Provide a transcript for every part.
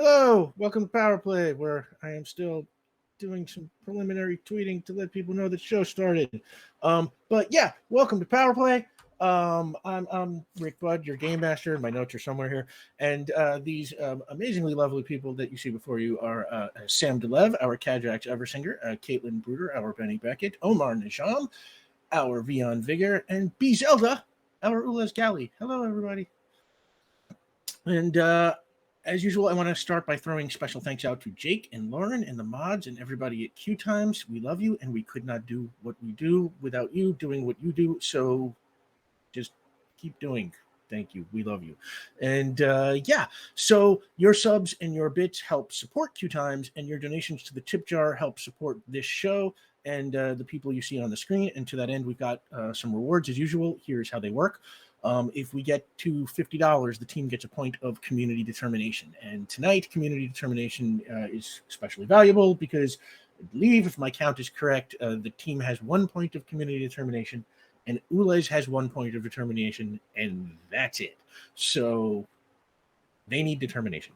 Hello, welcome to Power Play, where I am still doing some preliminary tweeting to let people know the show started. But yeah, welcome to Power Play. I'm Rick Budd, your game master. My notes are somewhere here, and these amazingly lovely people that you see before you are Sam DeLev, our Kajax Eversinger, Caitlin Bruder, our Benny Beckett, Omar Najam, our Vion Vigor, and B Zelda, our Ulas Galley. Hello, everybody. And as usual, I want to start by throwing special thanks out to Jake and Lauren and the mods and everybody at QueueTimes. We love you, and we could not do what we do without you doing what you do. So just keep doing. Thank you. We love you. And yeah, so your subs and your bits help support QueueTimes, and your donations to the tip jar help support this show and the people you see on the screen. And to that end, we've got some rewards as usual. Here's how they work. If we get to $50, the team gets a point of community determination. And tonight, community determination is especially valuable because I believe, if my count is correct, the team has 1 point of community determination, and Ules has 1 point of determination, and that's it. So they need determination.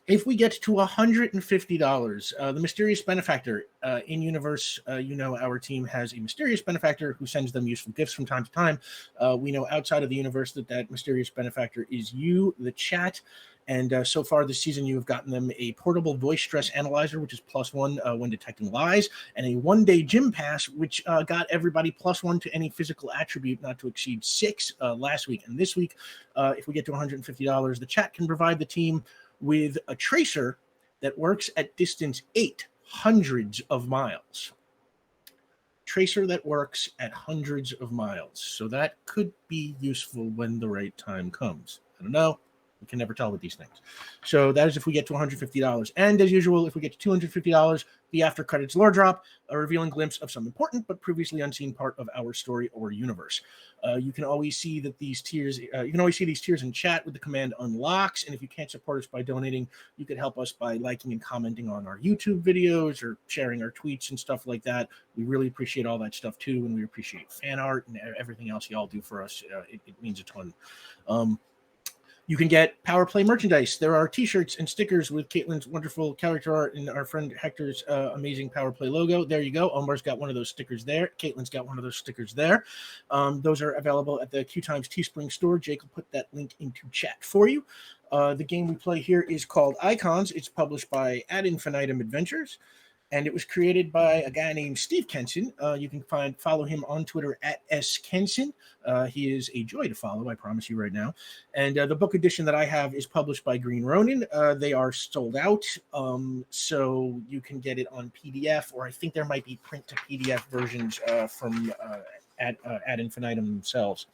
If we get to $150, the mysterious benefactor in universe, our team has a mysterious benefactor who sends them useful gifts from time to time. We know outside of the universe that mysterious benefactor is you, the chat. And so far this season, you have gotten them a portable voice stress analyzer, which is +1 when detecting lies, and a one-day gym pass, which got everybody +1 to any physical attribute not to exceed 6 last week. And this week, if we get to $150, the chat can provide the team with a tracer that works at distance 8 hundreds of miles. Tracer that works at hundreds of miles. So that could be useful when the right time comes. I don't know. We can never tell with these things. So that is if we get to $150. And as usual, if we get to $250, the after credits lore drop, a revealing glimpse of some important but previously unseen part of our story or universe. You can always see that these tiers. You can always see these tiers in chat with the command unlocks. And if you can't support us by donating, you could help us by liking and commenting on our YouTube videos or sharing our tweets and stuff like that. We really appreciate all that stuff too, and we appreciate fan art and everything else y'all do for us. It means a ton. You can get Power Play merchandise. There are T-shirts and stickers with Caitlin's wonderful character art and our friend Hector's amazing Power Play logo. There you go. Omar's got one of those stickers there. Caitlin's got one of those stickers there. Those are available at the QueueTimes Teespring store. Jake will put that link into chat for you. The game we play here is called Icons. It's published by Ad Infinitum Adventures, and it was created by a guy named Steve Kenson. You can follow him on Twitter at @skenson. He is a joy to follow, I promise you right now. And the book edition that I have is published by Green Ronin. They are sold out, so you can get it on PDF, or I think there might be print to PDF versions from Ad Infinitum themselves.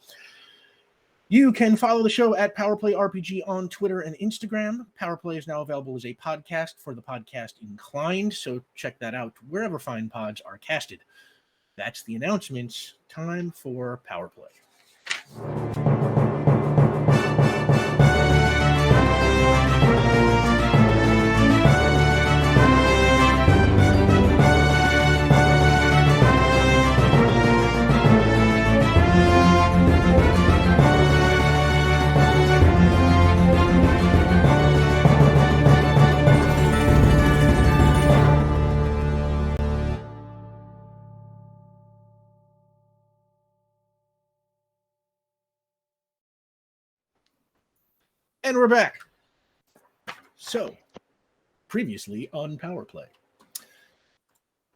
You can follow the show at PowerPlay RPG on Twitter and Instagram. PowerPlay is now available as a podcast for the podcast inclined, so check that out wherever fine pods are casted. That's the announcements. Time for PowerPlay. And we're back. So, previously on Power Play.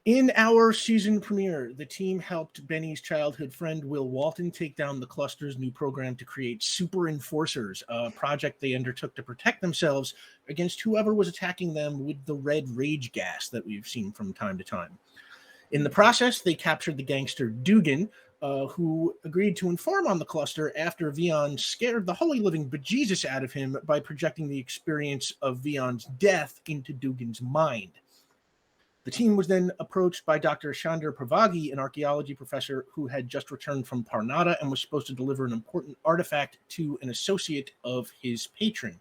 In our season premiere, the team helped Benny's childhood friend Will Walton take down the cluster's new program to create Super Enforcers, a project they undertook to protect themselves against whoever was attacking them with the red rage gas that we've seen from time to time. In the process, they captured the gangster Dugan, who agreed to inform on the cluster after Vion scared the holy living bejesus out of him by projecting the experience of Vion's death into Dugan's mind. The team was then approached by Dr. Chandra Pravagi, an archaeology professor who had just returned from Parnata and was supposed to deliver an important artifact to an associate of his patron.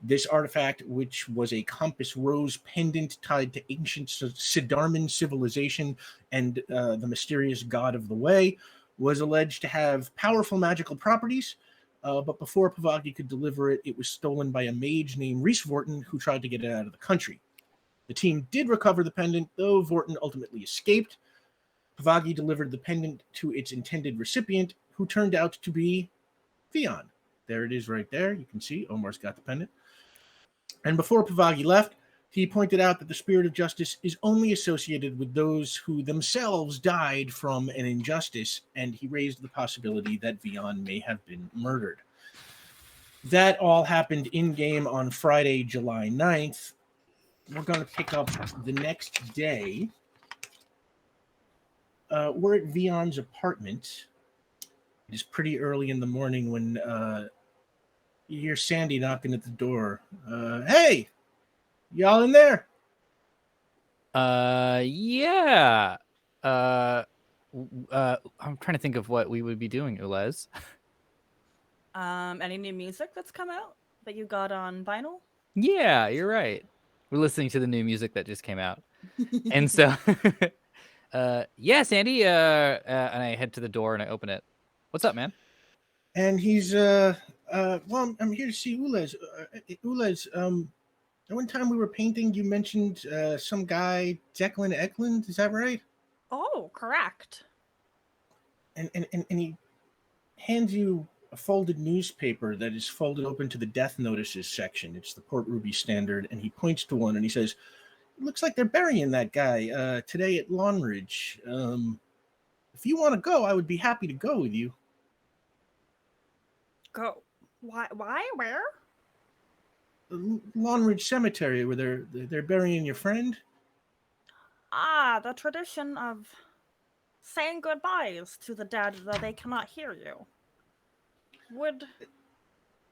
This artifact, which was a compass rose pendant tied to ancient Siddharman civilization and the mysterious god of the way, was alleged to have powerful magical properties, But before Pavagi could deliver it, it was stolen by a mage named Reese Vorton, who tried to get it out of the country. The team did recover the pendant, though Vorton ultimately escaped. Pavagi delivered the pendant to its intended recipient, who turned out to be Theon. There it is right there. You can see Omar's got the pendant. And before Pavagi left, he pointed out that the spirit of justice is only associated with those who themselves died from an injustice, and he raised the possibility that Theon may have been murdered. That all happened in-game on Friday, July 9th. We're going to pick up the next day. We're at Theon's apartment. It is pretty early in the morning when you hear Sandy knocking at the door. Hey, y'all in there? Yeah. I'm trying to think of what we would be doing, Ulez. Any new music that's come out that you got on vinyl? Yeah, you're right. We're listening to the new music that just came out. And so, yeah, Sandy, and I head to the door and I open it. What's up, man? And he's, well, I'm here to see Ulez. Ulez, one time we were painting, you mentioned some guy, Declan Eklund, is that right? Oh, correct. And he hands you a folded newspaper that is folded open to the death notices section. It's the Port Ruby Standard, and he points to one and he says, "It looks like they're burying that guy today at Lawnridge. If you want to go, I would be happy to go with you." Go. Why? Where? Lawnridge Cemetery, where they're burying your friend. Ah, the tradition of saying goodbyes to the dead though they cannot hear you. Would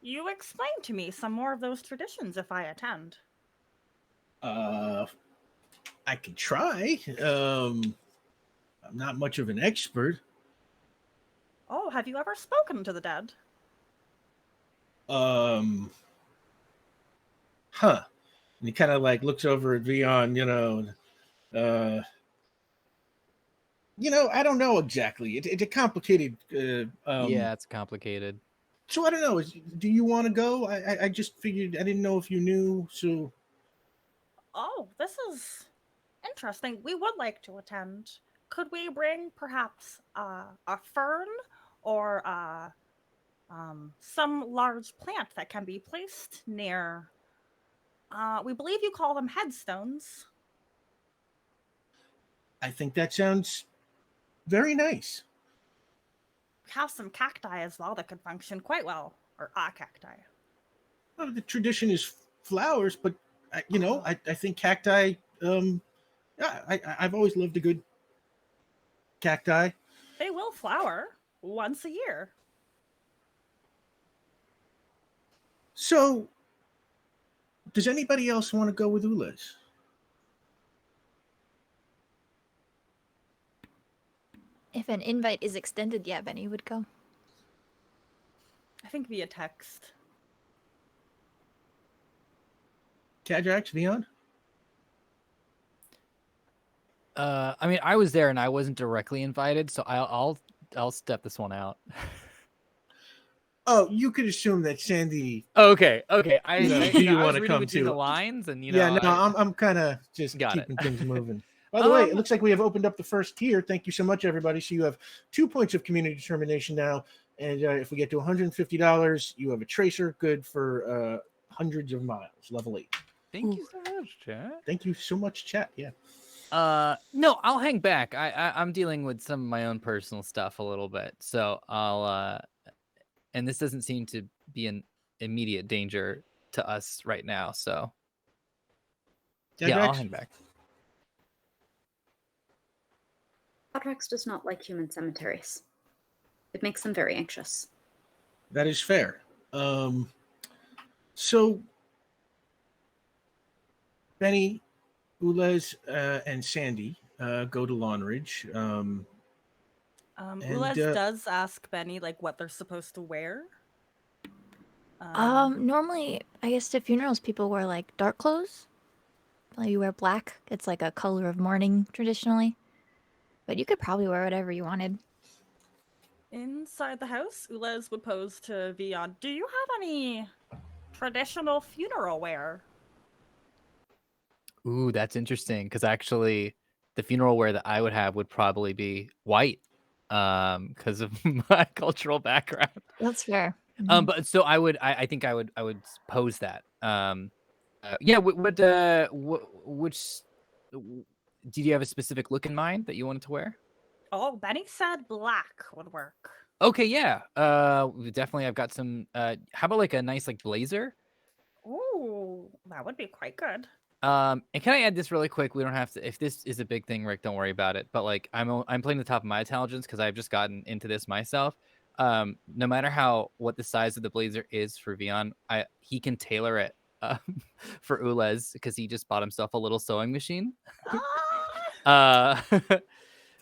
you explain to me some more of those traditions if I attend? I could try. I'm not much of an expert. Oh, have you ever spoken to the dead? Huh. And he kind of like looks over at Vion, I don't know exactly. It's a complicated. Yeah, it's complicated. So I don't know. Do you want to go? I just figured I didn't know if you knew. So. Oh, this is interesting. We would like to attend. Could we bring perhaps a fern or some large plant that can be placed near? We believe you call them headstones. I think that sounds very nice. We have some cacti as well that could function quite well, or cacti. Well, the tradition is flowers, but I think cacti. I've always loved a good cacti. They will flower once a year. So, does anybody else want to go with Ulez? If an invite is extended, yeah, Benny would go. I think via text. Cadrax, Vion? I mean, I was there and I wasn't directly invited, so I'll step this one out. Oh, you could assume that Sandy. Okay. Do you want to come between too? the lines, and I'm kind of just keeping things moving. By the way, it looks like we have opened up the first tier. Thank you so much, everybody. So you have 2 points of community determination now, and if we get to $150, you have a tracer, good for hundreds of miles, level 8. Thank you so much, chat. Thank you so much, chat. Yeah. No, I'll hang back. I'm dealing with some of my own personal stuff a little bit, so I'll and this doesn't seem to be an immediate danger to us right now, so yeah, I'll hang back. Podrex does not like human cemeteries. It makes them very anxious. That is fair. So Benny, Ulez, and Sandy go to Lawnridge. Ulez does ask Benny what they're supposed to wear. Normally, I guess to funerals, people wear dark clothes. You wear black. It's like a color of mourning traditionally. But you could probably wear whatever you wanted. Inside the house, Ulez would pose to Vion. Do you have any traditional funeral wear? Ooh, that's interesting. Because actually, the funeral wear that I would have would probably be white, because of my cultural background. That's fair. Mhm. But so I think I would pose that. Yeah. Which did you have a specific look in mind that you wanted to wear? Oh, Benny said black would work. Okay, yeah. Definitely. I've got some. How about like a nice like blazer? Ooh, that would be quite good. And can I add this really quick? We don't have to. If this is a big thing, Rick, don't worry about it. But like, I'm playing the top of my intelligence because I've just gotten into this myself. No matter what the size of the blazer is for Vion, he can tailor it for Ulez because he just bought himself a little sewing machine. Ah!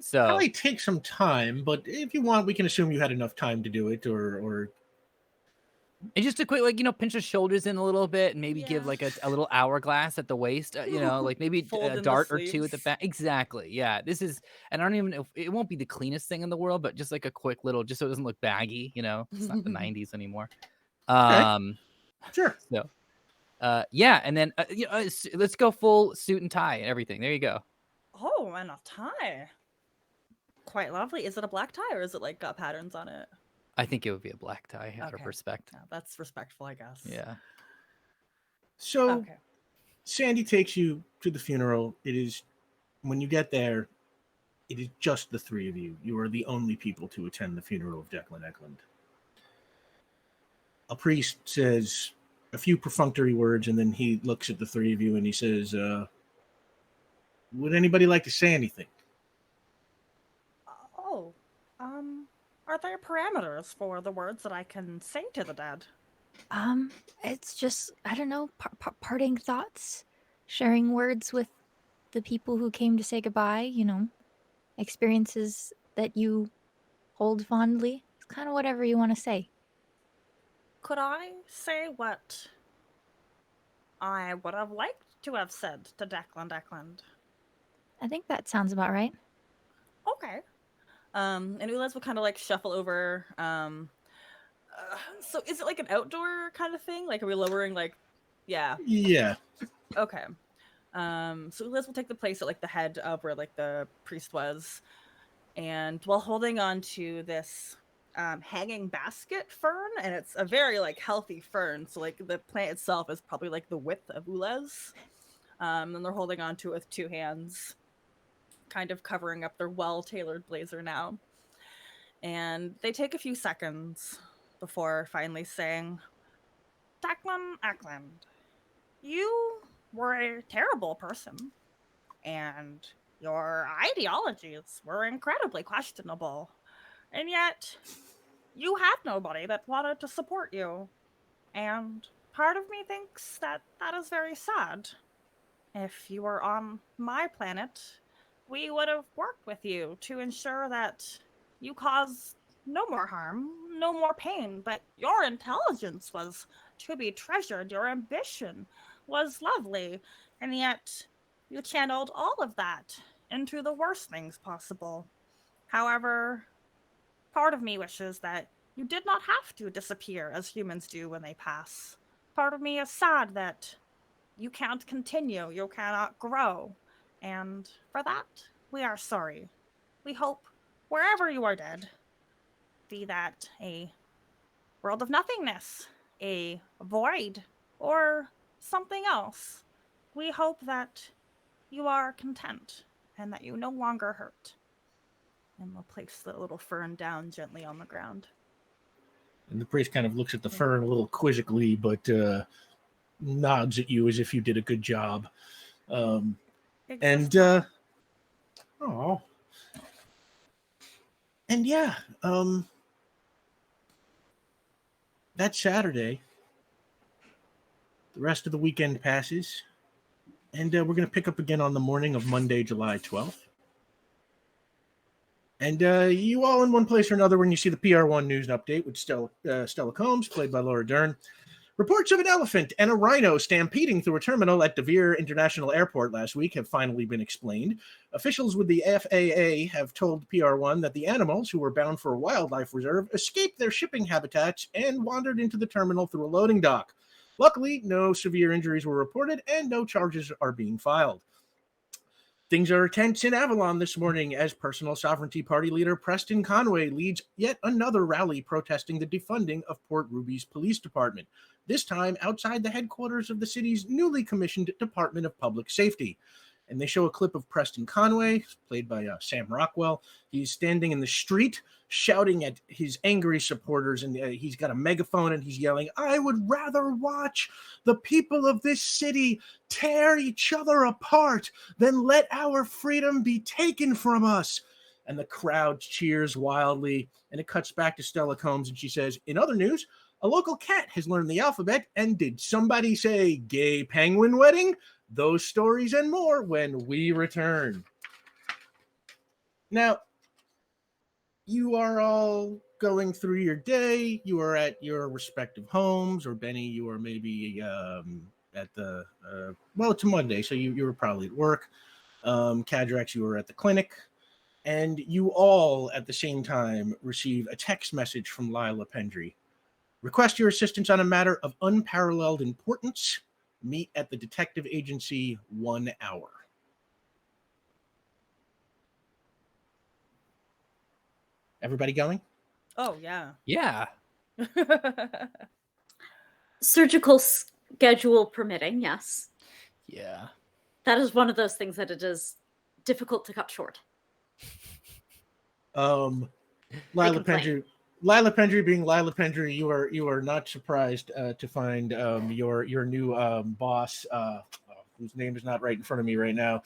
So Probably take some time, but if you want, we can assume you had enough time to do it, or and just to quick, like, pinch his shoulders in a little bit and maybe give Yeah. like a little hourglass at the waist, like maybe Fold a in the dart or two at the sleeves. back. Exactly. Yeah. This is, and I don't even know, it won't be the cleanest thing in the world, but just like a quick little, just so it doesn't look baggy, it's not the 90s anymore. Okay. Sure. So, yeah. And then, let's go full suit and tie and everything. There you go. Oh, and a tie. Quite lovely. Is it a black tie or is it like got patterns on it? I think it would be a black tie out of Okay. respect. Yeah, that's respectful, I guess. Yeah. So Okay. Sandy takes you to the funeral. It is, when you get there, it is just the three of you. You are the only people to attend the funeral of Declan Eklund. A priest says a few perfunctory words, and then he looks at the three of you and he says, would anybody like to say anything? Oh, are there parameters for the words that I can say to the dead? It's just, I don't know, parting thoughts, sharing words with the people who came to say goodbye, experiences that you hold fondly. It's kind of whatever you want to say. Could I say what I would have liked to have said to Declan? I think that sounds about right. Okay. And Ulez will kind of like shuffle over. So is it like an outdoor kind of thing? Like, are we lowering like, yeah. Yeah. Okay. So Ulez will take the place at like the head of where like the priest was, and while holding on to this hanging basket fern, and it's a very like healthy fern, so like the plant itself is probably like the width of Ulez. And they're holding on to it with two hands, kind of covering up their well-tailored blazer now. And they take a few seconds before finally saying, Declan Eklund, you were a terrible person, and your ideologies were incredibly questionable, and yet you had nobody that wanted to support you. And part of me thinks that that is very sad. If you were on my planet, we would have worked with you to ensure that you caused no more harm, no more pain, but your intelligence was to be treasured, your ambition was lovely, and yet you channeled all of that into the worst things possible. However, part of me wishes that you did not have to disappear as humans do when they pass. Part of me is sad that you can't continue, you cannot grow. And for that, we are sorry. We hope wherever you are dead, be that a world of nothingness, a void, or something else, we hope that you are content and that you no longer hurt. And we'll place the little fern down gently on the ground. And the priest kind of looks at the fern a little quizzically, but nods at you as if you did a good job. And oh, and yeah, that Saturday, the rest of the weekend passes, and we're going to pick up again on the morning of Monday, July 12th. And you all in one place or another when you see the PR1 news and update with Stella Combs, played by Laura Dern. Reports of an elephant and a rhino stampeding through a terminal at De Vere International Airport last week have finally been explained. Officials with the FAA have told PR1 that the animals, who were bound for a wildlife reserve, escaped their shipping habitats and wandered into the terminal through a loading dock. Luckily, no severe injuries were reported and no charges are being filed. Things are tense in Avalon this morning as Personal Sovereignty Party leader Preston Conway leads yet another rally protesting the defunding of Port Ruby's police department, this time outside the headquarters of the city's newly commissioned Department of Public Safety. And they show a clip of Preston Conway, played by Sam Rockwell. He's standing in the street shouting at his angry supporters, and he's got a megaphone and he's yelling, "I would rather watch the people of this city tear each other apart than let our freedom be taken from us." And the crowd cheers wildly, and it cuts back to Stella Combs, and she says, "In other news, a local cat has learned the alphabet, and did somebody say gay penguin wedding? Those stories and more when we return." Now, you are all going through your day. You are at your respective homes, or Benny, you are maybe at the, well, it's a Monday, so you were probably at work. Cadrax, you were at the clinic. And you all, at the same time, receive a text message from Lila Pendry. "Request your assistance on a matter of unparalleled importance. Meet at the detective agency 1 hour." Everybody going? Oh, yeah. Yeah. Surgical schedule permitting, yes. Yeah. That is one of those things that it is difficult to cut short. Lila complain. Pendry being Lila Pendry, you are not surprised to find your new boss, whose name is not right in front of me right now,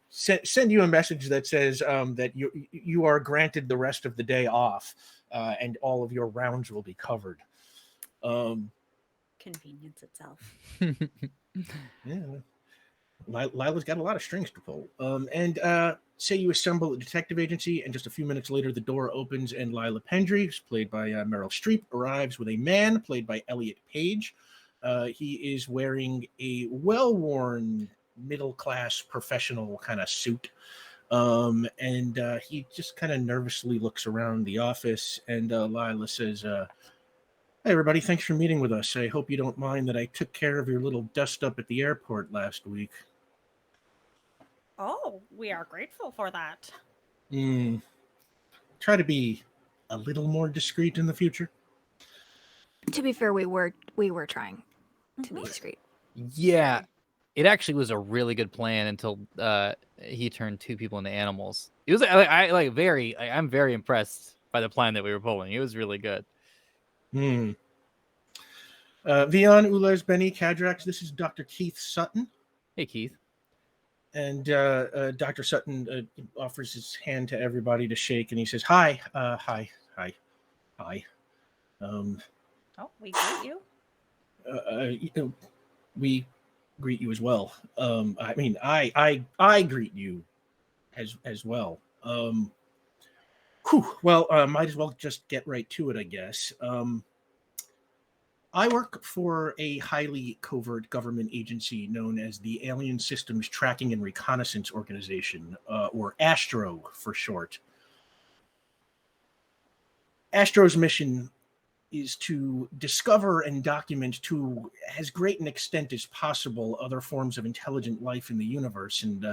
send you a message that says that you are granted the rest of the day off, and all of your rounds will be covered. Convenience itself. Yeah. Lila's got a lot of strings to pull. And say you assemble a detective agency, and just a few minutes later, the door opens, and Lila Pendry, who's played by Meryl Streep, arrives with a man played by Elliot Page. He is wearing a well-worn, middle-class, professional kind of suit. And he just kind of nervously looks around the office, and Lila says, "Hey, everybody, thanks for meeting with us. I hope you don't mind that I took care of your little dust-up at the airport last week." Oh, we are grateful for that. Try to be a little more discreet in the future. To be fair, we were trying to be discreet. Yeah. It actually was a really good plan until he turned two people into animals. It was I'm very impressed by the plan that we were pulling. It was really good. Vion, Ulez, Benny, Cadrax, this is Dr. Keith Sutton. Hey, Keith. And Dr. Sutton offers his hand to everybody to shake, and he says, "Hi, hi. Oh, we greet you. We greet you as well. I greet you as well. Might as well just get right to it, I guess. I work for a highly covert government agency known as the Alien Systems Tracking and Reconnaissance Organization, or Astro for short. Astro's mission is to discover and document to as great an extent as possible other forms of intelligent life in the universe. And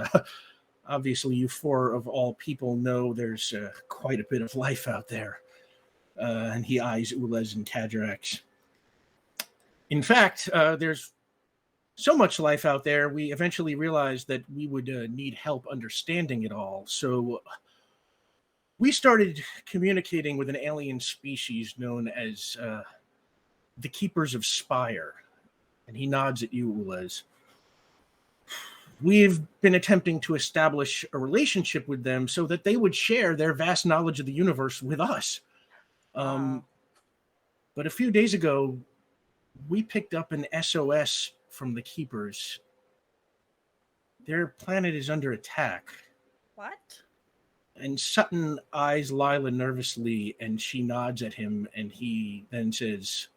obviously, you four of all people know there's quite a bit of life out there. And he eyes Ulez and Cadrax. In fact, there's so much life out there, we eventually realized that we would need help understanding it all. So we started communicating with an alien species known as the Keepers of Spire. And he nods at you, Ulez. We've been attempting to establish a relationship with them so that they would share their vast knowledge of the universe with us. But a few days ago, we picked up an SOS from the Keepers. Their planet is under attack. What? And Sutton eyes Lila nervously, and she nods at him, and he then says,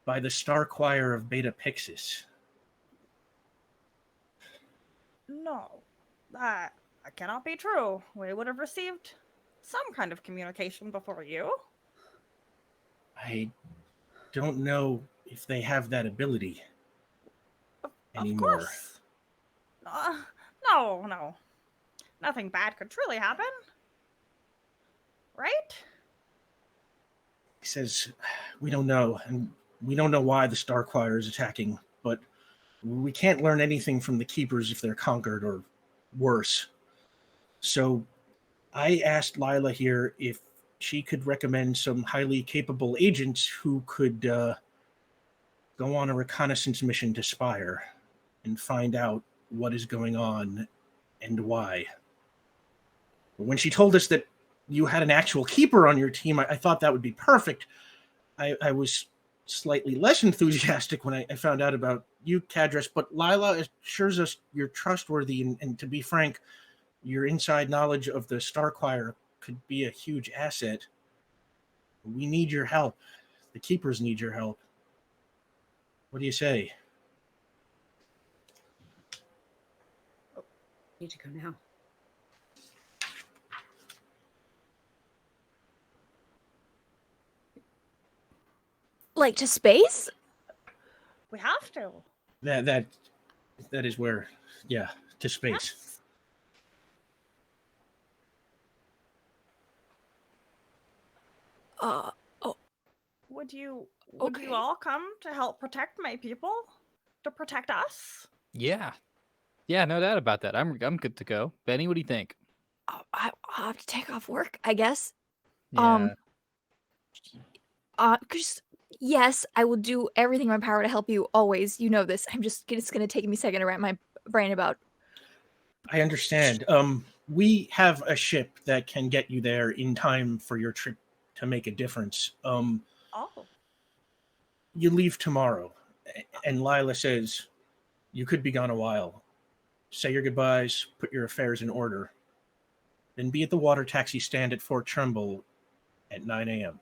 by the Star Choir of Beta Pixis. No, that cannot be true. We would have received some kind of communication before you. I don't know if they have that ability anymore. Of course. No. Nothing bad could truly happen. Right? He says, we don't know, and we don't know why the Star Choir is attacking, but we can't learn anything from the Keepers if they're conquered or worse. So I asked Lila here if she could recommend some highly capable agents who could go on a reconnaissance mission to Spire and find out what is going on and why. When she told us that you had an actual keeper on your team, I thought that would be perfect. I was slightly less enthusiastic when I found out about you, Cadres, but Lila assures us you're trustworthy, and to be frank, your inside knowledge of the Star Choir could be a huge asset. We need your help. The Keepers need your help. What do you say? Need to go now. Like to space? We have to. That is where, yeah, to space. Yes. Oh, Would you Okay. all come to help protect my people? To protect us? Yeah, no doubt about that. I'm good to go. Benny, what do you think? I'll have to take off work, I guess. Yeah. 'Cause yes, I will do everything in my power to help you always. You know this. It's gonna take me a second to wrap my brain about. I understand. We have a ship that can get you there in time for your trip to make a difference. Oh. You leave tomorrow, and Lila says you could be gone a while. Say your goodbyes, put your affairs in order, then be at the water taxi stand at Fort Trumbull at 9 a.m.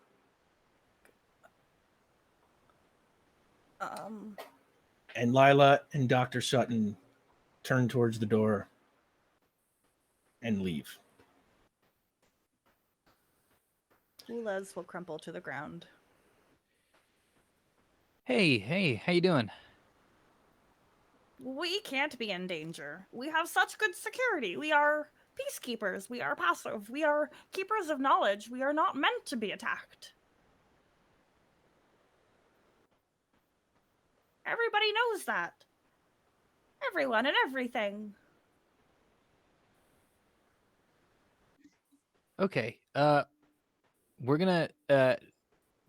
And Lila and Dr. Sutton turn towards the door and leave. Ulez will crumple to the ground. Hey, how you doing? We can't be in danger. We have such good security. We are peacekeepers. We are passive. We are keepers of knowledge. We are not meant to be attacked. Everybody knows that. Everyone and everything. Okay. We're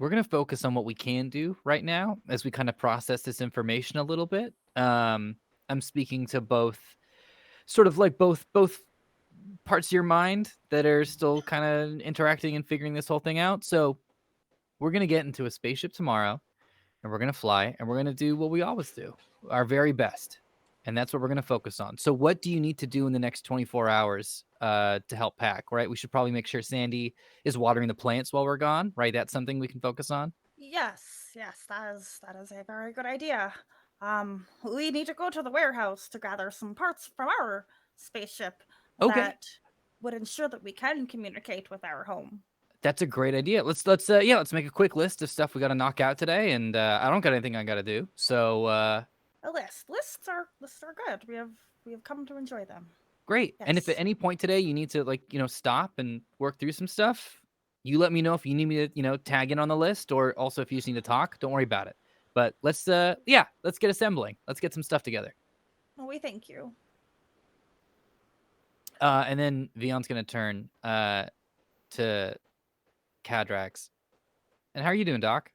gonna focus on what we can do right now as we kind of process this information a little bit. I'm speaking to both parts of your mind that are still kind of interacting and figuring this whole thing out. So we're gonna get into a spaceship tomorrow, and we're gonna fly, and we're gonna do what we always do, our very best. And that's what we're going to focus on. So what do you need to do in the next 24 hours to help pack, right? We should probably make sure Sandy is watering the plants while we're gone, right? That's something we can focus on. Yes, that is a very good idea. We need to go to the warehouse to gather some parts from our spaceship that would ensure that we can communicate with our home. That's a great idea. Let's make a quick list of stuff we got to knock out today, and I don't got anything I got to do. So a list. Lists are good. We have come to enjoy them. Great. Yes. And if at any point today you need to stop and work through some stuff, you let me know if you need me to, tag in on the list, or also if you just need to talk, don't worry about it. But let's get assembling. Let's get some stuff together. Well, we thank you. And then Vion's going to turn to Cadrax. And how are you doing, Doc?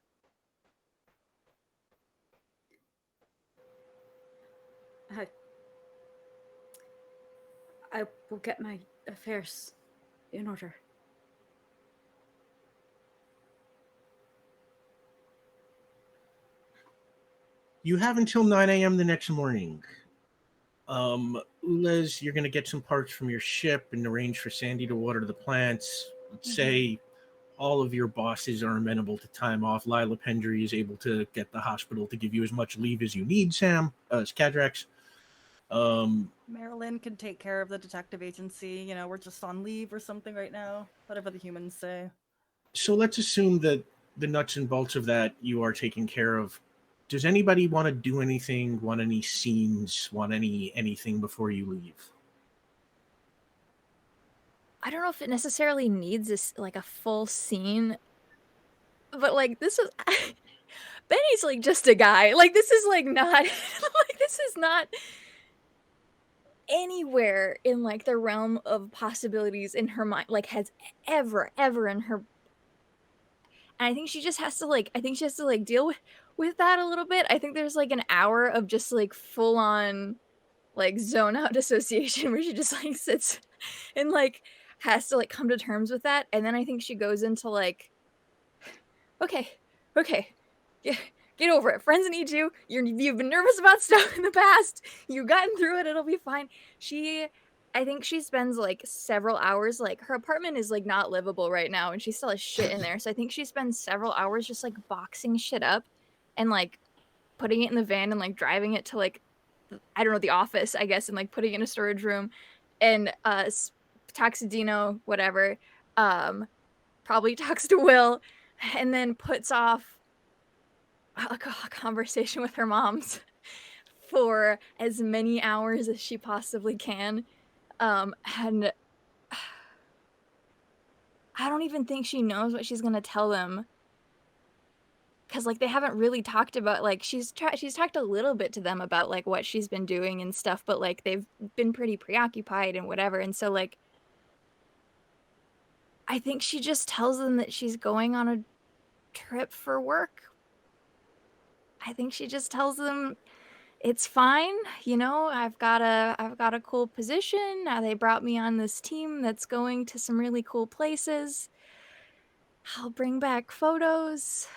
I will get my affairs in order. You have until 9 a.m. the next morning. Ulez, you're going to get some parts from your ship and arrange for Sandy to water the plants. Let's say all of your bosses are amenable to time off. Lila Pendry is able to get the hospital to give you as much leave as you need, Sam, as Cadrax. Marilyn can take care of the detective agency. You know, we're just on leave or something right now. Whatever the humans say. So let's assume that the nuts and bolts of that you are taking care of. Does anybody want to do anything? Want any scenes? Want anything before you leave? I don't know if it necessarily needs this like a full scene, but like this is Benny's like just a guy. Like this is like not like this is not anywhere in like the realm of possibilities in her mind, like has ever in her. And I think she just has to like deal with that a little bit. I think there's like an hour of just like full on like zone out dissociation where she just like sits and like has to like come to terms with that. And then I think she goes into like, okay, get over it. Friends need you. You've been nervous about stuff in the past. You've gotten through it. It'll be fine. I think she spends like several hours, like her apartment is like not livable right now and she still has shit in there. So I think she spends several hours just like boxing shit up and like putting it in the van and like driving it to like, I don't know, the office, I guess, and like putting it in a storage room. And talks to Dino, whatever, probably talks to Will, and then puts off a conversation with her moms for as many hours as she possibly can. And I don't even think she knows what she's gonna tell them, because like they haven't really talked about, like she's talked a little bit to them about like what she's been doing and stuff, but like they've been pretty preoccupied and whatever. And so like I think she just tells them that she's going on a trip for work. I think she just tells them it's fine, you know, I've got a cool position. They brought me on this team that's going to some really cool places. I'll bring back photos.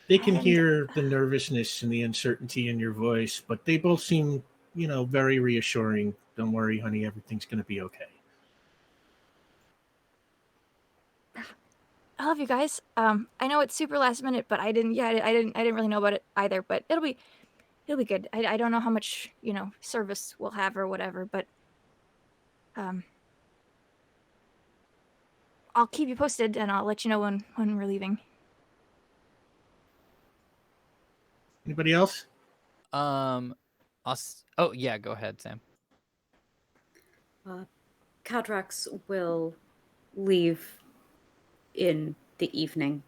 They can And hear the nervousness and the uncertainty in your voice, but they both seem, very reassuring. Don't worry, honey, everything's going to be okay. I love you guys. I know it's super last minute, but I didn't really know about it either, but it'll be good. I don't know how much, service we'll have or whatever, but I'll keep you posted and I'll let you know when we're leaving. Anybody else? Oh yeah, go ahead, Sam. Cadrax will leave in the evening.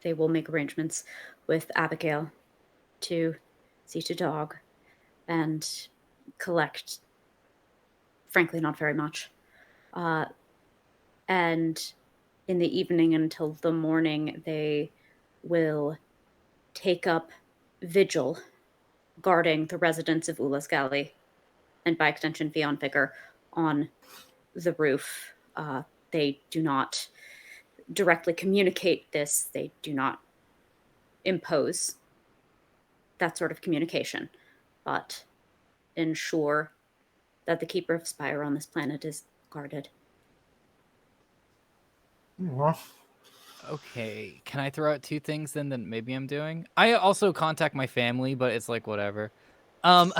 They will make arrangements with Abigail to see to dog and collect, frankly, not very much. And in the evening until the morning, they will take up vigil guarding the residents of Ula's Galley, and by extension Vion Vigor, on the roof. They do not directly communicate this. They do not impose that sort of communication, but ensure that the Keeper of Spire on this planet is guarded. Okay, can I throw out two things then that maybe I'm doing? I also contact my family, but it's like whatever. I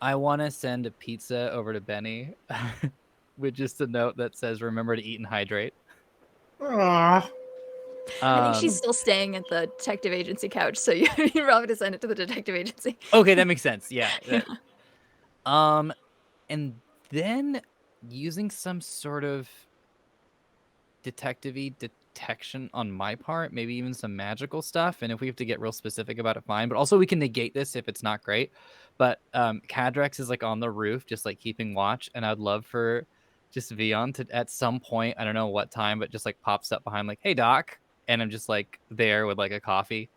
want to send a pizza over to Benny with just a note that says, "Remember to eat and hydrate." Aww. I think she's still staying at the detective agency couch, so you're probably to send it to the detective agency. Okay, that makes sense. Yeah. And then using some sort of detective-y detection on my part, maybe even some magical stuff. And if we have to get real specific about it, fine. But also we can negate this if it's not great. But Cadrax is like on the roof, just like keeping watch. And I'd love for just Vion to at some point, I don't know what time, but just like pops up behind like, "Hey, Doc." And I'm just like there with like a coffee.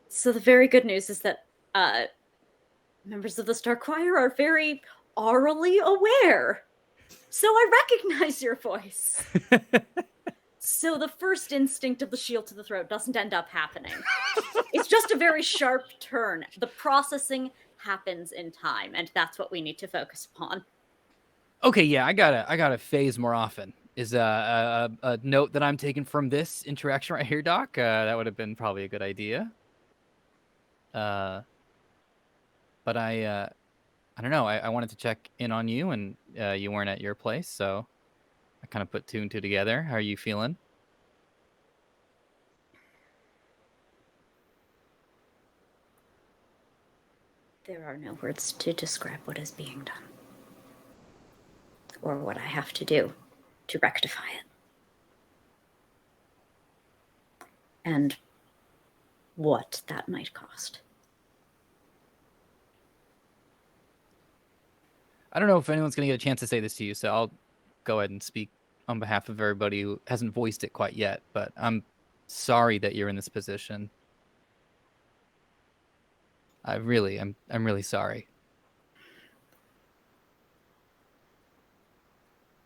So the very good news is that members of the Star Choir are very aurally aware. So I recognize your voice. So the first instinct of the shield to the throat doesn't end up happening. It's just a very sharp turn. The processing happens in time, and that's what we need to focus upon. Okay, yeah, I gotta phase more often. Is a note that I'm taking from this interaction right here, Doc? That would have been probably a good idea. But I don't know. I wanted to check in on you, and you weren't at your place, so I kind of put two and two together. How are you feeling? There are no words to describe what is being done, or what I have to do to rectify it. And what that might cost. I don't know if anyone's going to get a chance to say this to you, so I'll go ahead and speak on behalf of everybody who hasn't voiced it quite yet, but I'm sorry that you're in this position. I'm really sorry.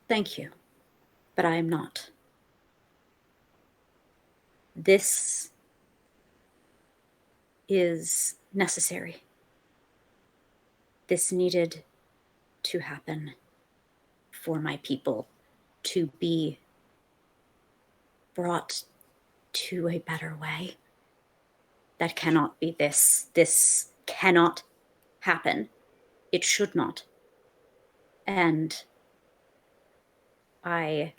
Thank you, but I am not. This is necessary. This needed to happen for my people to be brought to a better way. That cannot be this. This cannot happen. It should not. And I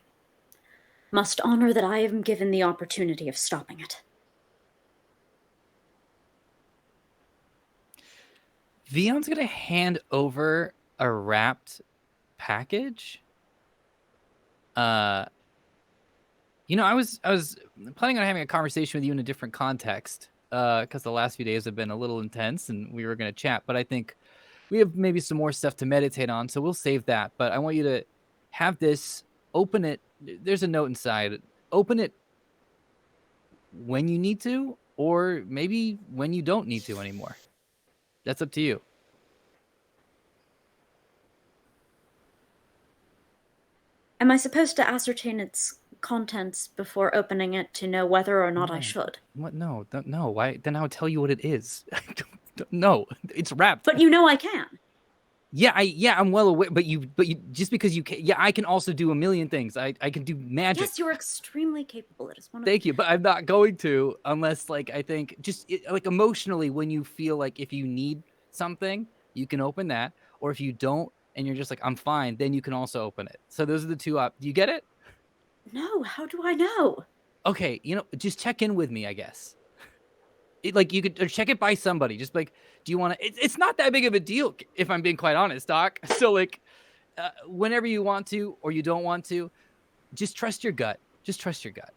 must honor that I am given the opportunity of stopping it. Vion's going to hand over a wrapped package. I was planning on having a conversation with you in a different context because the last few days have been a little intense and we were going to chat, but I think we have maybe some more stuff to meditate on, so we'll save that. But I want you to have this, open it. There's a note inside. Open it when you need to, or maybe when you don't need to anymore. That's up to you. Am I supposed to ascertain its contents before opening it to know whether or not I should? What? No. Why? Then I'll tell you what it is. No, it's wrapped. But you know I can. Yeah, I'm well aware. But you, just because you can, I can also do a million things. I can do magic. Yes, you're extremely capable. It is one of. Thank you, but I'm not going to unless, like, I think just like emotionally, when you feel like if you need something, you can open that, or if you don't and you're just like I'm fine, then you can also open it. So those are the two do you get it? No, how do I know? Okay, just check in with me, I guess. Like you could check it by somebody. Just like, do you want to? It's not that big of a deal, if I'm being quite honest, Doc. So like, whenever you want to or you don't want to, just trust your gut. Just trust your gut.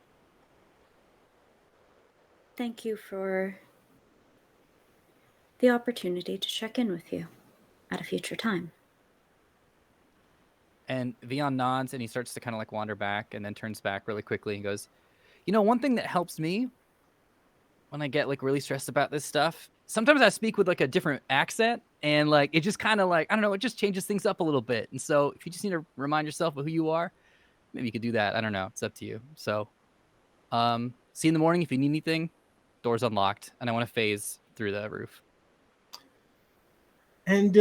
Thank you for the opportunity to check in with you at a future time. And Vion nods and he starts to kind of like wander back and then turns back really quickly and goes, one thing that helps me when I get like really stressed about this stuff, sometimes I speak with like a different accent and like it just kind of like, I don't know, it just changes things up a little bit. And so if you just need to remind yourself of who you are, maybe you could do that. I don't know. It's up to you. So see you in the morning. If you need anything, door's unlocked. And I want to phase through the roof. And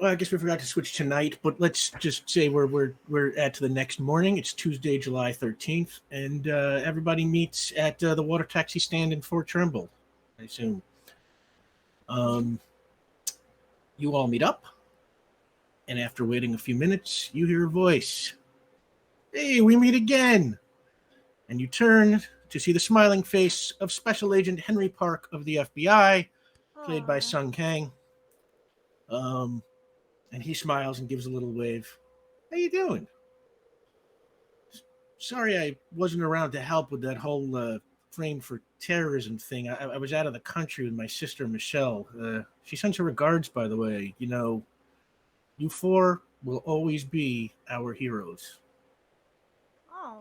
I guess we forgot to switch tonight, but let's just say we're at the next morning. It's Tuesday, July 13th, and everybody meets at the water taxi stand in Fort Trimble, I assume. You all meet up, and after waiting a few minutes, you hear a voice. Hey, we meet again! And you turn to see the smiling face of Special Agent Henry Park of the FBI, played by Sung Kang. And he smiles and gives a little wave. How you doing? Sorry I wasn't around to help with that whole frame for terrorism thing. I was out of the country with my sister Michelle. She sends her regards, by the way. You four will always be our heroes. Oh.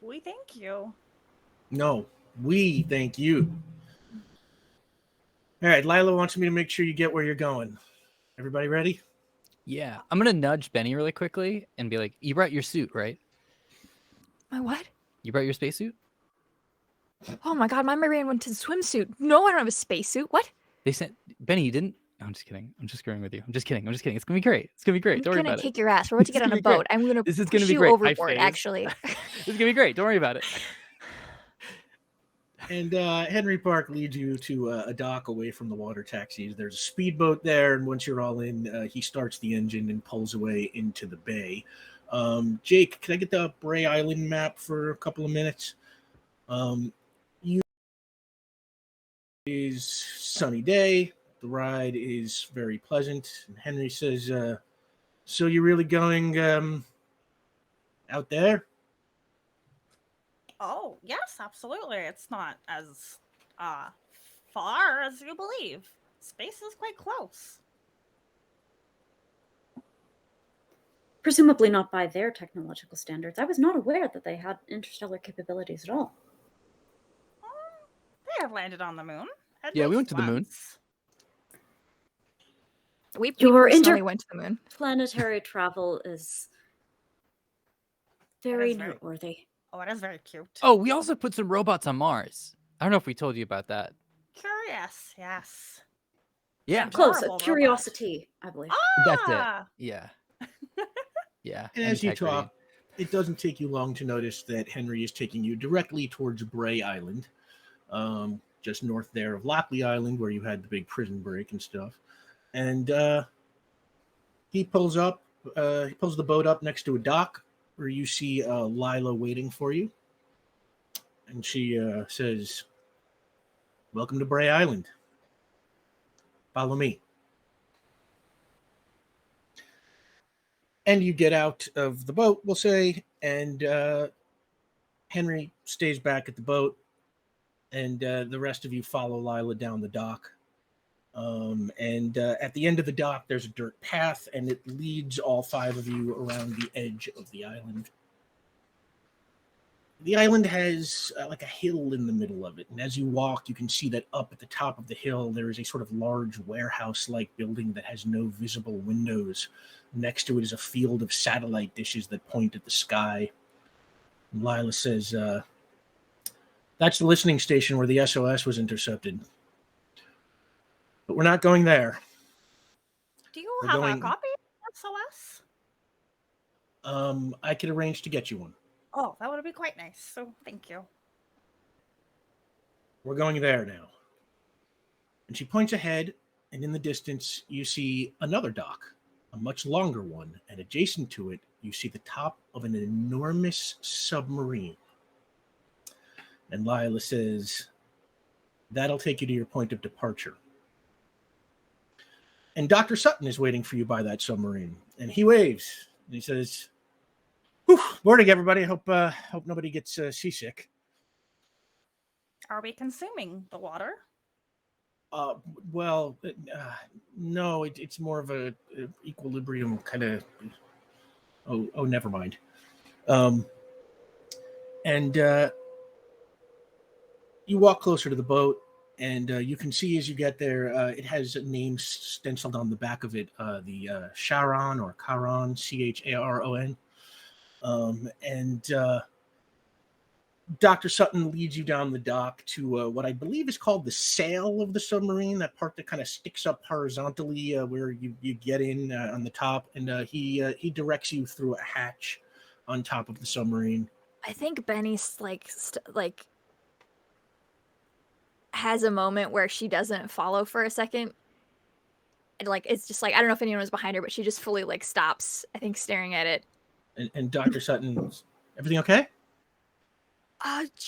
We thank you. No, we thank you. All right, Lila wants me to make sure you get where you're going. Everybody ready? Yeah. I'm going to nudge Benny really quickly and be like, you brought your suit, right? My what? You brought your spacesuit? Oh my god, my Marine went to swimsuit. No, I don't have a spacesuit. What? They sent Benny. You didn't. I'm just kidding. I'm just screwing with you. I'm just kidding. It's gonna be great. It's gonna be great. I'm Don't worry gonna about it. kick your ass. We're about to It's get on gonna a be great. boat. I'm gonna This is push gonna be you great. High overboard. phase. Actually, This is gonna be great. Don't worry about it. And Henry Park leads you to a dock away from the water taxis. There's a speedboat there, and once you're all in, he starts the engine and pulls away into the bay. Jake, can I get the Bray Island map for a couple of minutes? You is sunny day. The ride is very pleasant. And Henry says, "So you're really going out there?" Oh, yes, absolutely. It's not as far as you believe. Space is quite close. Presumably not by their technological standards. I was not aware that they had interstellar capabilities at all. They have landed on the moon. At Yeah, we least went to the moon. once. we Your personally went to the moon. Planetary travel is very very- noteworthy. Oh, it is very cute. Oh, we also put some robots on Mars. I don't know if we told you about that. Curious, yes. Yeah, Close. Adorable Curiosity, I believe. that's it. Ah! Yeah. Yeah. And as you integrity. talk, it doesn't take you long to notice that Henry is taking you directly towards Bray Island, just north there of Lockley Island, where you had the big prison break and stuff. And he pulls the boat up next to a dock where you see Lila waiting for you. And she says, "Welcome to Bray Island. Follow me." And you get out of the boat, we'll say, and Henry stays back at the boat, and the rest of you follow Lila down the dock. And at the end of the dock, there's a dirt path, and it leads all five of you around the edge of the island. The island has like a hill in the middle of it, and as you walk, you can see that up at the top of the hill, there is a sort of large warehouse-like building that has no visible windows. Next to it is a field of satellite dishes that point at the sky. And Lila says, "That's the listening station where the SOS was intercepted. But we're not going there. Do you We're have going- a copy of SOS? I could arrange to get you one. Oh, that would be quite nice. So thank you. We're going there now." And she points ahead, and in the distance, you see another dock, a much longer one, and adjacent to it, you see the top of an enormous submarine. And Lila says, "That'll take you to your point of departure." And Dr. Sutton is waiting for you by that submarine, and he waves, and he says, "Whew, morning, everybody. Hope nobody gets seasick." Are we consuming the water? Well, no, it's more of a equilibrium kind of. Oh, never mind. And you walk closer to the boat, and you can see as you get there, it has names stenciled on the back of it. The Charon or Charon, Charon. And Dr. Sutton leads you down the dock to what I believe is called the sail of the submarine, that part that kind of sticks up horizontally where you get in on the top. And he directs you through a hatch on top of the submarine. I think Benny's like has a moment where she doesn't follow for a second. And like it's just like I don't know if anyone was behind her, but she just fully like stops, I think, staring at it. And Dr. Sutton, everything okay?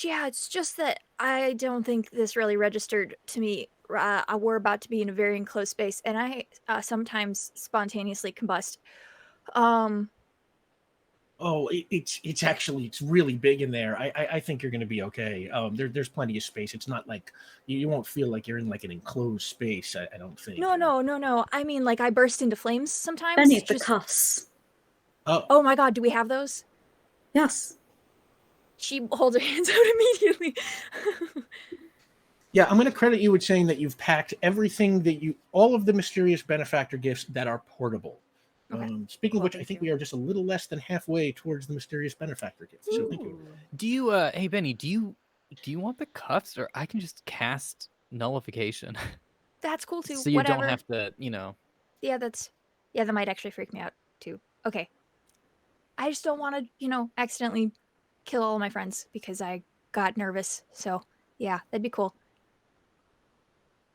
Yeah, it's just that I don't think this really registered to me. We're about to be in a very enclosed space, and I sometimes spontaneously combust. Oh, it's really big in there. I think you're going to be okay. There's plenty of space. It's not like you won't feel like you're in like an enclosed space. I don't think. No. I mean, like I burst into flames sometimes. Benny, the cuffs. Oh my god, do we have those? Yes. She holds her hands out immediately. Yeah, I'm going to credit you with saying that you've packed everything all of the mysterious benefactor gifts that are portable. Okay. Speaking of which, I thank think you. we are just a little less than halfway towards the mysterious benefactor gift. So thank you. Ooh. Do you hey Benny, do you want the cuffs, or I can just cast nullification? That's cool too. So you Whatever. don't have to, you know. Yeah, that might actually freak me out too. Okay. I just don't want to, accidentally kill all my friends because I got nervous. So, yeah, that'd be cool.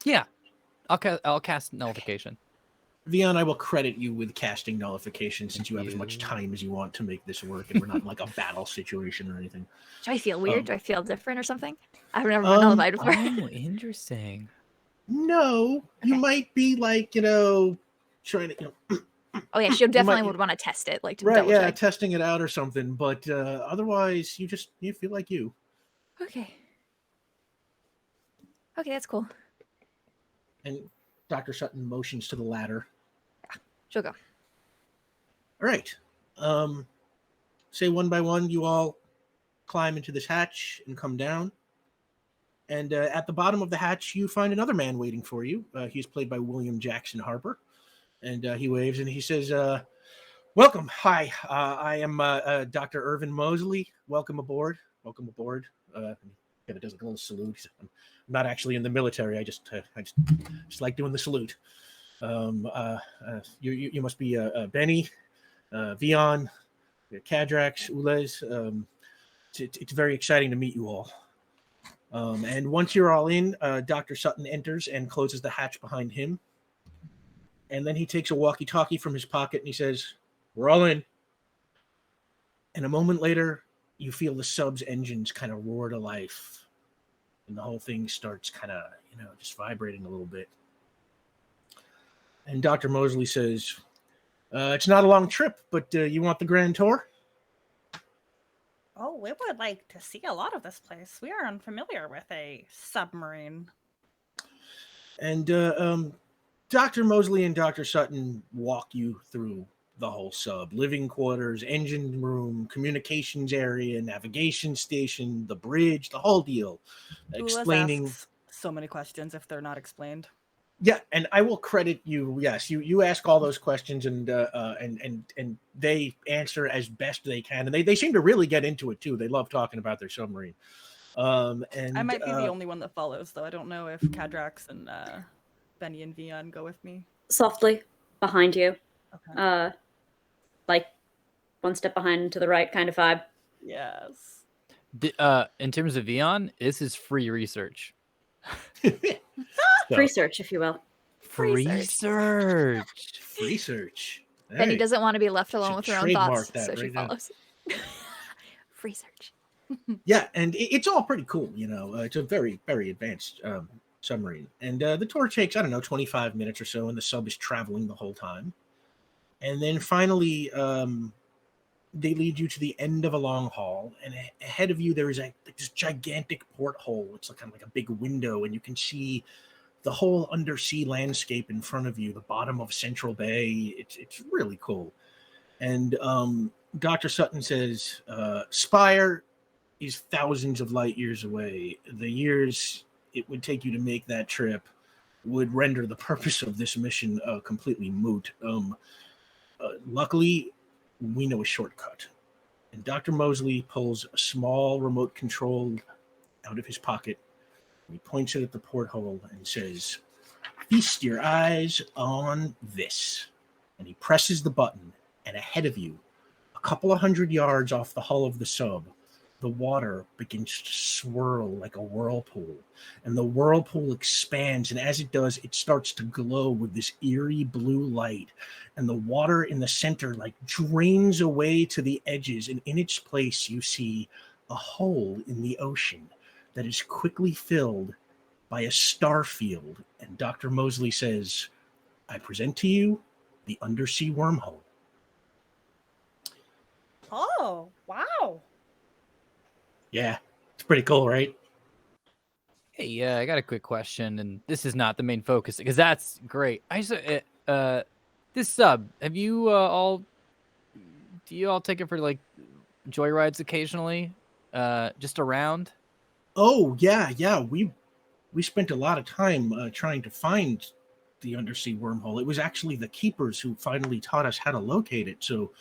Yeah, I'll cast nullification. Vion, I will credit you with casting nullification since you have as much you. time as you want to make this work, and we're not in like a battle situation or anything. Do I feel weird? Um, Do I feel different or something? I've never been nullified before. Oh, interesting. No, you Okay. might be like, trying to, Oh yeah, she definitely might- would want to test it, like to right, double yeah, check. testing it out or something. But otherwise, you feel like you. Okay. Okay, that's cool. And Dr. Sutton motions to the ladder. She'll go. All right. Say one by one, you all climb into this hatch and come down. And at the bottom of the hatch, you find another man waiting for you. He's played by William Jackson Harper. And he waves and he says, welcome. Hi. I am Dr. Irvin Mosley. Welcome aboard. Welcome aboard. Kind of does a little salute. I'm not actually in the military. I just like doing the salute. You must be Benny, Vion, Kadrax, Ulez. It's very exciting to meet you all. And once you're all in, Dr. Sutton enters and closes the hatch behind him. And then he takes a walkie-talkie from his pocket and he says, "We're all in." And a moment later, you feel the sub's engines kind of roar to life. And the whole thing starts kind of, just vibrating a little bit. And Dr. Mosley says, it's not a long trip, but you want the grand tour? Oh, we would like to see a lot of this place. We are unfamiliar with a submarine. And Dr. Mosley and Dr. Sutton walk you through the whole sub. Living quarters, engine room, communications area, navigation station, the bridge, the whole deal. Explaining so many questions if they're not explained. Yeah, and I will credit you. Yes, you ask all those questions, and they answer as best they can, and they seem to really get into it too. They love talking about their submarine. And I might be the only one that follows, though. I don't know if Kadrax and Benny and Vion go with me. Softly behind you, Okay. like one step behind to the right, kind of vibe. Yes. In terms of Vion, this is free research. Research, if you will. Free research. Research. Benny doesn't want to be left alone Should with her own trademark thoughts, that so she right now. follows. Research. Yeah, and it's all pretty cool. It's a very, very advanced submarine. And the tour takes, 25 minutes or so, and the sub is traveling the whole time. And then finally, they lead you to the end of a long hall, and ahead of you there is this gigantic porthole. It's kind of like a big window, and you can see the whole undersea landscape in front of you, the bottom of Central Bay. It's really cool. And Dr. Sutton says, Spire is thousands of light years away. The years it would take you to make that trip would render the purpose of this mission completely moot. Luckily, we know a shortcut. And Dr. Mosley pulls a small remote control out of his pocket. And he points it at the porthole and says, "Feast your eyes on this." And he presses the button, and ahead of you, a couple of 100 yards off the hull of the sub, the water begins to swirl like a whirlpool. And the whirlpool expands, and as it does, it starts to glow with this eerie blue light. And the water in the center drains away to the edges, and in its place you see a hole in the ocean that is quickly filled by a star field. And Dr. Mosley says, "I present to you the undersea wormhole." Oh, wow. Yeah, it's pretty cool, right? Hey, I got a quick question, and this is not the main focus because that's great. I just this sub. Have you all? Do you all take it for joyrides occasionally? Just around? Oh, yeah. We spent a lot of time trying to find the undersea wormhole. It was actually the keepers who finally taught us how to locate it. So,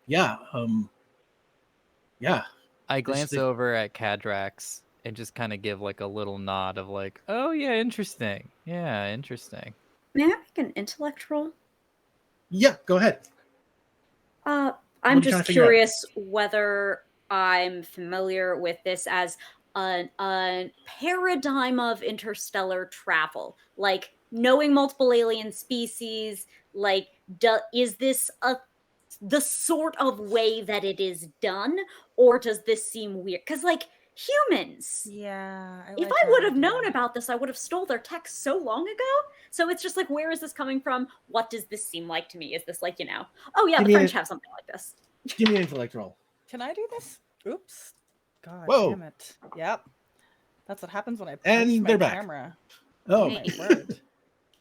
yeah. I glance over at Kadrax and just kind of give like a little nod of like, oh yeah, interesting. Yeah, interesting. May I make an intellect roll? Yeah, go ahead. I'm What are you trying just to figure out? curious whether I'm familiar with this as a paradigm of interstellar travel, like knowing multiple alien species. Like, is this the sort of way that it is done, or does this seem weird? Because like humans, Yeah. if like I that would have idea. known about this, I would have stole their tech so long ago. So it's just like, where is this coming from? What does this seem like to me? Is this like, oh yeah, Give the me French an- have something like this. Give me an intellect roll. Can I do this? Oops. God Whoa. damn it. Yep. That's what happens when I punch And my they're back. camera. Oh, Hey. My word.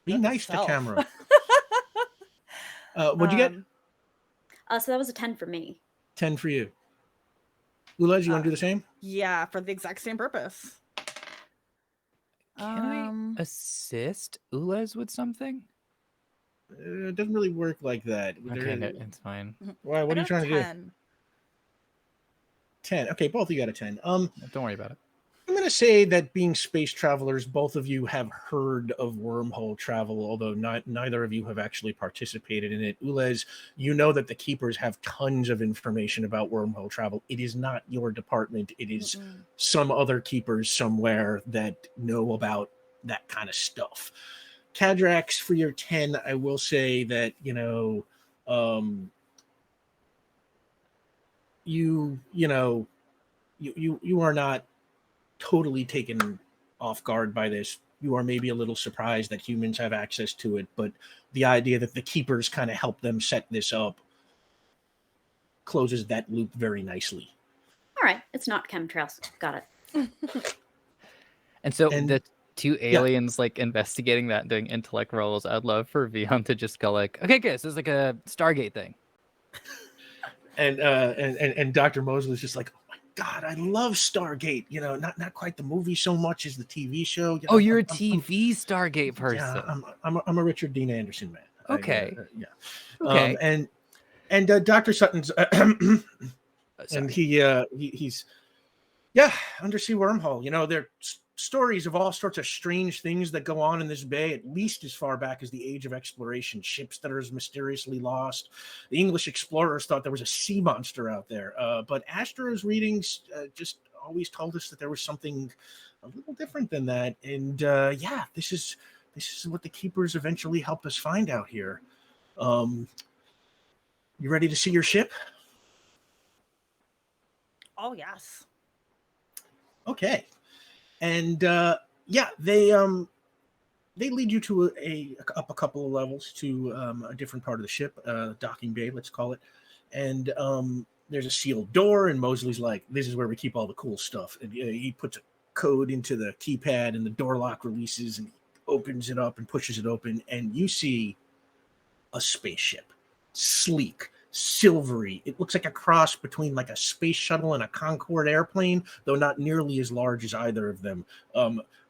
be Note to nice to self. camera. What'd you get? So that was a 10 for me. 10 for you. Ulez, you want to do the same? Yeah, for the exact same purpose. Can I assist Ulez with something? It doesn't really work like that. Okay, it's fine. Why? What are you trying to do? 10. 10. Okay, both of you got a 10. Don't worry about it. I'm going to say that being space travelers, both of you have heard of wormhole travel, although neither of you have actually participated in it. Ulez, you know that the Keepers have tons of information about wormhole travel. It is not your department. It is some other Keepers somewhere that know about that kind of stuff. Cadrax, for your 10, I will say that, you are not totally taken off guard by this. You are maybe a little surprised that humans have access to it, but the idea that the Keepers kind of help them set this up closes that loop very nicely. All right, it's not chemtrails. Got it. And so the two aliens like investigating that and doing intellect rolls, I'd love for Vion to just go like, okay, good, so it's like a Stargate thing. And Dr. Mosley's just like, oh my God, I love Stargate. Not quite the movie so much as the TV show. You're a TV Stargate person. Yeah, I'm a Richard Dean Anderson man. Okay. Yeah. Okay. And Dr. Sutton's and he's undersea wormhole. There are stories of all sorts of strange things that go on in this bay, at least as far back as the Age of Exploration. Ships that are mysteriously lost. The English explorers thought there was a sea monster out there, but Astro's readings just always told us that there was something a little different than that. And this is what the Keepers eventually helped us find out here. You ready to see your ship? Oh, yes. Okay. And they lead you to up a couple of levels to a different part of the ship, docking bay, let's call it. And there's a sealed door, and Mosley's like, "This is where we keep all the cool stuff." And he puts a code into the keypad, and the door lock releases, and he opens it up and pushes it open, and you see a spaceship, sleek, silvery. It looks like a cross between like a space shuttle and a Concorde airplane, though not nearly as large as either of them.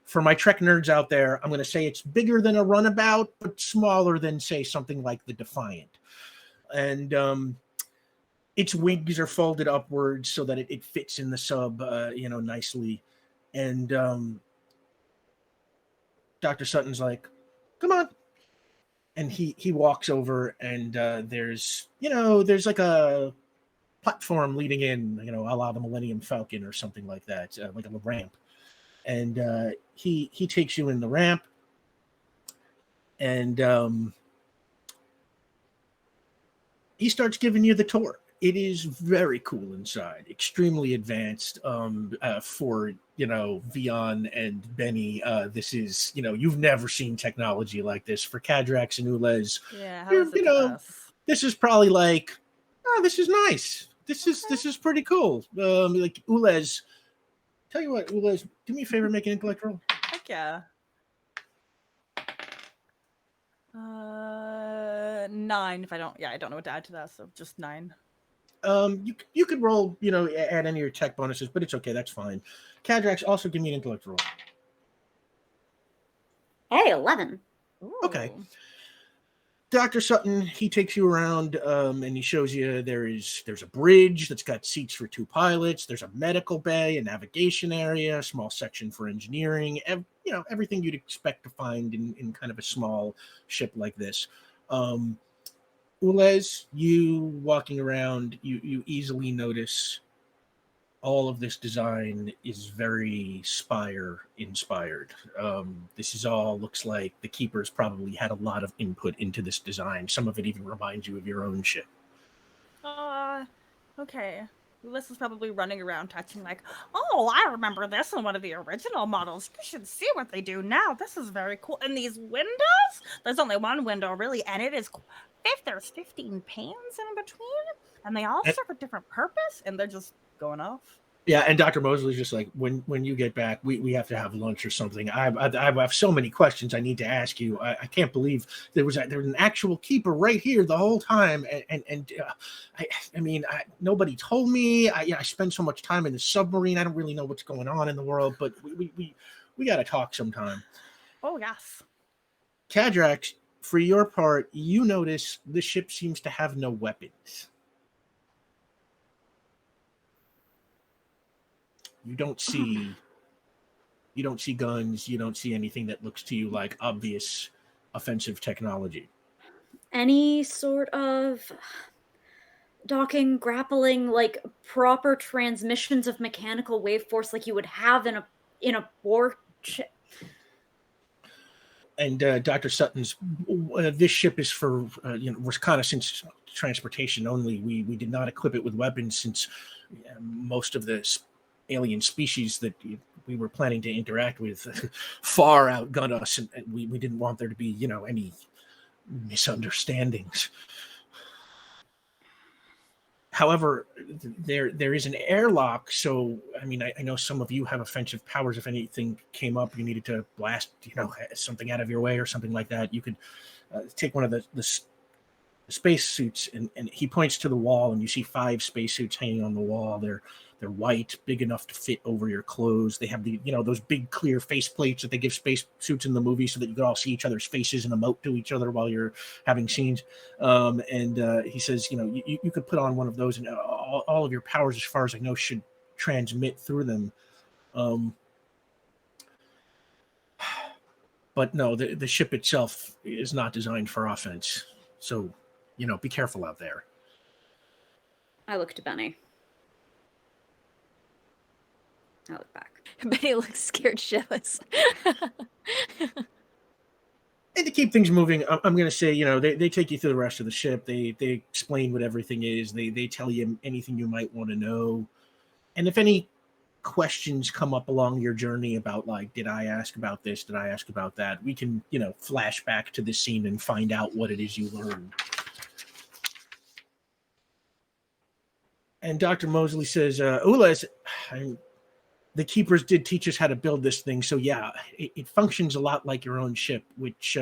For my Trek nerds out there, I'm going to say it's bigger than a runabout, but smaller than, say, something like the Defiant. And its wings are folded upwards so that it fits in the sub, nicely. And Dr. Sutton's like, "Come on." And he walks over, and there's like a platform leading in, a la the Millennium Falcon or something like that, like a ramp. And he takes you in the ramp, and he starts giving you the tour. It is very cool inside, extremely advanced for, Vion and Benny. This is, you've never seen technology like this. For Cadrax and Ulez, Yeah, how is it to us? this is probably like, this is nice. This is pretty cool. Like Ulez, tell you what, Ulez, do me a favor, make an intellect roll. Heck yeah. 9 if I don't know what to add to that, so just 9. You could roll, add any of your tech bonuses, but it's okay, that's fine. Cadrax, also give me an intellect roll. Hey, 11. Ooh. Okay. Dr. Sutton, he takes you around and he shows you there's a bridge that's got seats for 2 pilots. There's a medical bay, a navigation area, a small section for engineering, everything you'd expect to find in kind of a small ship like this. Ulez, you walking around, you easily notice all of this design is very Spire inspired. This is all looks like the Keepers probably had a lot of input into this design. Some of it even reminds you of your own ship. Okay. This is probably running around touching like, oh, I remember this in one of the original models. You should see what they do now. This is very cool. And these windows? There's only one window, really, and it is there's 15 panes in between, and they all serve a different purpose, and they're just going off. Yeah, and Dr. Mosley's just like, when you get back, we have to have lunch or something. I have so many questions I need to ask you. I can't believe there was an actual keeper right here the whole time, and I mean, nobody told me. I spend so much time in the submarine. I don't really know what's going on in the world, but we got to talk sometime. Oh yes. Kadrax, for your part, you notice the ship seems to have no weapons. You don't see guns. You don't see anything that looks to you like obvious offensive technology. Any sort of docking, grappling, like proper transmissions of mechanical wave force like you would have in a warship. And Dr. Sutton's, this ship is for reconnaissance transportation only. We did not equip it with weapons since most of the alien species that we were planning to interact with far outgun us, and we didn't want there to be any misunderstandings. However, there is an airlock, so I mean I know some of you have offensive powers. If anything came up, you needed to blast something out of your way or something like that, you could take one of the space suits, and he points to the wall, and you see 5 space suits hanging on the wall. They're white, big enough to fit over your clothes. They have the those big clear face plates that they give space suits in the movie so that you can all see each other's faces and emote to each other while you're having scenes. And he says, you could put on one of those, and all of your powers, as far as I know, should transmit through them. But no, the ship itself is not designed for offense. So, be careful out there. I look to Benny. I look back. Benny looks scared shitless. And to keep things moving, I'm going to say, they take you through the rest of the ship. They explain what everything is. They tell you anything you might want to know. And if any questions come up along your journey about, like, did I ask about this? Did I ask about that? We can, flash back to the scene and find out what it is you learned. And Dr. Mosley says, Ulez, the Keepers did teach us how to build this thing. So yeah, it functions a lot like your own ship, which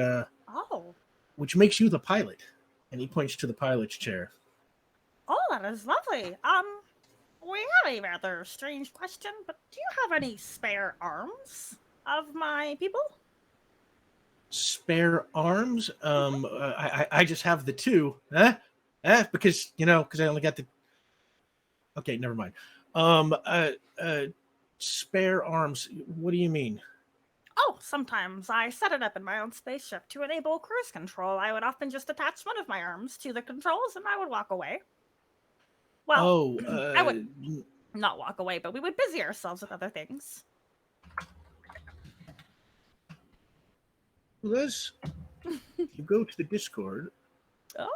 makes you the pilot. And he points to the pilot's chair. Oh, that is lovely. We have a rather strange question, but do you have any spare arms of my people? Spare arms? I just have the 2. Because I only got the... Okay, never mind. Spare arms. What do you mean? Oh, sometimes I set it up in my own spaceship to enable cruise control. I would often just attach one of my arms to the controls and I would walk away. Well, I would not walk away, but we would busy ourselves with other things. Liz, you go to the Discord. Oh.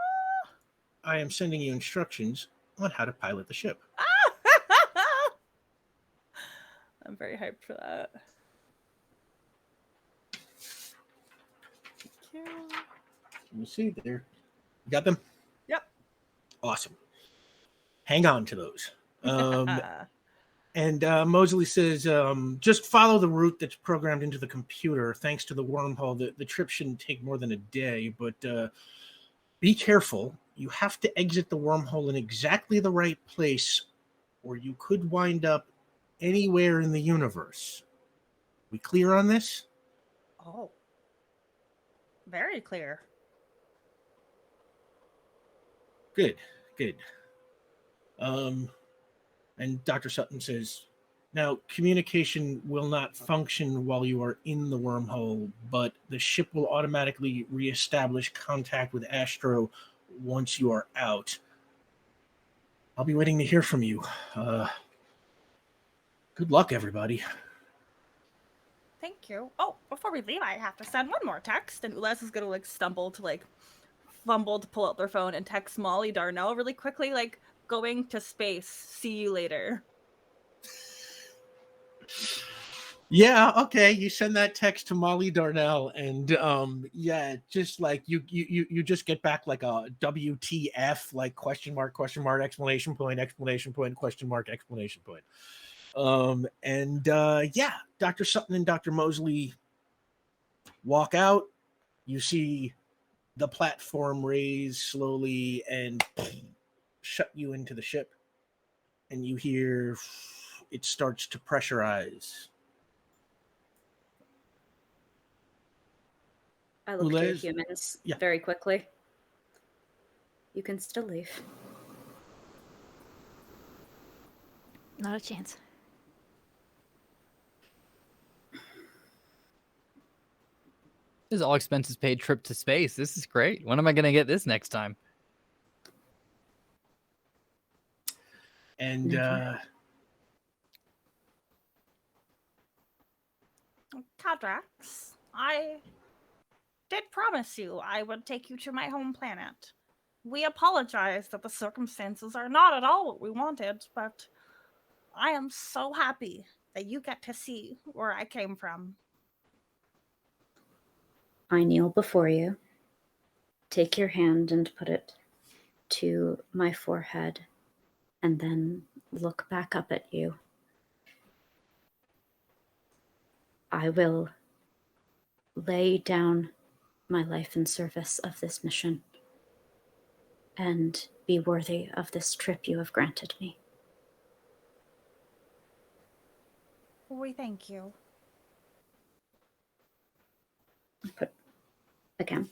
I am sending you instructions on how to pilot the ship. I'm very hyped for that. Thank you. You see there. You got them? Yep. Awesome. Hang on to those. And Mosley says, just follow the route that's programmed into the computer. Thanks to the wormhole, the trip shouldn't take more than a day, but be careful. You have to exit the wormhole in exactly the right place, or you could wind up anywhere in the universe. We clear on this? Oh. Very clear. Good. And Dr. Sutton says, now, communication will not function while you are in the wormhole, but the ship will automatically reestablish contact with Astro once you are out. I'll be waiting to hear from you. Good luck, everybody. Thank you. Oh, before we leave, I have to send one more text, and Ules is gonna fumble to pull out their phone and text Molly Darnell really quickly, going to space. See you later. Yeah, okay. You send that text to Molly Darnell, and just you just get back like a WTF, like question mark, exclamation point, question mark, exclamation point. Dr. Sutton and Dr. Mosley walk out. You see the platform raise slowly and shut you into the ship, and you hear it starts to pressurize. I look to the Ulez? humans Yeah. very quickly. You can still leave. Not a chance. This is all expenses paid trip to space. This is great. When am I going to get this next time? And Cadrax, I did promise you I would take you to my home planet. We apologize that the circumstances are not at all what we wanted, but I am so happy that you get to see where I came from. I kneel before you, take your hand and put it to my forehead, and then look back up at you. I will lay down my life in service of this mission and be worthy of this trip you have granted me. We thank you. Put again.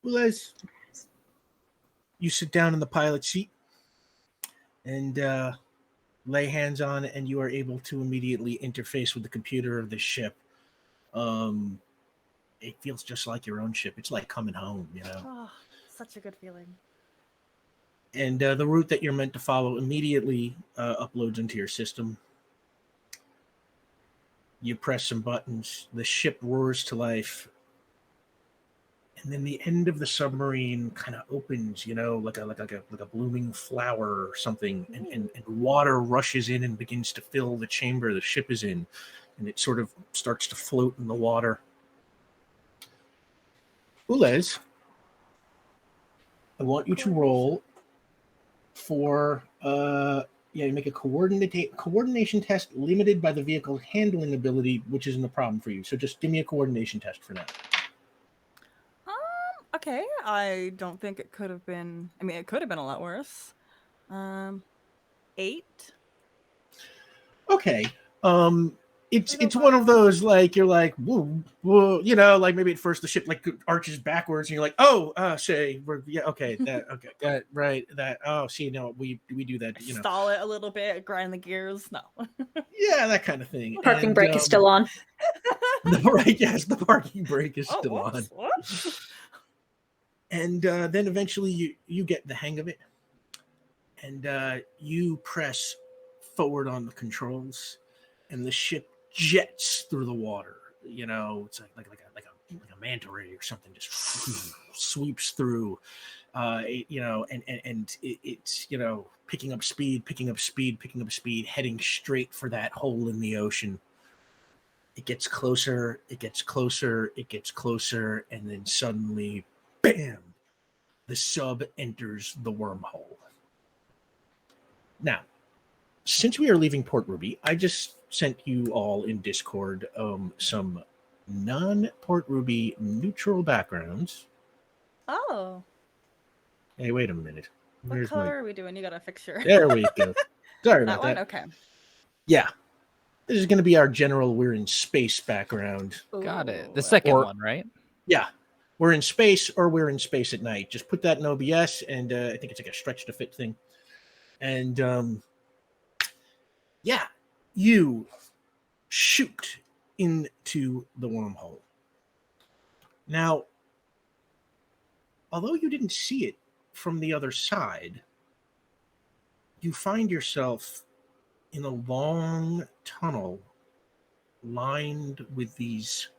Ulez, you sit down in the pilot seat and lay hands on, and you are able to immediately interface with the computer of the ship. It feels just like your own ship. It's like coming home, you know. Oh, such a good feeling. And the route that you're meant to follow immediately uploads into your system. You press some buttons. The ship roars to life. And then the end of the submarine kind of opens, you know, like a blooming flower or something, and water rushes in and begins to fill the chamber the ship is in, and it sort of starts to float in the water. Ulez, I want you to roll for you make a coordination test limited by the vehicle's handling ability, which isn't a problem for you. So just give me a coordination test for now. Okay, I don't think it could have been. I mean, it could have been a lot worse. 8. Okay. It's one of those, like, you're like, whoa, whoa, you know, like maybe at first the ship like arches backwards and you're like, oh, okay, that right, that, oh, see, no, we do that, you know. Stall it a little bit, grind the gears. No. Yeah, that kind of thing. Parking brake is still on. Right, yes, the parking brake is still whoops, on. whoops. And then eventually you get the hang of it, and you press forward on the controls, and the ship jets through the water. You know, it's like a manta ray or something, just sweeps through. You know, and it's, you know, picking up speed, heading straight for that hole in the ocean. It gets closer, and then suddenly, bam! The sub enters the wormhole. Now, since we are leaving Port Ruby, I just sent you all in Discord some non-Port Ruby neutral backgrounds. Oh. Hey, wait a minute. What color are we doing? You got a fixture. There we go. Sorry That about one? that. Okay. Yeah. This is going to be our general we're in space background. Got it. The Ooh. second Or- one, right? Yeah. we're in space or we're in space at night. Just put that in OBS, and I think it's like a stretch to fit thing. And yeah, you shoot into the wormhole. Now, although you didn't see it from the other side, you find yourself in a long tunnel lined with these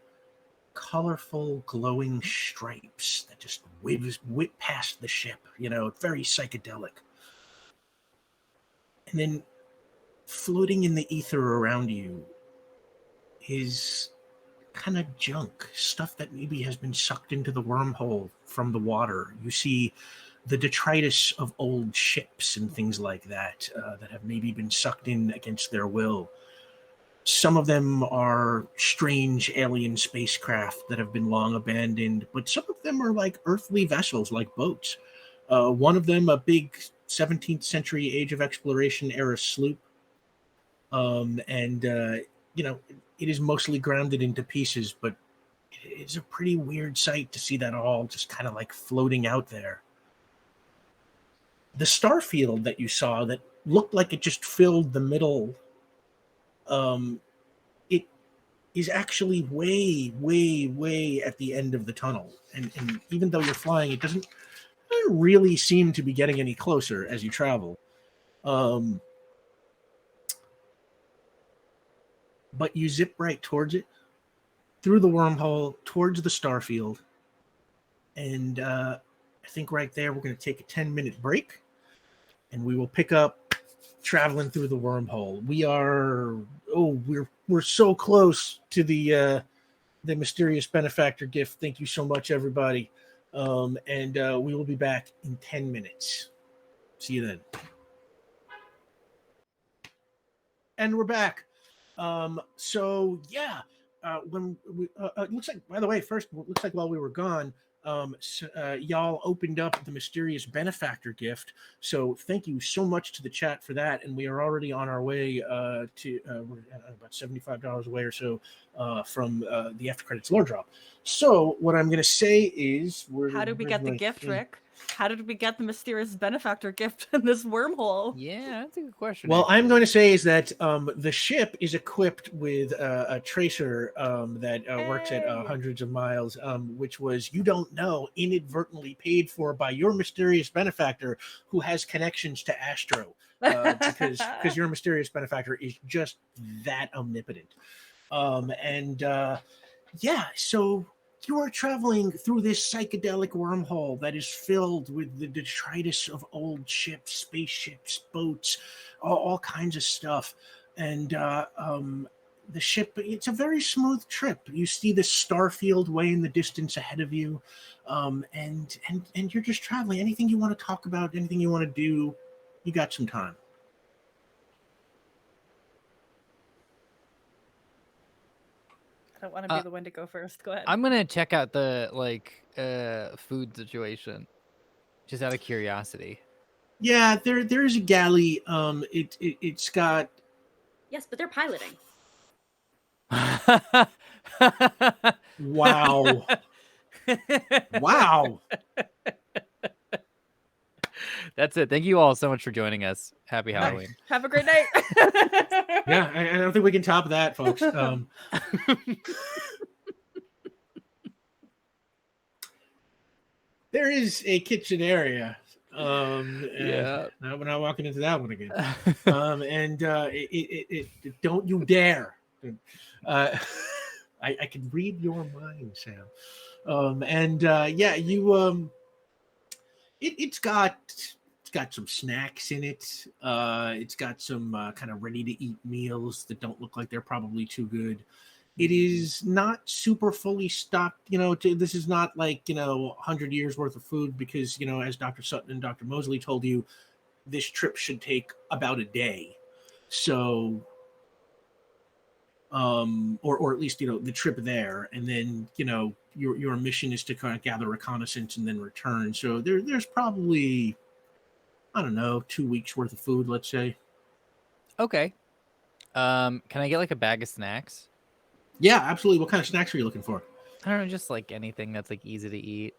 colorful, glowing stripes that just whip past the ship. Very psychedelic. And then floating in the ether around you is kind of junk, stuff that maybe has been sucked into the wormhole from the water. You see the detritus of old ships and things like that that have maybe been sucked in against their will. Some of them are strange alien spacecraft that have been long abandoned, but some of them are like earthly vessels, like boats. One of them, a big 17th century Age of Exploration era sloop. It is mostly grounded into pieces, but it's a pretty weird sight to see that all just kind of like floating out there. The star field that you saw that looked like it just filled the middle, it is actually way, way, way at the end of the tunnel. And even though you're flying, it doesn't really seem to be getting any closer as you travel. But you zip right towards it, through the wormhole, towards the starfield. And I think right there we're going to take a 10-minute break, and we will pick up traveling through the wormhole. We're so close to the mysterious benefactor gift. Thank you so much, everybody. And we will be back in 10 minutes. See you then. And we're back. When it looks like, by the way, first, it looks like while we were gone, y'all opened up the mysterious benefactor gift. So thank you so much to the chat for that. And we are already on our way we're about $75 away or so from the after credits lore drop. So what I'm going to say is, how did we get the gift, Rick? How did we get the mysterious benefactor gift in this wormhole? Yeah, that's a good question. Well, I'm going to say is that the ship is equipped with a tracer that works at hundreds of miles, which was, you don't know, inadvertently paid for by your mysterious benefactor who has connections to Astro, because your mysterious benefactor is just that omnipotent. So you are traveling through this psychedelic wormhole that is filled with the detritus of old ships, spaceships, boats, all kinds of stuff. And the ship, it's a very smooth trip. You see the star field way in the distance ahead of you. And you're just traveling. Anything you want to talk about, anything you want to do, you got some time. I don't want to be the one to go first. Go ahead. I'm gonna check out the food situation, just out of curiosity. Yeah, there is a galley. It's got. Yes, but they're piloting. Wow. Wow. That's it. Thank you all so much for joining us. Happy Halloween. Have a great night. Yeah, I don't think we can top that, folks. There is a kitchen area. Yeah. We're not walking into that one again. Don't you dare. I can read your mind, Sam. It's got some snacks in it. It's got some kind of ready to eat meals that don't look like they're probably too good. It is not super fully stocked. This is not like 100 years worth of food, because as Dr. Sutton and Dr. Mosley told you, this trip should take about a day. So, or at least the trip there, and then your mission is to kind of gather reconnaissance and then return. So there's probably, I don't know, 2 weeks worth of food, let's say. Okay. Can I get like a bag of snacks? Yeah, absolutely. What kind of snacks are you looking for? I don't know, just like anything that's like easy to eat.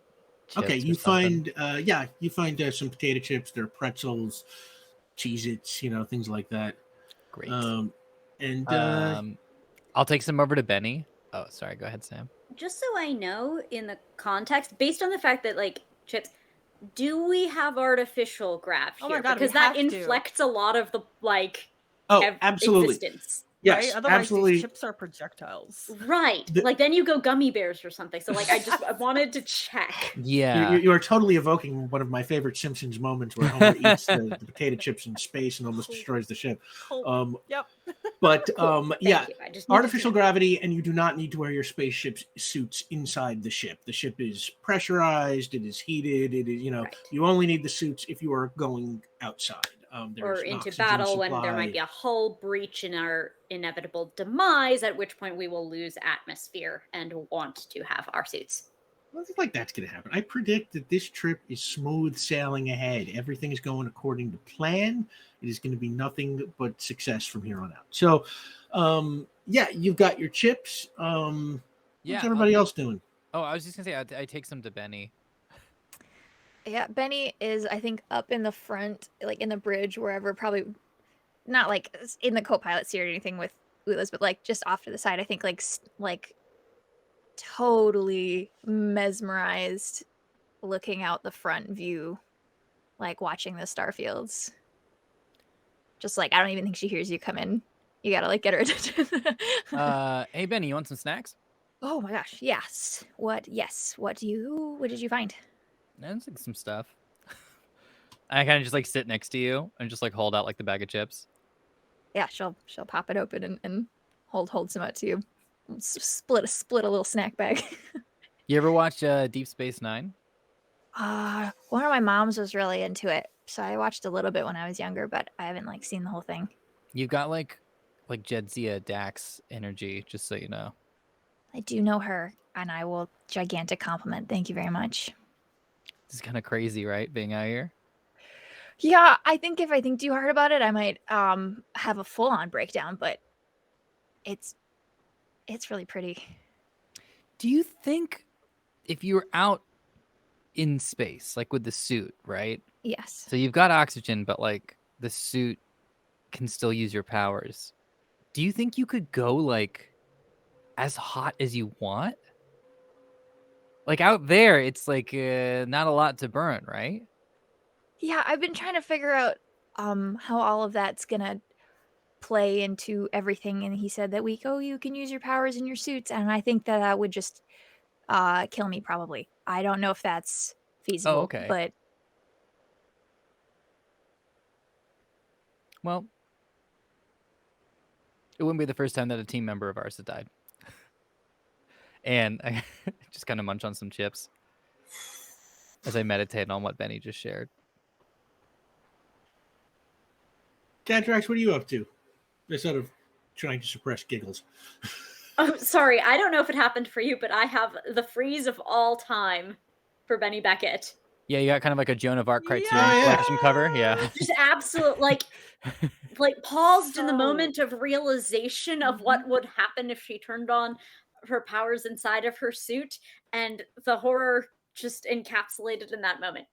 Okay, chips or you something. find you find some potato chips. There are pretzels, Cheez-Its, things like that. Great. And I'll take some over to Benny. Oh, sorry. Go ahead, Sam. Just so I know, in the context, based on the fact that, like, chips, do we have artificial grav Oh here? my God, we because that have to. inflects a lot of the, like, absolutely. existence. Yes, right? Otherwise, absolutely. these chips are projectiles. Right. Like, then you go gummy bears or something. So, like, I wanted to check. Yeah. You are totally evoking one of my favorite Simpsons moments where Homer eats the potato chips in space and almost destroys the ship. Yep. But Cool. yeah, Thank you. I just needed artificial to... gravity, and you do not need to wear your spaceship suits inside the ship. The ship is pressurized, it is heated, it is, Right. you only need the suits if you are going outside. Or There's an into oxygen battle when there supply. might be a hull breach in our inevitable demise, at which point we will lose atmosphere and want to have our suits. Nothing like that's going to happen. I predict that this trip is smooth sailing ahead. Everything is going according to plan. It is going to be nothing but success from here on out. So, yeah, you've got your chips. What's everybody else doing? Oh, I was just gonna say I take some to Benny. Yeah, Benny is, I think, up in the front, like in the bridge, wherever, probably not like in the co-pilot seat or anything with Ulas, but like just off to the side. I think like totally mesmerized, looking out the front view, like watching the starfields. Just like, I don't even think she hears you come in. You gotta like get her attention. Hey Benny, you want some snacks? Oh my gosh, yes. What? Yes. What did you find? That's like some stuff. I kind of just like sit next to you and just like hold out like the bag of chips. Yeah, she'll pop it open and hold some out to you. Split a little snack bag. You ever watch Deep Space Nine? One of my moms was really into it, so I watched a little bit when I was younger, but I haven't like seen the whole thing. You've got like Jedzia Dax energy, just so you know. I do know her, and I will gigantic compliment. Thank you very much. This is kind of crazy, right? Being out here. Yeah, I think if I think too hard about it, I might have a full on breakdown, but it's really pretty. Do you think if you were out in space, like with the suit, right? Yes. So you've got oxygen, but like the suit can still use your powers. Do you think you could go like as hot as you want? Like out there, it's like not a lot to burn, right? Yeah, I've been trying to figure out how all of that's gonna play into everything, and he said that week, oh, you can use your powers in your suits, and I think that would just kill me probably. I don't know if that's feasible, Oh, okay. but Well, it wouldn't be the first time that a team member of ours had died. And I just kind of munch on some chips as I meditate on what Benny just shared. Catrax, what are you up to? Instead of trying to suppress giggles. Oh, sorry. I don't know if it happened for you, but I have the freeze of all time for Benny Beckett. Yeah, you got kind of like a Joan of Arc Criterion Collection cover. Yeah. Just absolute, like paused in the So- moment of realization of what would happen if she turned on her powers inside of her suit, and the horror just encapsulated in that moment.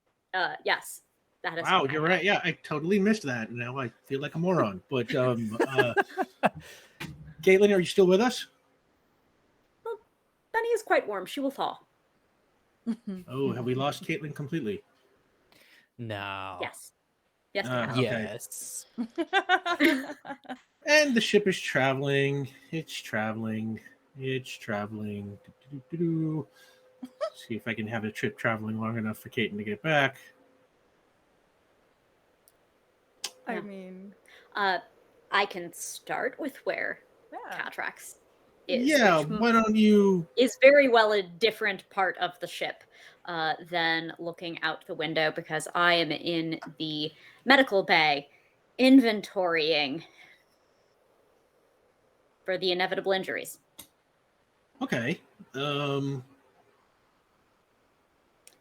Yes, that is. Wow, what I you're have. right. Yeah, I totally missed that. Now I feel like a moron. But Caitlin, are you still with us? Well, Benny is quite warm. She will thaw. Oh, have we lost Caitlin completely? No. Yes. Yes, we Ah, have. okay. Yes. And the ship is traveling. It's traveling. It's traveling. Do-do-do-do-do. See if I can have a trip traveling long enough for Caitlin to get back. I mean, I can start with where yeah. Catrax is. Yeah, which why don't you? is very well a different part of the ship than looking out the window, because I am in the medical bay inventorying for the inevitable injuries. Okay. Is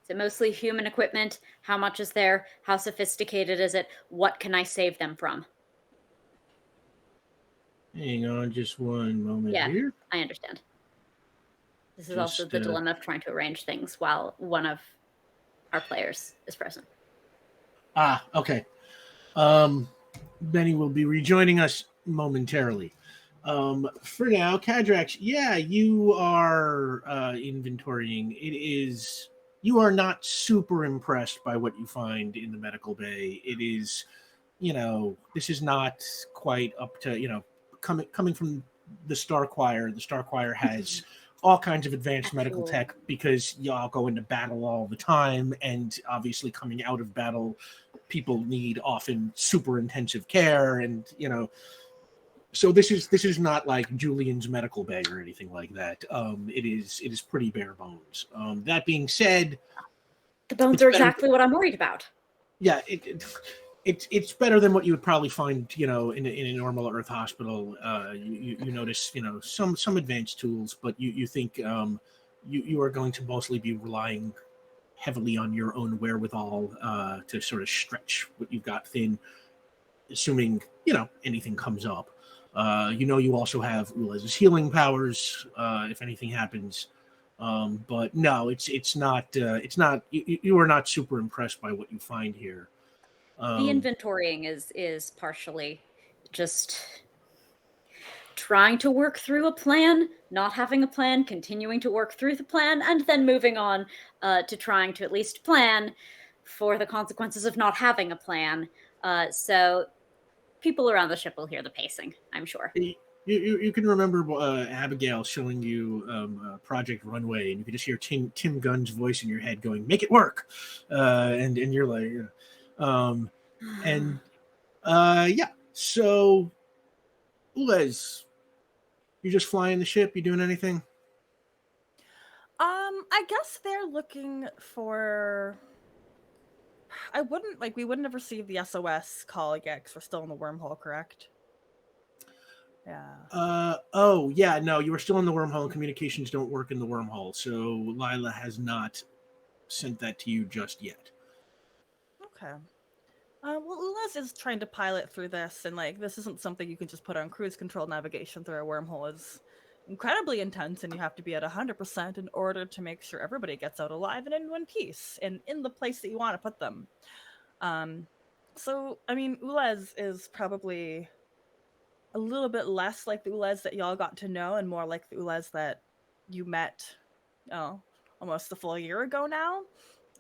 it mostly human equipment? How much is there? How sophisticated is it? What can I save them from? Hang on just one moment Yeah. here. I understand. This is also the dilemma of trying to arrange things while one of our players is present. Okay. Benny will be rejoining us momentarily. For now, Kadrax, yeah, you are inventorying. You are not super impressed by what you find in the medical bay. It is, this is not quite up to, coming from the Star Choir. The Star Choir has all kinds of advanced medical tech because y'all go into battle all the time, and obviously coming out of battle, people need often super intensive care, and so this is not like Julian's medical bay or anything like that. It is pretty bare bones. That being said, the bones are exactly what I'm worried about. Yeah, it's better than what you would probably find, in a normal Earth hospital. You notice, some advanced tools, but you think you are going to mostly be relying heavily on your own wherewithal to sort of stretch what you've got thin, assuming anything comes up. You also have Ulez's healing powers if anything happens. But no, it's not. You are not super impressed by what you find here. The inventorying is partially just trying to work through a plan, not having a plan, continuing to work through the plan, and then moving on to trying to at least plan for the consequences of not having a plan. So people around the ship will hear the pacing, I'm sure. You can remember Abigail showing you Project Runway, and you can just hear Tim Gunn's voice in your head going, "Make it work," and you're like, yeah. So, Ulez, you just flying the ship? You doing anything? I guess they're looking for. We wouldn't have received the SOS call yet because we're still in the wormhole, correct? Yeah. Oh, yeah, no, you were still in the wormhole, and communications don't work in the wormhole, so Lila has not sent that to you just yet. Okay. Well, Ulez is trying to pilot through this, and this isn't something you can just put on cruise control navigation through a wormhole. It's incredibly intense, and you have to be at 100% in order to make sure everybody gets out alive and in one piece, and in the place that you want to put them. So, I mean, Ulez is probably a little bit less like the Ulez that y'all got to know, and more like the Ulez that you met, almost a full year ago now.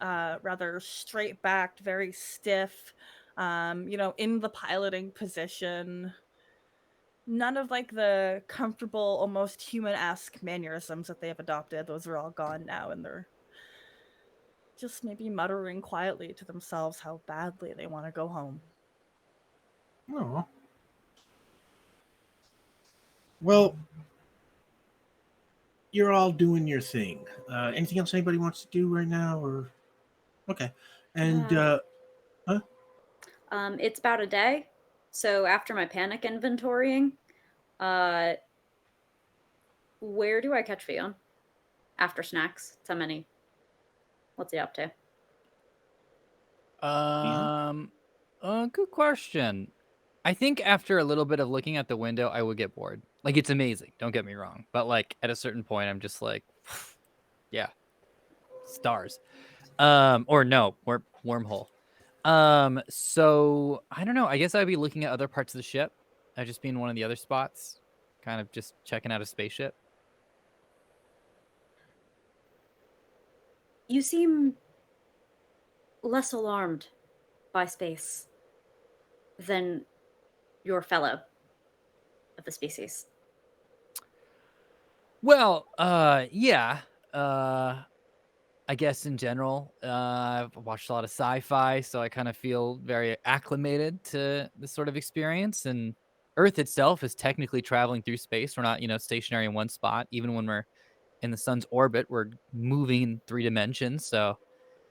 Rather straight-backed, very stiff, in the piloting position. None of the comfortable, almost human-esque mannerisms that they have adopted. Those are all gone now, and they're just maybe muttering quietly to themselves how badly they want to go home. Oh. Well, you're all doing your thing. Anything else anybody wants to do right now, or? Okay. And, huh? It's about a day. So after my panic inventorying, where do I catch Vion? After snacks? How many? What's he up to? Good question. I think after a little bit of looking at the window, I would get bored. It's amazing, don't get me wrong. But at a certain point, I'm just like, yeah, stars. Or no, wormhole. So I don't know. I guess I'd be looking at other parts of the ship. I'd just be in one of the other spots, kind of just checking out a spaceship. You seem less alarmed by space than your fellow of the species. Well, yeah. I guess in general, I've watched a lot of sci-fi, so I kind of feel very acclimated to this sort of experience. And Earth itself is technically traveling through space. We're not, stationary in one spot. Even when we're in the sun's orbit, we're moving in 3 dimensions. So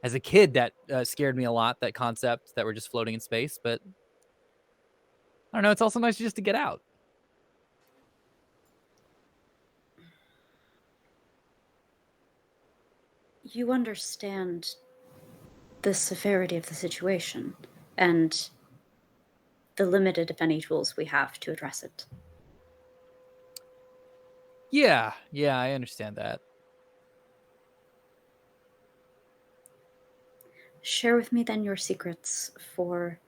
as a kid, that scared me a lot, that concept that we're just floating in space. But I don't know. It's also nice just to get out. You understand the severity of the situation and the limited, if any, tools we have to address it. Yeah, I understand that. Share with me then your secrets for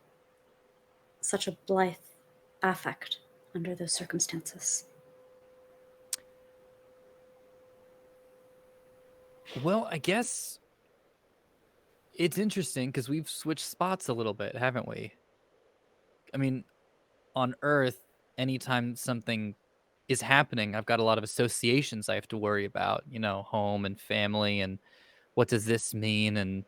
such a blithe affect under those circumstances. Well, I guess it's interesting because we've switched spots a little bit, haven't we? I mean, on Earth, anytime something is happening, I've got a lot of associations I have to worry about, home and family, and what does this mean and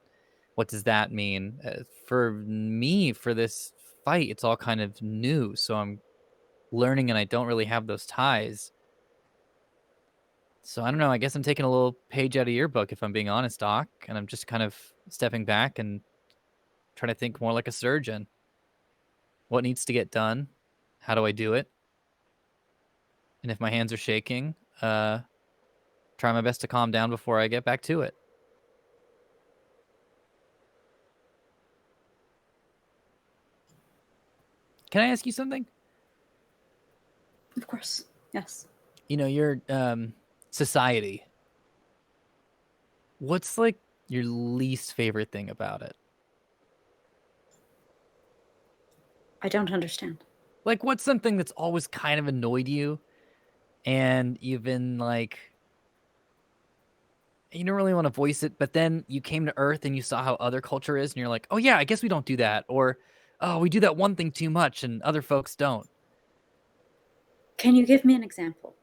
what does that mean? For me, for this fight, it's all kind of new, so I'm learning and I don't really have those ties. So I don't know, I guess I'm taking a little page out of your book, if I'm being honest, Doc, and I'm just kind of stepping back and trying to think more like a surgeon. What needs to get done? How do I do it? And if my hands are shaking, try my best to calm down before I get back to it. Can I ask you something? Of course, yes. Your society. What's like your least favorite thing about it? I don't understand. Like, what's something that's always kind of annoyed you, and you've been like, you don't really want to voice it, but then you came to Earth and you saw how other culture is, and you're like, oh yeah, I guess we don't do that, or oh, we do that one thing too much, and other folks don't. Can you give me an example?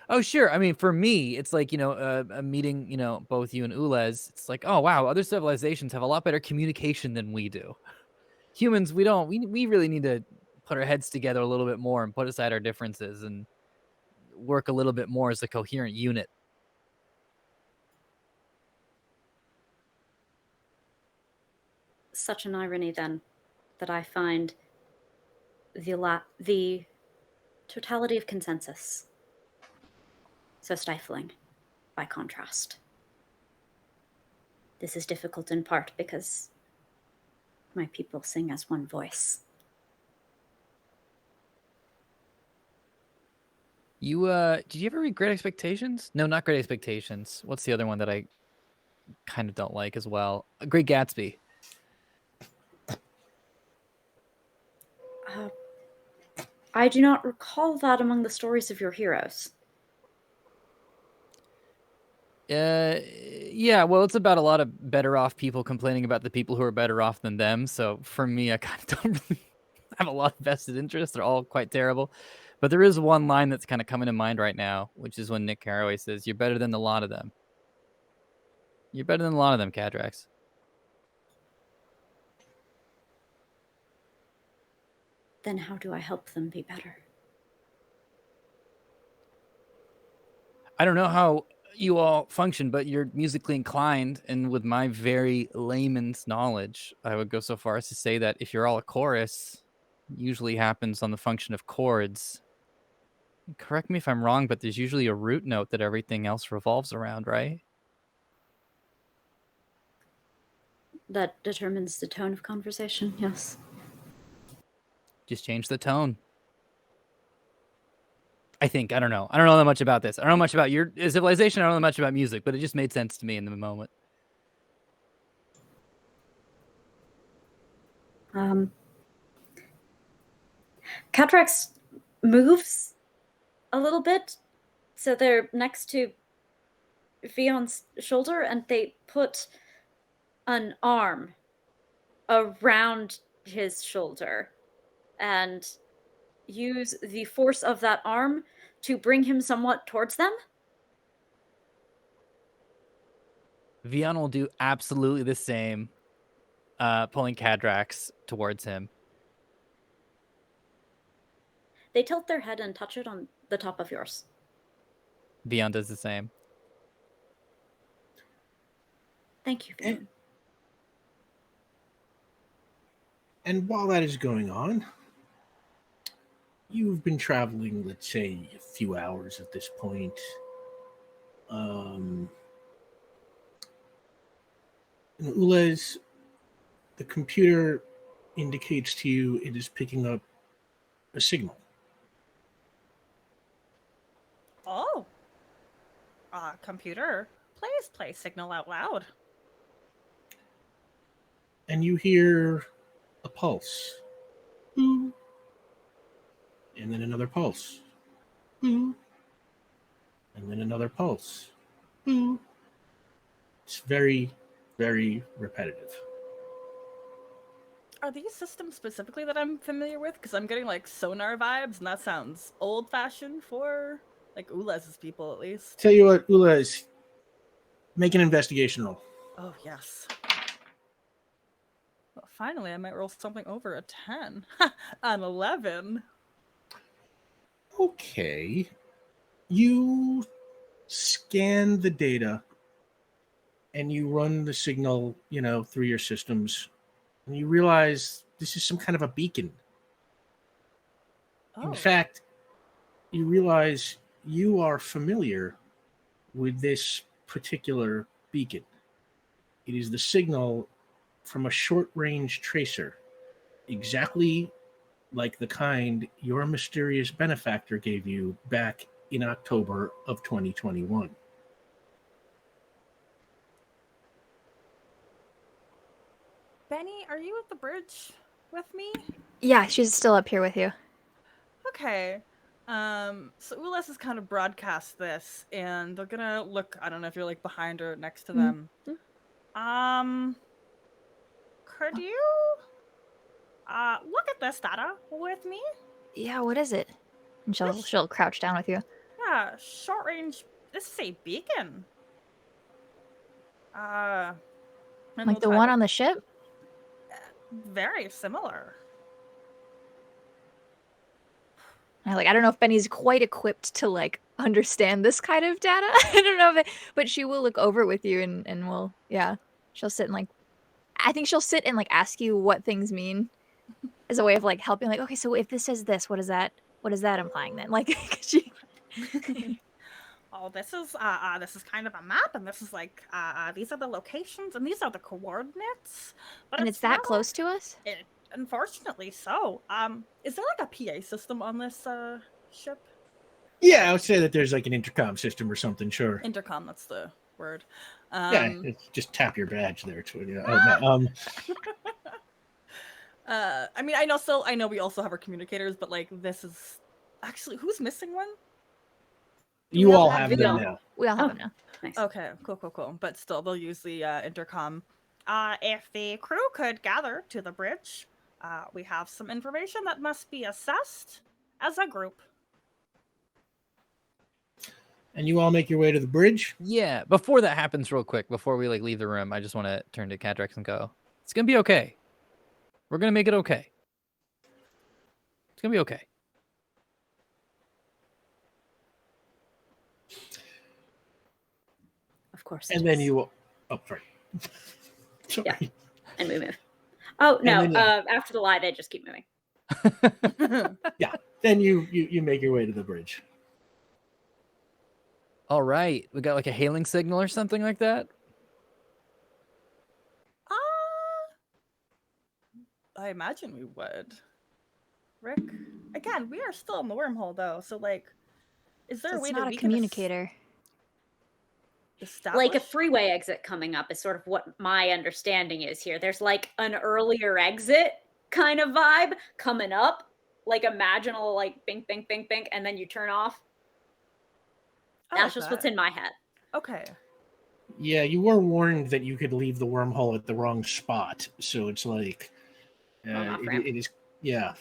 Oh, sure. I mean, for me, it's like, a meeting, both you and Ulez. It's like, oh, wow, other civilizations have a lot better communication than we do. Humans, we don't. We really need to put our heads together a little bit more and put aside our differences and work a little bit more as a coherent unit. Such an irony, then, that I find the totality of consensus so stifling by contrast. This is difficult in part because my people sing as one voice. Did you ever read Great Expectations? No, not Great Expectations. What's the other one that I kind of don't like as well? Great Gatsby. I do not recall that among the stories of your heroes. Yeah, well, it's about a lot of better off people complaining about the people who are better off than them. So for me, I kind of don't really have a lot of vested interest. They're all quite terrible. But there is one line that's kind of coming to mind right now, which is when Nick Carraway says, "You're better than a lot of them. You're better than a lot of them, Cadrax." Then how do I help them be better? I don't know how you all function, but you're musically inclined, and with my very layman's knowledge, I would go so far as to say that if you're all a chorus, it usually happens on the function of chords. Correct me if I'm wrong, but there's usually a root note that everything else revolves around, right? That determines the tone of conversation, yes. Just change the tone. I think. I don't know. I don't know that much about this. I don't know much about your civilization. I don't know much about music, but it just made sense to me in the moment. Catrax moves a little bit, so they're next to Fion's shoulder, and they put an arm around his shoulder and use the force of that arm to bring him somewhat towards them. Vion will do absolutely the same, pulling Cadrax towards him. They tilt their head and touch it on the top of yours. Vion does the same. Thank you, Vion. And while that is going on, you've been traveling, let's say, a few hours at this point. And Ulez, the computer indicates to you it is picking up a signal. Oh. Computer, please play Signal out loud. and you hear a pulse. Boom. And then another pulse. Boom. And then another pulse. Boom. It's very, very repetitive. Are these systems specifically that I'm familiar with? Because I'm getting like sonar vibes, and that sounds old-fashioned for like Ulez's people, at least. Tell you what, Ula is. Make an investigation roll. Oh yes. Well, finally, I might roll something over a 10. An 11. Okay. You scan the data and you run the signal, through your systems, and you realize this is some kind of a beacon. Oh. In fact, you realize you are familiar with this particular beacon. It is the signal from a short-range tracer, exactly like the kind your mysterious benefactor gave you back in October of 2021. Benny, are you at the bridge with me? Yeah, she's still up here with you. Okay. So Ules has kind of broadcast this, and they're gonna look. I don't know if you're like behind or next to them. Could you look at this data with me? Yeah, what is it? And she'll crouch down with you. Yeah, short range. This is a beacon. And Like we'll the try one to- on the ship? Very similar. I don't know if Benny's quite equipped to understand this kind of data. I don't know but she will look over with you and will, yeah. She'll sit and I think she'll sit and ask you what things mean as a way of helping. Okay, so if this says this, what is that implying then? She Oh, this is kind of a map, and this is these are the locations, and these are the coordinates. But and it's that not- close to us? Unfortunately, so. Is there a PA system on this ship? Yeah, I would say that there's an intercom system or something, sure. Intercom, that's the word. It's just tap your badge there. I mean, I know we also have our communicators, but this is actually who's missing one? You all have them video. now. We all have them now. Nice. Okay, cool. But still, they'll use the intercom. If the crew could gather to the bridge, we have some information that must be assessed as a group. And you all make your way to the bridge? Yeah, before that happens real quick, before we leave the room, I just want to turn to Cadrex and go, it's going to be okay. We're going to make it okay. It's going to be okay. Of course. And then you... Oh, sorry. Sorry. Yeah. And we move. Oh, no. then, After the light, I just keep moving. Yeah. Then you make your way to the bridge. All right. We got a hailing signal or something like that? I imagine we would. Rick? Again, we are still in the wormhole, though, so, is there So a way it's that not we a can communicator. establish? A three-way exit coming up is sort of what my understanding is here. There's an earlier exit kind of vibe coming up. Imagine a bink, bink, bink, bink, and then you turn off. I That's like just that. what's in my head. Okay. Yeah, you were warned that you could leave the wormhole at the wrong spot. So it's it is, yeah.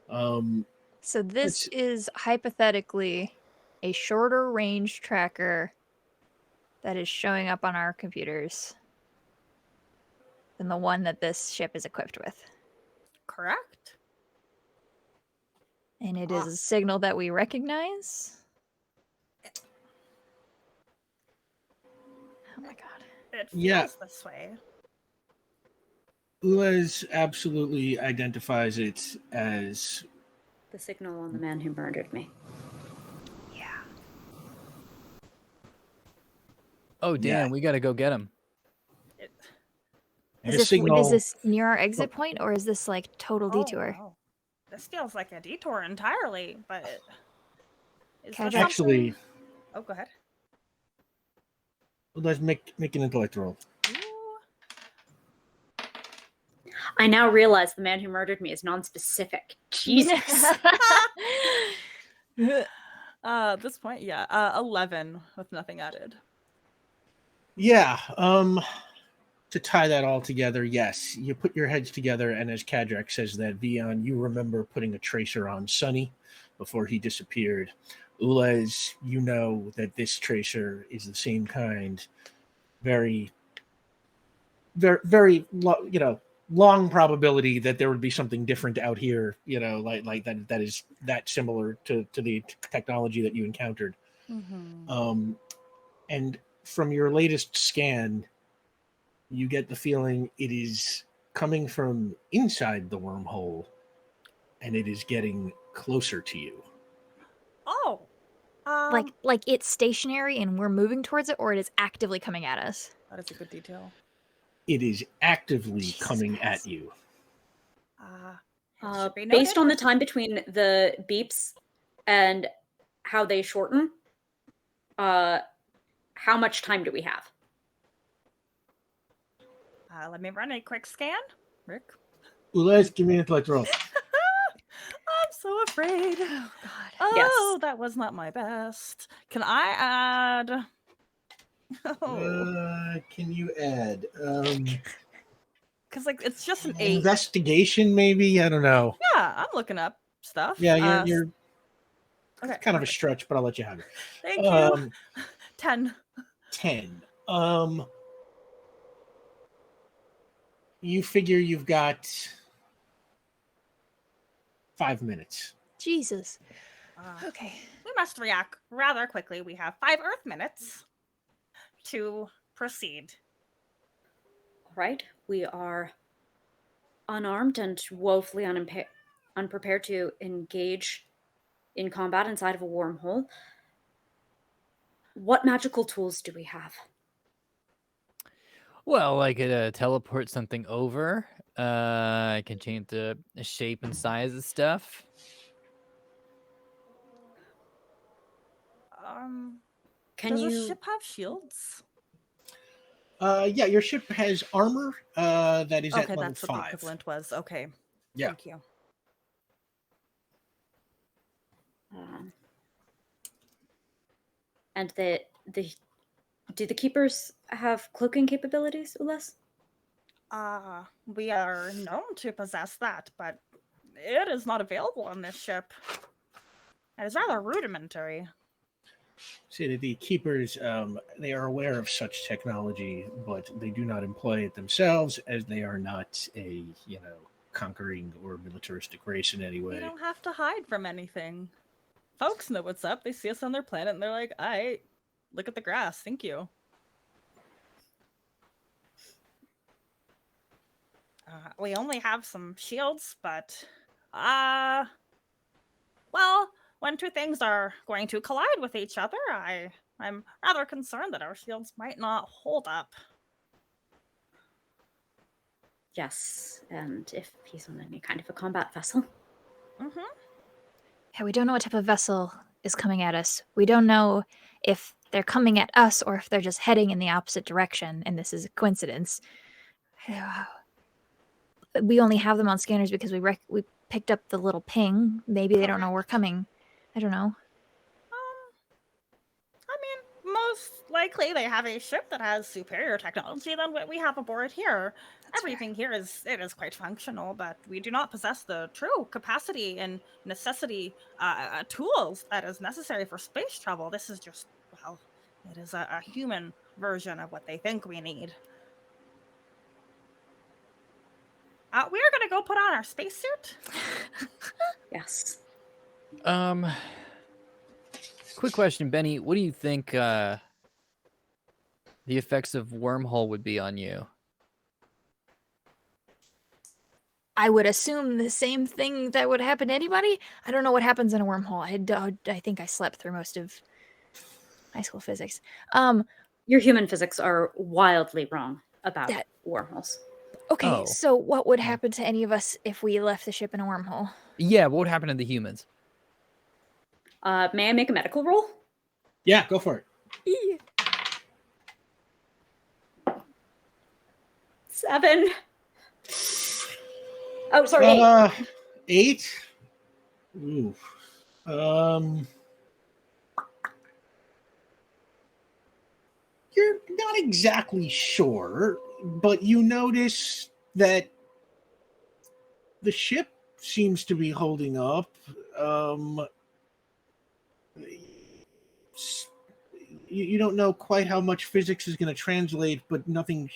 So this is hypothetically a shorter range tracker that is showing up on our computers than the one that this ship is equipped with. Correct. And it is a signal that we recognize. Oh my god. It feels Yeah. this way. Ulez absolutely identifies it as... The signal on the man who murdered me. Yeah. Oh, damn. Yeah. We got to go get him. Is this near our exit point, or is this total detour? Oh, this feels like a detour entirely, but is there Actually... something- Oh, go ahead. Let's make an intellect roll. Ooh. I now realize the man who murdered me is non-specific. Jesus. At this point, yeah. 11 with nothing added. Yeah. To tie that all together, yes, you put your heads together, and as Kadrak says that, Vion, you remember putting a tracer on Sunny before he disappeared. Ulez, you know that this tracer is the same kind. Very, very, long probability that there would be something different out here, like that is that similar to the technology that you encountered. Mm-hmm. And from your latest scan, you get the feeling it is coming from inside the wormhole, and it is getting closer to you. Oh. Like it's stationary and we're moving towards it, or it is actively coming at us. That is a good detail. It is actively Jesus coming Christ. at you. Should be Based noted. on the time between the beeps and how they shorten, how much time do we have? Let me run a quick scan. Rick? Ulez, give me an intellect roll. I'm so afraid. Oh God. Oh, Yes. that was not my best. Can I add? Oh, Can you add because like it's just an 8. investigation? Maybe, I don't know. Yeah, I'm looking up stuff. Yeah, you're okay. kind of a stretch, but I'll let you have it. Thank you. 10. 10. You figure you've got 5 minutes. Jesus. Uh, Okay. we must react rather quickly. We have 5 Earth minutes to proceed. All right. We are unarmed and woefully unprepared to engage in combat inside of a wormhole. What magical tools do we have? Well, I could teleport something over. I can change the shape and size of stuff. Can Does you? the ship have shields? Yeah, your ship has armor that is at Okay, level that's what the 5. equivalent was. Okay. Yeah. Thank you. And do the keepers have cloaking capabilities, Ulas? We are known to possess that, but it is not available on this ship. It is rather rudimentary. See, that the keepers, they are aware of such technology, but they do not employ it themselves, as they are not a, conquering or militaristic race in any We way. don't have to hide from anything. Folks know what's up. They see us on their planet and they're like, "Aight, look at the grass. Thank you." We only have some shields, but well, when two things are going to collide with each other, I'm rather concerned that our shields might not hold up. Yes, and if he's on any kind of a combat vessel. Mm-hmm. Yeah, we don't know what type of vessel is coming at us. We don't know if they're coming at us or if they're just heading in the opposite direction, and this is a coincidence. We only have them on scanners because we picked up the little ping. Maybe they don't know we're coming. I don't know. I mean, most likely they have a ship that has superior technology than what we have aboard here. That's Everything here is quite functional, but we do not possess the true capacity and necessity tools that is necessary for space travel. This is just, well, it is a human version of what they think we need. We are going to go put on our spacesuit. Yes. Quick question, Benny. What do you think the effects of wormhole would be on you? I would assume the same thing that would happen to anybody. I don't know what happens in a wormhole. I think I slept through most of high school physics. Your human physics are wildly wrong about wormholes. Okay, Oh. so what would happen to any of us if we left the ship in a wormhole? Yeah, what would happen to the humans? May I make a medical roll? Yeah, go for it. 7. Oh, sorry, 8. 8. Ooh. You're not exactly sure, but you notice that the ship seems to be holding up. You don't know quite how much physics is going to translate, but nothing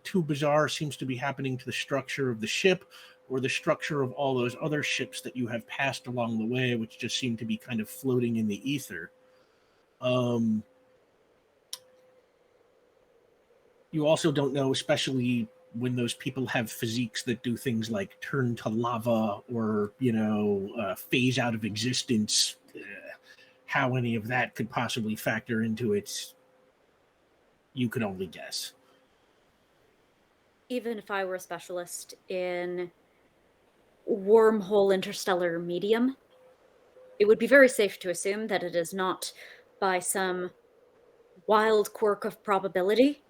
too bizarre seems to be happening to the structure of the ship or the structure of all those other ships that you have passed along the way, which just seem to be kind of floating in the ether. You also don't know, especially when those people have physiques that do things like turn to lava or, phase out of existence, how any of that could possibly factor into it, you could only guess. Even if I were a specialist in wormhole interstellar medium, it would be very safe to assume that it is not, by some wild quirk of probability,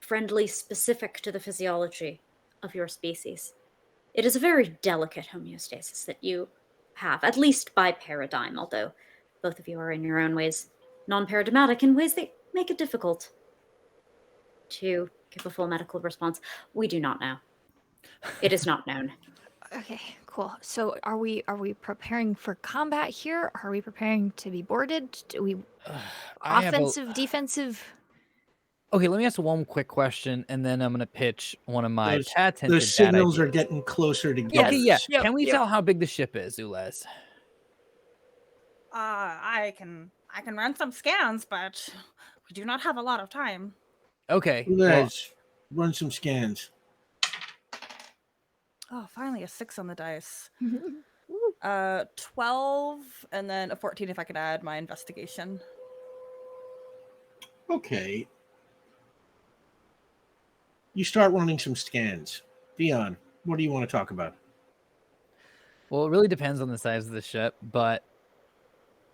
friendly specific to the physiology of your species. It is a very delicate homeostasis that you have, at least by paradigm, although both of you are in your own ways non-paradigmatic in ways that make it difficult to give a full medical response. We do not know. It is not known. Okay, cool. So are we preparing for combat here? Are we preparing to be boarded? Do we offensive, defensive? Okay, let me ask one quick question, and then I'm gonna pitch one of my Those patented signals bad are ideas. getting closer together. Okay, yeah. Yep, Can we yep. tell how big the ship is, Ulez? I can run some scans, but we do not have a lot of time. Okay. Let's run some scans. Oh, finally a 6 on the dice. Woo. 12 and then a 14 if I could add my investigation. Okay. You start running some scans. Dion, what do you want to talk about? Well, it really depends on the size of the ship, but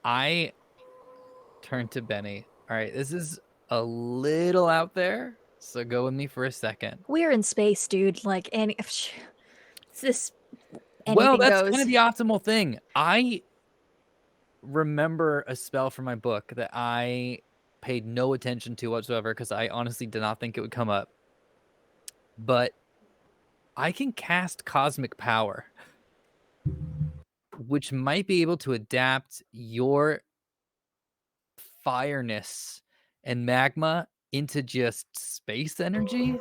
I turn to Benny. All right, this is a little out there, so go with me for a second. We're in space, dude. Like, it's this. Well, Anything that's goes. kind of the optimal thing. I remember a spell from my book that I paid no attention to whatsoever because I honestly did not think it would come up. But I can cast cosmic power, which might be able to adapt your fireness and magma into just space energy.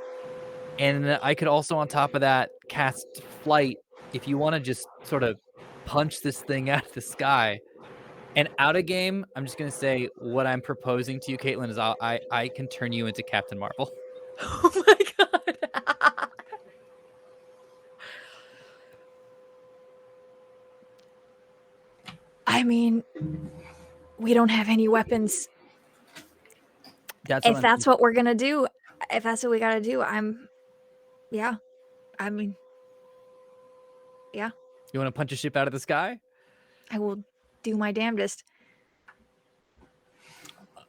And I could also, on top of that, cast flight if you want to just sort of punch this thing out of the sky. And out of game, I'm just going to say what I'm proposing to you, Caitlin, is I can turn you into Captain Marvel. Oh my god. I mean, we don't have any weapons. That's If that's what we're gonna do, if that's what we gotta do, yeah. I mean, yeah. You want to punch a ship out of the sky? I will do my damnedest.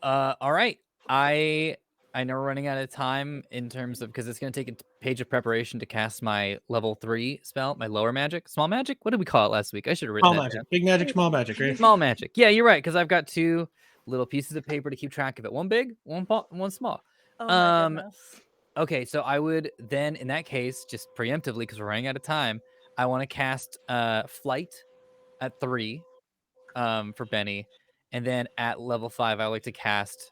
All right. I know we're running out of time in terms of because it's going to take a page of preparation to cast my level 3 spell, my lower magic, small magic. What did we call it last week? I should have written Small that magic, down. big magic, small magic, right? Small magic. Yeah, you're right. Because I've got 2 little pieces of paper to keep track of it. One big, one small. Oh my goodness. Okay, so I would then, in that case, just preemptively, because we're running out of time, I want to cast flight at 3 for Benny. And then at level 5, I like to cast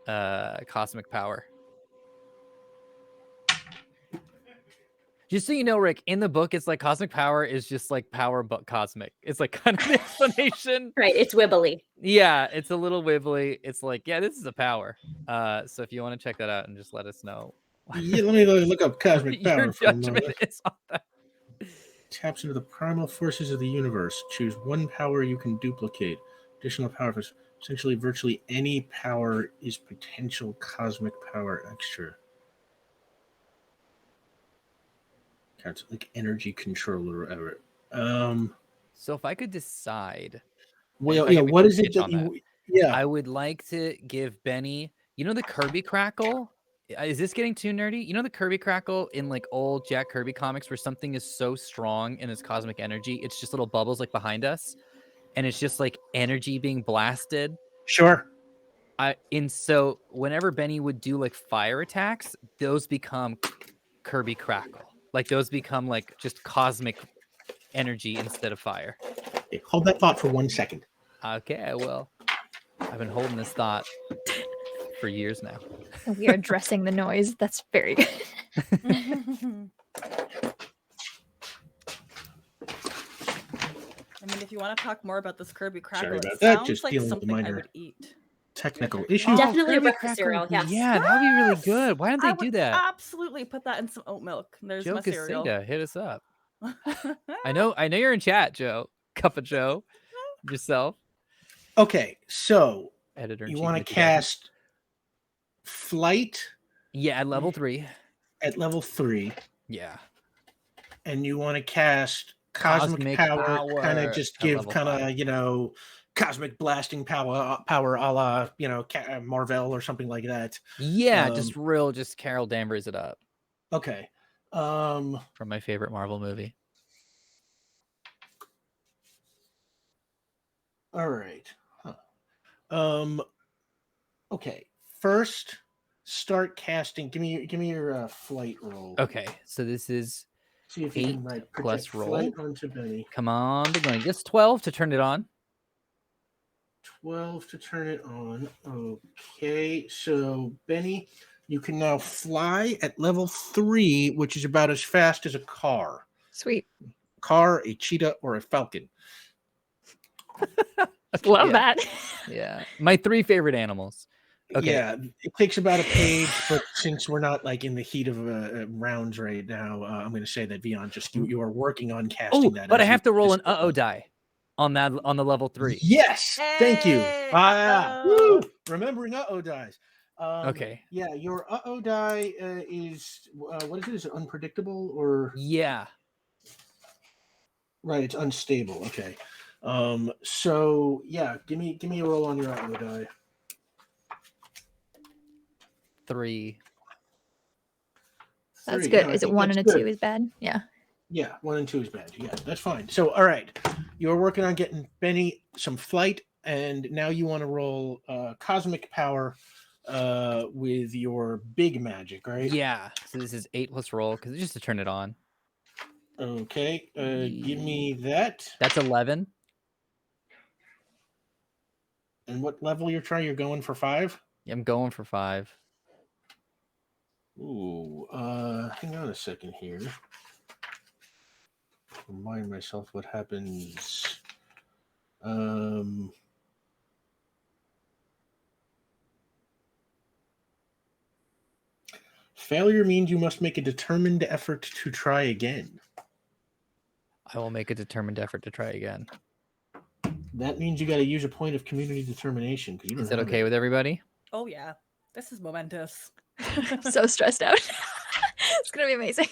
cosmic power. Just so you know, Rick, in the book, it's like cosmic power is just like power but cosmic. It's like kind of the explanation. Right, it's wibbly. Yeah, it's a little wibbly. It's like, yeah, this is a power. So if you want to check that out and just let us know. Yeah, let me look up cosmic power Your for a judgment moment. is on that. Taps into the primal forces of the universe. Choose one power you can duplicate. Additional power for essentially virtually any power is potential cosmic power extra. It's like energy control or whatever. So if I could decide, Well, yeah. What is it that you? Yeah. I would like to give Benny, you know, the Kirby crackle is this getting too nerdy? You know the Kirby crackle in like old Jack Kirby comics where something is so strong in its cosmic energy, it's just little bubbles like behind us, and it's just like energy being blasted. Sure. So whenever Benny would do like fire attacks, those become Kirby crackle. Like those become like just cosmic energy instead of fire. Okay, hold that thought for 1 second. Okay, I will. I've been holding this thought for years now. And we are addressing the noise. That's very good. I mean, if you want to talk more about this Kirby crackle, Sorry it about that, sounds just like dealing with something I minor would eat. technical Oh, issues. Definitely a Kirby breakfast crackle cereal, would be- yes. Yeah, that'd be really Yes! good. Why don't I they do would that? absolutely put that in some oat milk. There's Joe my cereal. Casada, hit us up. I know you're in chat, Joe. Cup of Joe. Yourself. Okay, so Editor. you want to cast flight Yeah, at level 3. at level 3, Yeah. and you want to cast cosmic power, kind of just at give level kind 5. of, cosmic blasting power a la, Marvel or something like that. Yeah, just Carol Danvers it up Okay. from my favorite Marvel movie. All right. Huh. Okay. First, start casting. Give me your flight roll. Okay, so this is See if you 8 can project plus roll. flight onto Benny. Come on, big money. Just 12 to turn it on. 12 to turn it on. Okay, so Benny, you can now fly at level 3, which is about as fast as a car. Sweet. Car, a cheetah, or a falcon. Love Yeah. that. Yeah, my 3 favorite animals. Okay. Yeah, it takes about a page, but since we're not like in the heat of rounds right now, I'm going to say that Vion, just you are working on casting that. But I as have you to roll an discussed. die on the level 3. Yes, thank you. Hey, Woo! Remembering dies. Okay. Yeah, your die is what is it? Is it unpredictable or Yeah. right? It's unstable. Okay. So yeah, give me a roll on your die. 3. That's 3. good. No, I Is it think 1 that's and a good. 2 is bad? Yeah. Yeah, 1 and 2 is bad. Yeah, that's fine. So, all right, you're working on getting Benny some flight, and now you want to roll cosmic power with your big magic, right? Yeah. So this is 8 plus roll because it's just to turn it on. Okay, give me that. That's 11. And what level you're trying? You're going for 5? I'm going for 5. Ooh, hang on a second here. Remind myself what happens. Failure means you must make a determined effort to try again. I will make a determined effort to try again. That means you got to use a point of community determination. You don't Is that have okay it. with everybody? Oh yeah, this is momentous. I'm so stressed out. It's going to be amazing.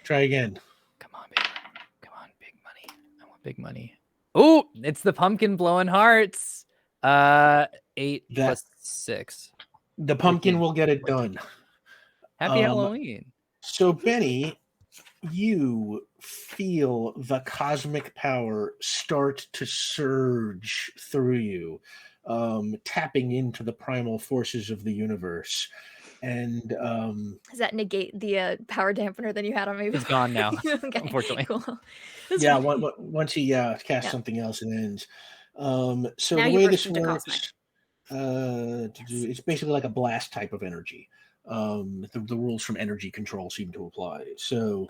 Try again. Come on, big money. Come on, big money. I want big money. Oh, it's the pumpkin blowing hearts. 8 plus 6. The pumpkin 14. will get it done. Happy Halloween. So, Benny, you feel the cosmic power start to surge through you, tapping into the primal forces of the universe. And Does that negate the power dampener that you had on me? It's gone now, Okay, unfortunately. Cool. yeah, once he casts something else, it ends. So Now the you way burst this into works, it's basically like a blast type of energy. The rules from energy control seem to apply. So,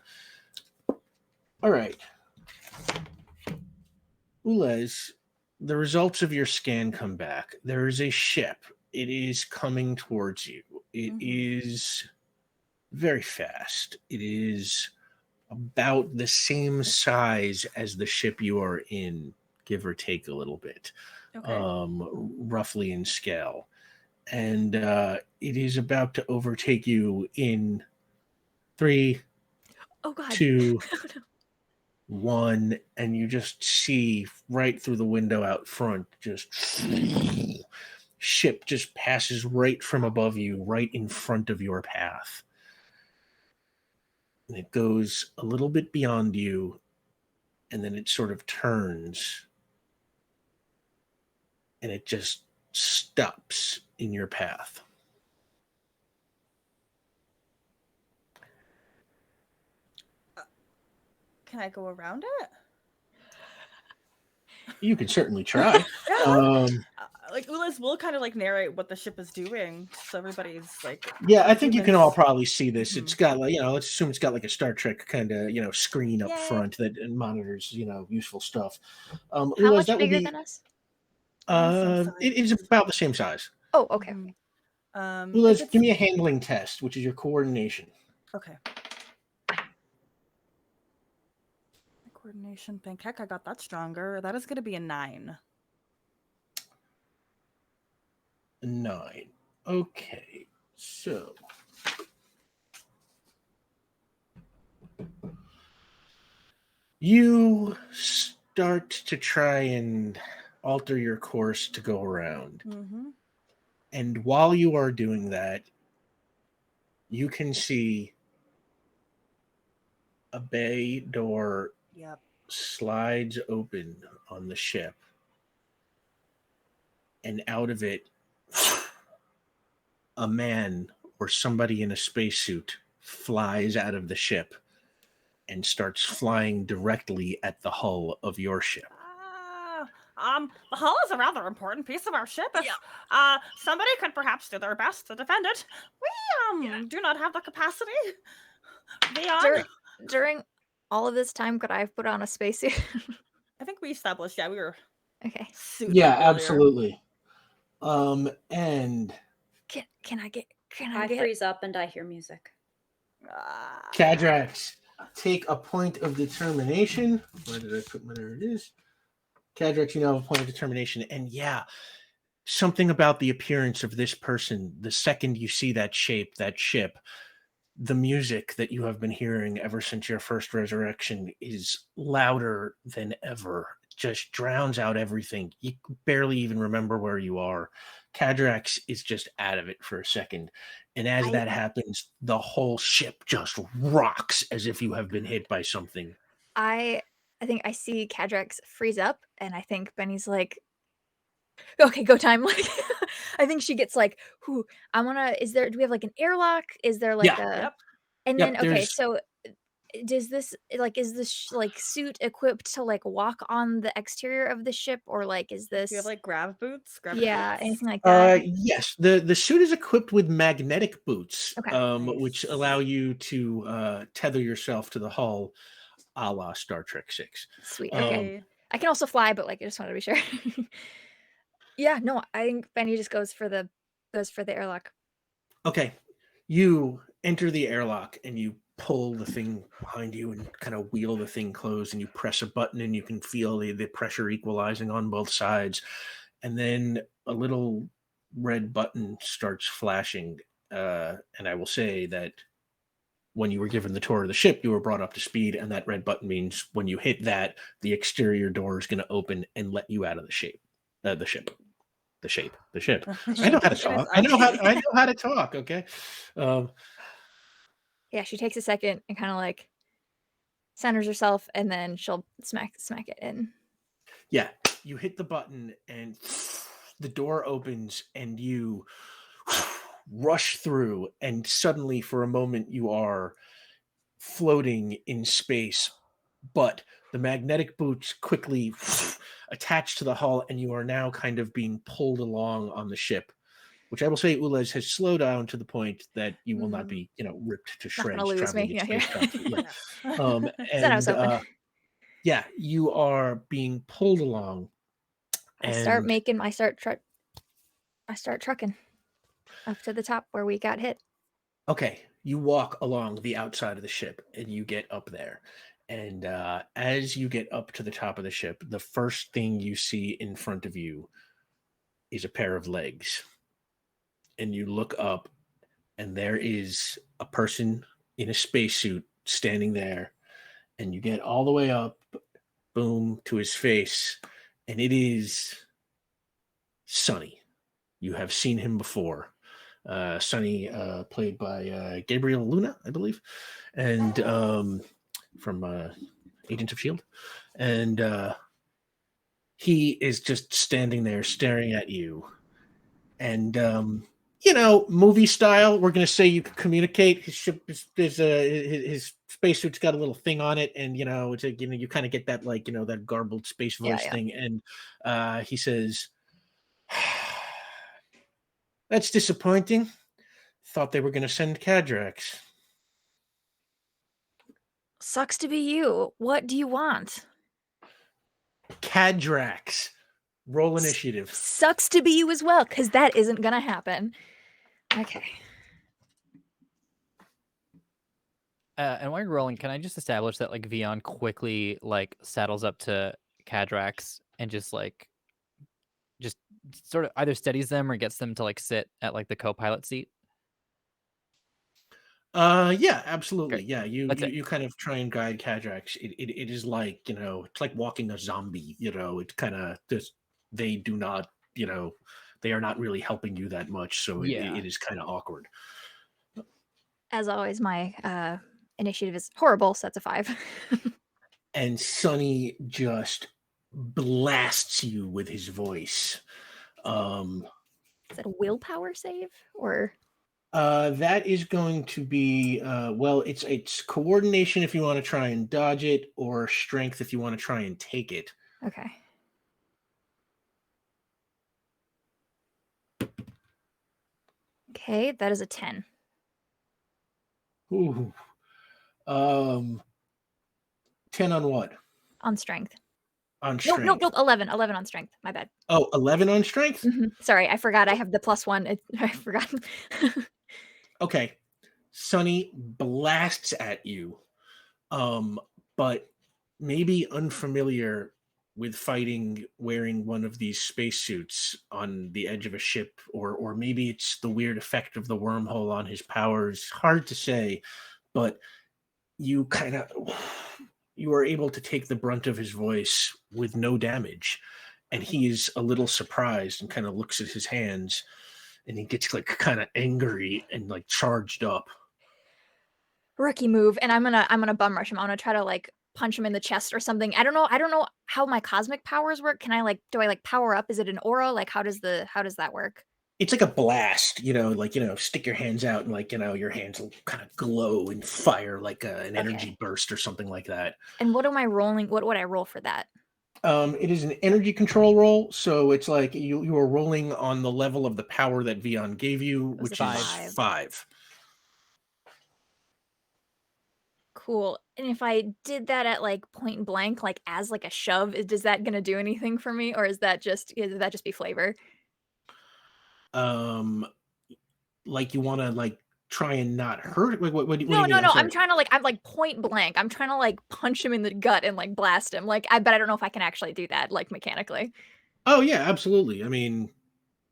all right. Ulez, the results of your scan come back. There is a ship. It is coming towards you. It is very fast. It is about the same size as the ship you are in, give or take a little bit, roughly in scale. And it is about to overtake you in 3, Oh, God. 2, Oh, no. 1, and you just see right through the window out front, just ship just passes right from above you, right in front of your path. And it goes a little bit beyond you, and then it sort of turns, and it just stops in your path. Can I go around it? You can certainly try. Like Ulas will kind of like narrate what the ship is doing, so everybody's like. Yeah, I think you can all humans- probably see this. Mhm. It's got like, let's assume it's got like a Star Trek kind of, screen up Yay. front that monitors, useful stuff. How Ulas, much that would bigger be, than us? Same it is size. about the same size. Oh, okay. Mhm. If Ulas, it's- give me a handling test, which is your coordination. Okay. Coordination thing. Heck, I got that stronger. That is going to be a 9. 9. Okay, so you start to try and alter your course to go around. Mm-hmm. And while you are doing that, you can see a bay door Yep. slides open on the ship. And out of it, a man or somebody in a spacesuit flies out of the ship and starts flying directly at the hull of your ship. The hull is a rather important piece of our ship. If, somebody could perhaps do their best to defend it. We do not have the capacity. Beyond, During all of this time, could I have put on a spacesuit? I think we established. Yeah, we were Okay. suited up earlier. Absolutely. And Can I get? I freeze up and I hear music. Kadrax, take a point of determination. Where did I put my? There it is. Kadrax, you now have a point of determination. And yeah, something about the appearance of this person, the second you see that shape, that ship, the music that you have been hearing ever since your first resurrection is louder than ever. Just drowns out everything. You barely even remember where you are. Kadrax is just out of it for a second. And as that happens, the whole ship just rocks as if you have been hit by something. I think I see Kadrax freeze up, and I think Benny's like, okay, go time. Like, I think she gets like, who I wanna. Do we have like an airlock? Is there like a? Yep. And Yep, then okay, there's- so does this like is this like suit equipped to like walk on the exterior of the ship, or like is this? Do you have like grav boots? Yeah, boots? anything like that? Yes, the suit is equipped with magnetic boots, Okay. which Nice. allow you to tether yourself to the hull, a la Star Trek 6. Sweet. Um, Okay. I can also fly, but like I just wanted to be sure. Yeah, no, I think Benny just goes for the airlock. Okay, you enter the airlock and you pull the thing behind you and kind of wheel the thing closed, and you press a button and you can feel the pressure equalizing on both sides. And then a little red button starts flashing. And I will say that when you were given the tour of the ship, you were brought up to speed, and that red button means when you hit that, the exterior door is going to open and let you out of the ship. The ship. I know how to talk. I know how to talk. Okay. Yeah, she takes a second and kind of like centers herself, and then she'll smack it in. Yeah, you hit the button and the door opens and you rush through, and suddenly for a moment you are floating in space, but the magnetic boots quickly attach to the hull and you are now kind of being pulled along on the ship, which I will say Ulas has slowed down to the point that you will not be, ripped to Not shreds. gonna lose me, traveling in yeah, spacecraft. here. Yeah. Said I was hoping. Yeah, you are being pulled along. I start trucking up to the top where we got hit. Okay, you walk along the outside of the ship and you get up there. And as you get up to the top of the ship, the first thing you see in front of you is a pair of legs. And you look up, and there is a person in a spacesuit standing there. And you get all the way up, boom, to his face. And it is Sonny. You have seen him before. Sonny, played by Gabriel Luna, I believe, and from Agents of S.H.I.E.L.D. And he is just standing there staring at you. And, movie style, we're going to say you can communicate. His ship his spacesuit's got a little thing on it. And, it's you kind of get that, that garbled space voice thing. And he says, "That's disappointing. Thought they were going to send Cadrax." Sucks to be you. What do you want? Cadrax. Roll initiative. Sucks to be you as well, because that isn't gonna happen. Okay. And while you're rolling, can I just establish that Vion quickly saddles up to Cadrax and just sort of either steadies them or gets them to sit at the co-pilot seat? Yeah, absolutely. Great. Yeah, you That's it. you kind of try and guide Cadrax. It is like, it's like walking a zombie, it's kind of just, they do not, they are not really helping you that much, so Yeah. it is kind of awkward. As always, my initiative is horrible, so that's a 5. And Sonny just blasts you with his voice. Is that a willpower save or? That is going to be it's coordination if you want to try and dodge it, or strength if you want to try and take it. Okay. Okay, that is a 10. Ooh. 10 on what? On strength. On strength. Nope. 11 on strength. My bad. Oh, 11 on strength? Sorry, I forgot I have the +1. I forgot. Okay. Sonny blasts at you. But maybe unfamiliar with fighting wearing one of these spacesuits on the edge of a ship, or maybe it's the weird effect of the wormhole on his powers. Hard to say, but you are able to take the brunt of his voice with no damage. And he is a little surprised and kind of looks at his hands, and he gets kind of angry and charged up. Rookie move, and I'm gonna bum rush him. I'm gonna try to punch him in the chest or something. I don't know how my cosmic powers work. Can I do I power up? Is it an aura? How does that work? It's like a blast, stick your hands out and your hands will kind of glow and fire like an energy burst or something like that. And what am I rolling? What would I roll for that? It is an energy control roll, so it's like you are rolling on the level of the power that Vion gave you, which is 5. Cool. And if I did that at point blank, as a shove, is that gonna do anything for me, or is that just be flavor? You want to try and not hurt? What do you No. mean? I'm trying to I'm point blank. I'm trying to punch him in the gut and blast him. But I don't know if I can actually do that mechanically. Oh yeah, absolutely. I mean,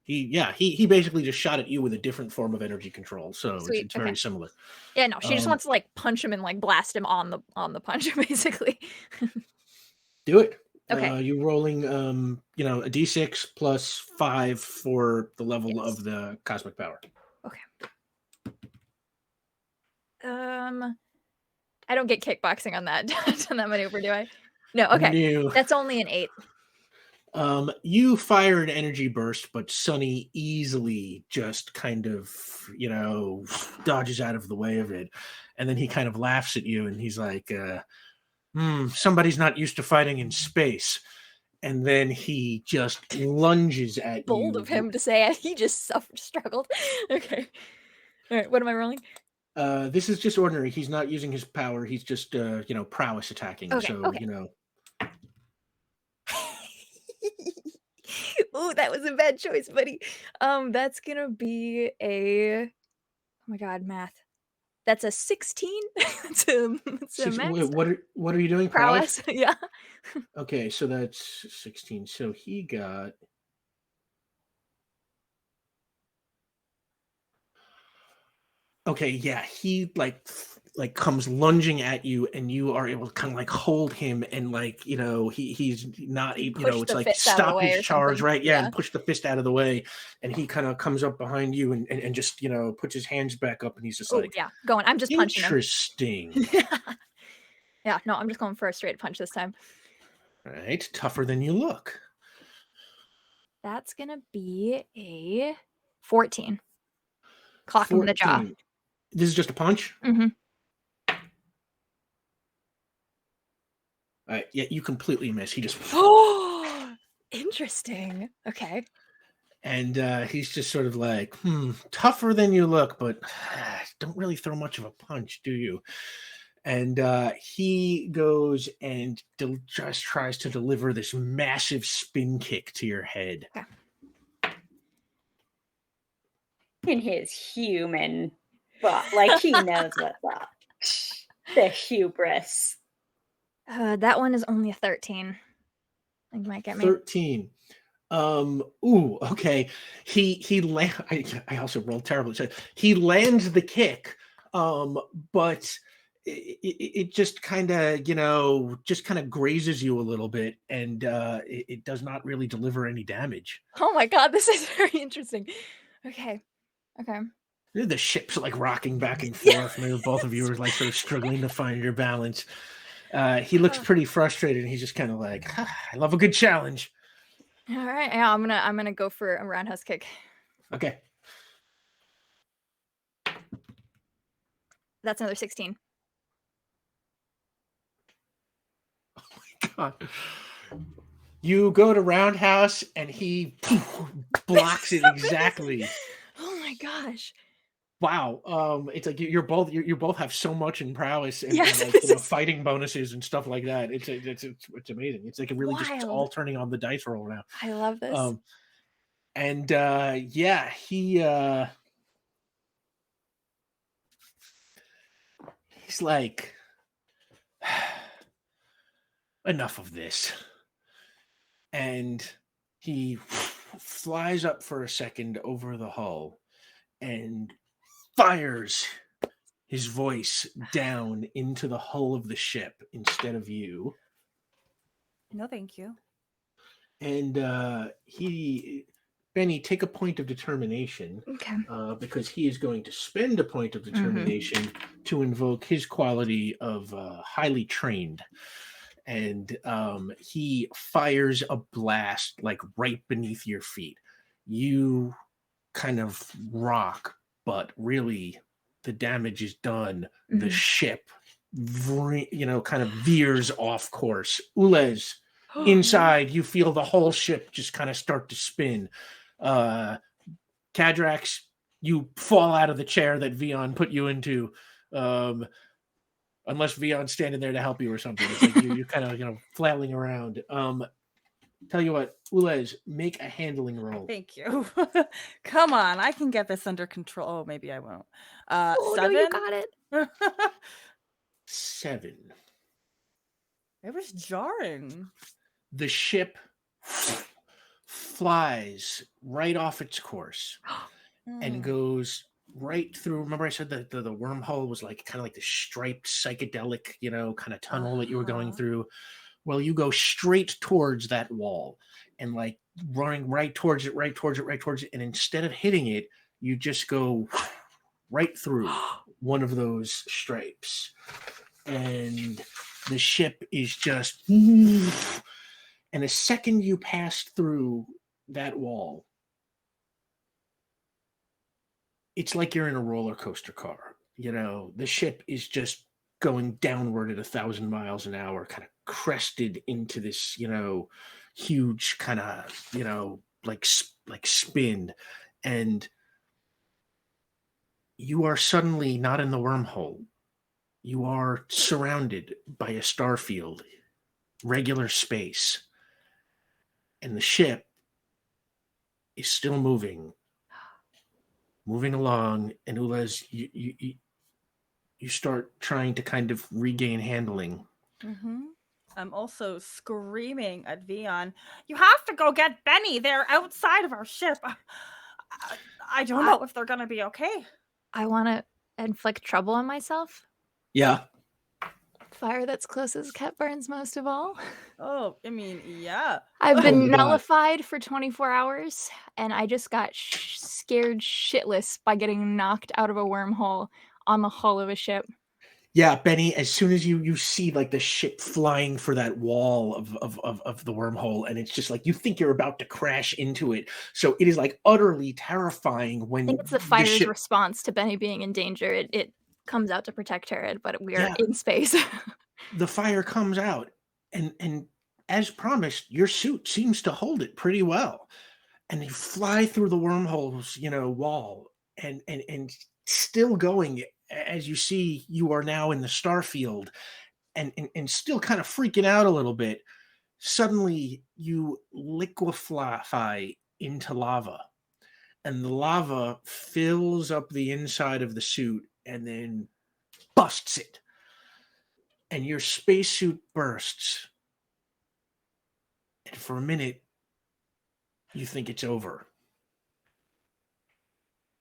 he basically just shot at you with a different form of energy control, so it's very similar. Yeah, no, she just wants to punch him and blast him on the punch, basically. Do it. Okay. You're rolling a d6 plus 5 for the level of the cosmic power. Okay. I don't get kickboxing on that maneuver, do I? No, okay. No. That's only an 8. You fire an energy burst, but Sonny easily just kind of, dodges out of the way of it. And then he kind of laughs at you and he's like, somebody's not used to fighting in space. And then he just lunges at you. Bold of him to say he just struggled. Okay. All right, what am I rolling? This is just ordinary. He's not using his power. He's just, prowess attacking. Okay, so, okay. Ooh, that was a bad choice, buddy. That's gonna be oh my god, math. That's a 16. It's a max. What are you doing? Prowess. Yeah. Okay, so that's 16. So he got. Okay, yeah, he like comes lunging at you, and you are able to kind of like hold him, and like, you know, he's not, you know, it's like stop his charge, right? Yeah, and push the fist out of the way, and he kind of comes up behind you and just, you know, puts his hands back up, and he's just like, yeah, going. I'm just punching him. Interesting. Yeah, no, I'm just going for a straight punch this time. All right, tougher than you look. That's gonna be a 14. Clock him in the jaw. This is just a punch? Mm-hmm. All right, yeah, you completely miss. He just... Oh, interesting. Okay. And he's just sort of like, tougher than you look, but don't really throw much of a punch, do you? And he goes and just tries to deliver this massive spin kick to your head. Okay. In his human, but like he knows what's up. The hubris. That one is only a 13. I think might get me. 13. Ooh, okay. I also rolled terribly. So he lands the kick, but it just kind of, you know, just kind of grazes you a little bit, and it does not really deliver any damage. Oh my god, this is very interesting. Okay. The ship's like rocking back and forth. Maybe both of you are like sort of struggling to find your balance. He looks pretty frustrated, and he's just kind of like, I love a good challenge. All right, yeah, I'm gonna go for a roundhouse kick. Okay. That's another 16. Oh my god! You go to roundhouse, and he blocks it exactly. Oh my gosh! Wow. It's like you both have so much in prowess and, Yes, and like, you know, fighting bonuses and stuff like that. It's amazing. It's like it really just all turning on the dice roll now. I love this. And yeah, he's like, enough of this. And he flies up for a second over the hull and fires his voice down into the hull of the ship instead of you. No, thank you. And Benny, take a point of determination. Okay. Because he is going to spend a point of determination to invoke his quality of highly trained. And he fires a blast like right beneath your feet. You kind of rock, but really the damage is done. The ship, kind of veers off course. Ulez, inside, you feel the whole ship just kind of start to spin. Kadrax, you fall out of the chair that Vion put you into. Unless Vion's standing there to help you or something. It's like you're kind of, you know, flailing around. Tell you what, Ulez, make a handling roll. Thank you. Come on, I can get this under control. Oh, maybe I won't. 7? No, you got it. 7. It was jarring. The ship flies right off its course and goes right through. Remember I said that the wormhole was like kind of like the striped psychedelic, you know, kind of tunnel that you were going through. Well, you go straight towards that wall and like running right towards it. And instead of hitting it, you just go right through one of those stripes. And the ship is just, and the second you pass through that wall, it's like you're in a roller coaster car. You know, the ship is just going downward at 1,000 miles an hour, kind of crested into this, you know, huge kind of, you know, like spin. And you are suddenly not in the wormhole. You are surrounded by a star field, regular space. And the ship is still moving along, and Ulez, you start trying to kind of regain handling. I'm also screaming at Vion, you have to go get Benny. They're outside of our ship. I don't know if they're going to be okay. I want to inflict trouble on myself. Yeah. Fire that's closest cat burns most of all. Oh, I mean, yeah. I've Oh been my God. nullified for 24 hours, and I just got scared shitless by getting knocked out of a wormhole on the hull of a ship. Yeah, Benny, as soon as you see like the ship flying for that wall of the wormhole, and it's just like you think you're about to crash into it. So it is like utterly terrifying when I think it's the the fire's ship, response to Benny being in danger. It comes out to protect her, but we are Yeah. in space. the fire comes out, and as promised, your suit seems to hold it pretty well. And you fly through the wormhole's, wall, and still going as you see you are now in the star field, and still kind of freaking out a little bit. Suddenly you liquefy into lava, and the lava fills up the inside of the suit and then busts it, and your spacesuit bursts. And for a minute you think it's over,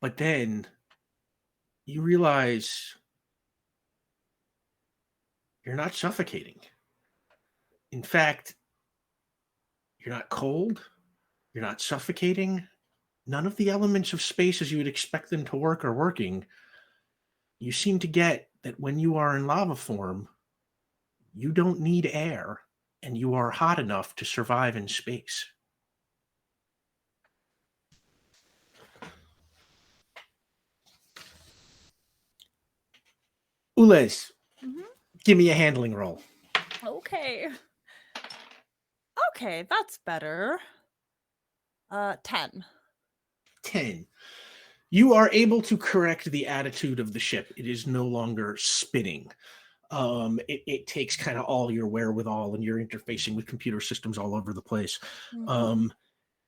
but then you realize you're not suffocating. In fact, you're not cold, you're not suffocating. None of the elements of space as you would expect them to work are working. You seem to get that when you are in lava form, you don't need air, and you are hot enough to survive in space. Ules, Mhm. give me a handling roll. Okay. Okay, that's better. 10. 10. You are able to correct the attitude of the ship. It is no longer spinning. It takes kind of all your wherewithal, and you're interfacing with computer systems all over the place.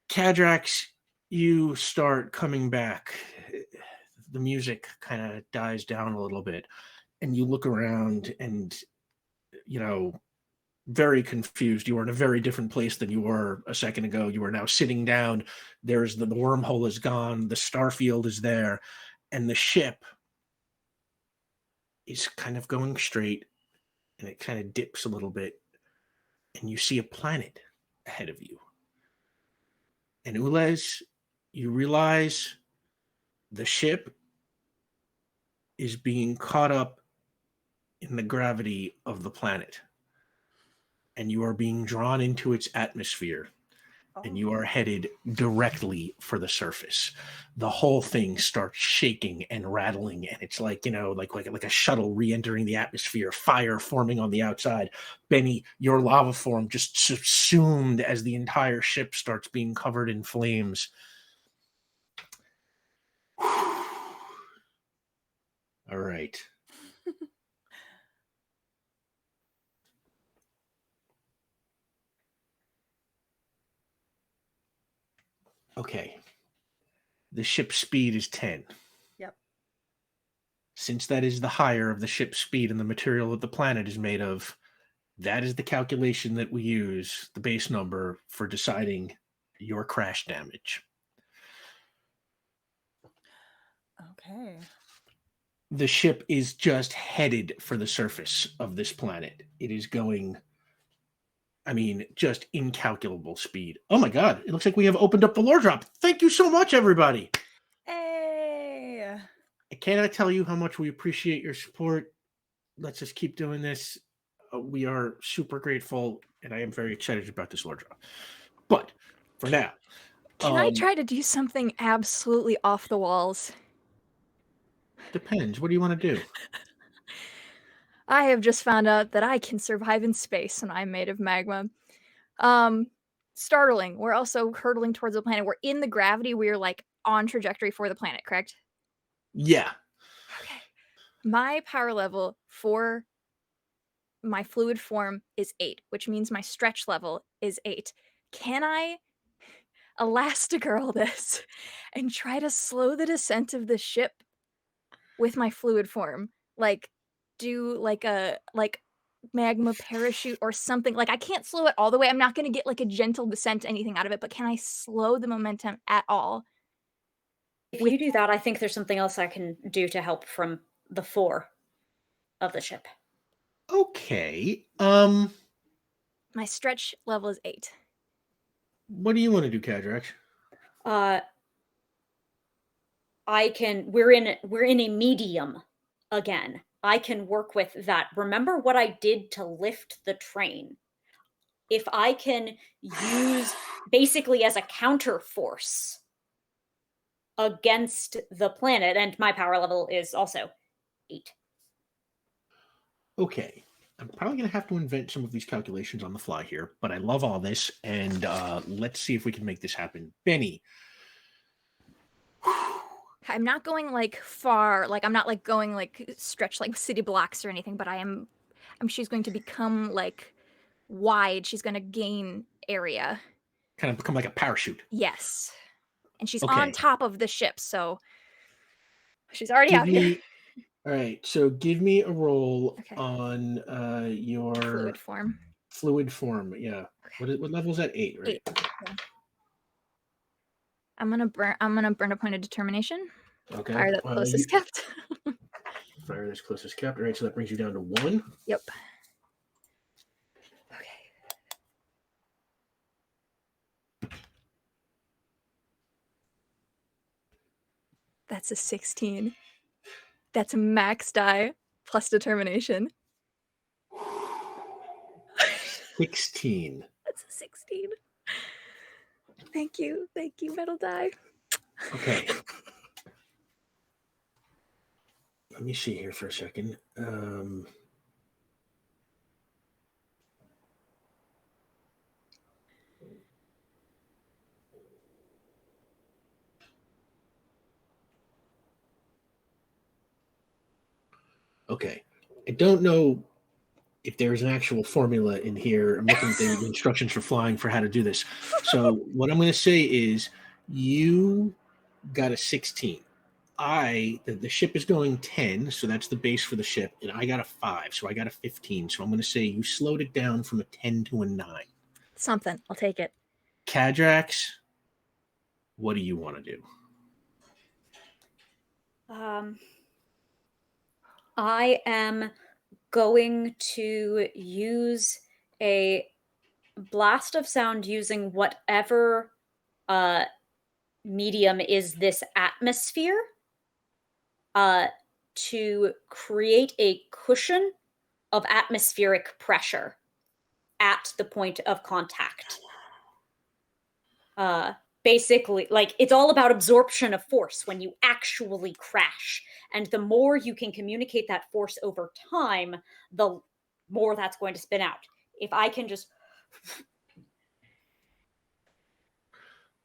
Kadrax, you start coming back. The music kind of dies down a little bit, and you look around and, very confused. You are in a very different place than you were a second ago. You are now sitting down. There's the wormhole is gone. The starfield is there, and the ship is kind of going straight, and it kind of dips a little bit, and you see a planet ahead of you. And Ules, you realize the ship is being caught up in the gravity of the planet, and you are being drawn into its atmosphere, and you are headed directly for the surface. The whole thing starts shaking and rattling, and it's like, like a shuttle re-entering the atmosphere, fire forming on the outside. Benny, your lava form just subsumed as the entire ship starts being covered in flames. All right. Okay. The ship's speed is 10. Yep. Since that is the higher of the ship's speed and the material that the planet is made of, that is the calculation that we use, the base number, for deciding your crash damage. Okay. The ship is just headed for the surface of this planet. It is going, just incalculable speed. Oh my God, it looks like we have opened up the lore drop. Thank you so much, everybody. Hey. I cannot tell you how much we appreciate your support. Let's just keep doing this. We are super grateful, and I am very excited about this lore drop. But for now, Can I try to do something absolutely off the walls? depends. What do you want to do? I have just found out that I can survive in space and I'm made of magma. Startling. We're also hurtling towards the planet. We're in the gravity. We're like on trajectory for the planet, correct? Yeah. Okay. My power level for my fluid form is 8, which means my stretch level is 8. Can I Elastigirl this and try to slow the descent of the ship with my fluid form? Like, do a magma parachute or something. Like, I can't slow it all the way. I'm not going to get like a gentle descent, anything out of it, but can I slow the momentum at all? If you do that, I think there's something else I can do to help from the 4. of the ship. Okay. My stretch level is 8. What do you want to do, Kadrax? We're in a medium again. I can work with that. Remember what I did to lift the train? If I can use basically as a counter force against the planet, and my power level is also 8. Okay. I'm probably going to have to invent some of these calculations on the fly here, but I love all this, and let's see if we can make this happen. Benny. I'm not going like far, like I'm not like going like stretch like city blocks or anything, but she's going to become like wide. She's going to gain area. Kind of become like a parachute. Yes. And she's Okay. on top of the ship, so she's already out here. All right, so give me a roll Okay. on your Fluid form. Yeah. What level is that? 8, right? 8. Yeah. I'm gonna burn a point of determination. Okay. Fire that closest kept. Fire that's closest kept. All right, so that brings you down to 1. Yep. Okay. That's a 16. That's a max die plus determination. 16. That's a 16. Thank you, metal die. Okay. Let me see here for a second. Okay. I don't know if there's an actual formula in here. I'm looking at the instructions for flying for how to do this. So what I'm going to say is you got a 16. The ship is going 10, so that's the base for the ship, and I got a 5, so I got a 15. So I'm going to say you slowed it down from a 10 to a 9. Something. I'll take it. Kadrax, what do you want to do? I am going to use a blast of sound using whatever medium is this atmosphere to create a cushion of atmospheric pressure at the point of contact. Basically, like, it's all about absorption of force when you actually crash. And the more you can communicate that force over time, the more that's going to spin out. If I can just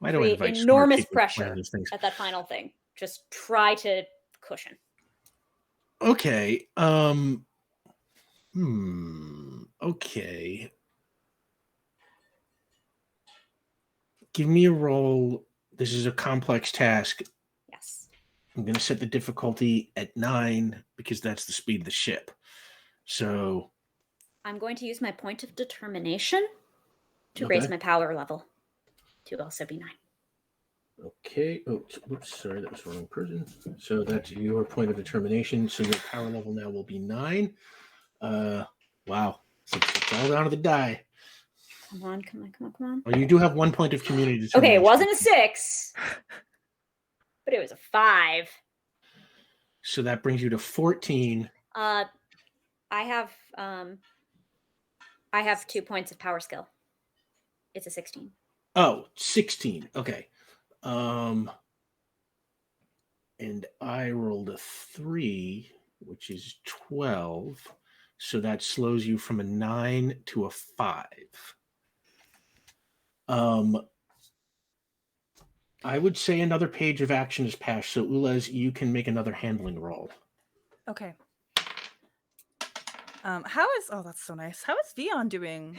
create enormous pressure at that final thing, just try to cushion. Okay. Okay. Give me a roll. This is a complex task. Yes. I'm going to set the difficulty at 9 because that's the speed of the ship. So I'm going to use my point of determination to raise my power level to also be 9. Okay. Oh, whoops. Sorry, that was the wrong person. So that's your point of determination. So your power level now will be 9. Wow. So it's all down to the die. Come on. Oh, you do have 1 point of community determination. Okay, it wasn't a 6, but it was a 5. So that brings you to 14. I have 2 points of power skill. It's a 16. Oh, 16. Okay. And I rolled a 3, which is 12. So that slows you from a 9 to a 5. I would say another page of action is passed. So Ulez, you can make another handling roll. Okay. That's so nice. How is Vion doing?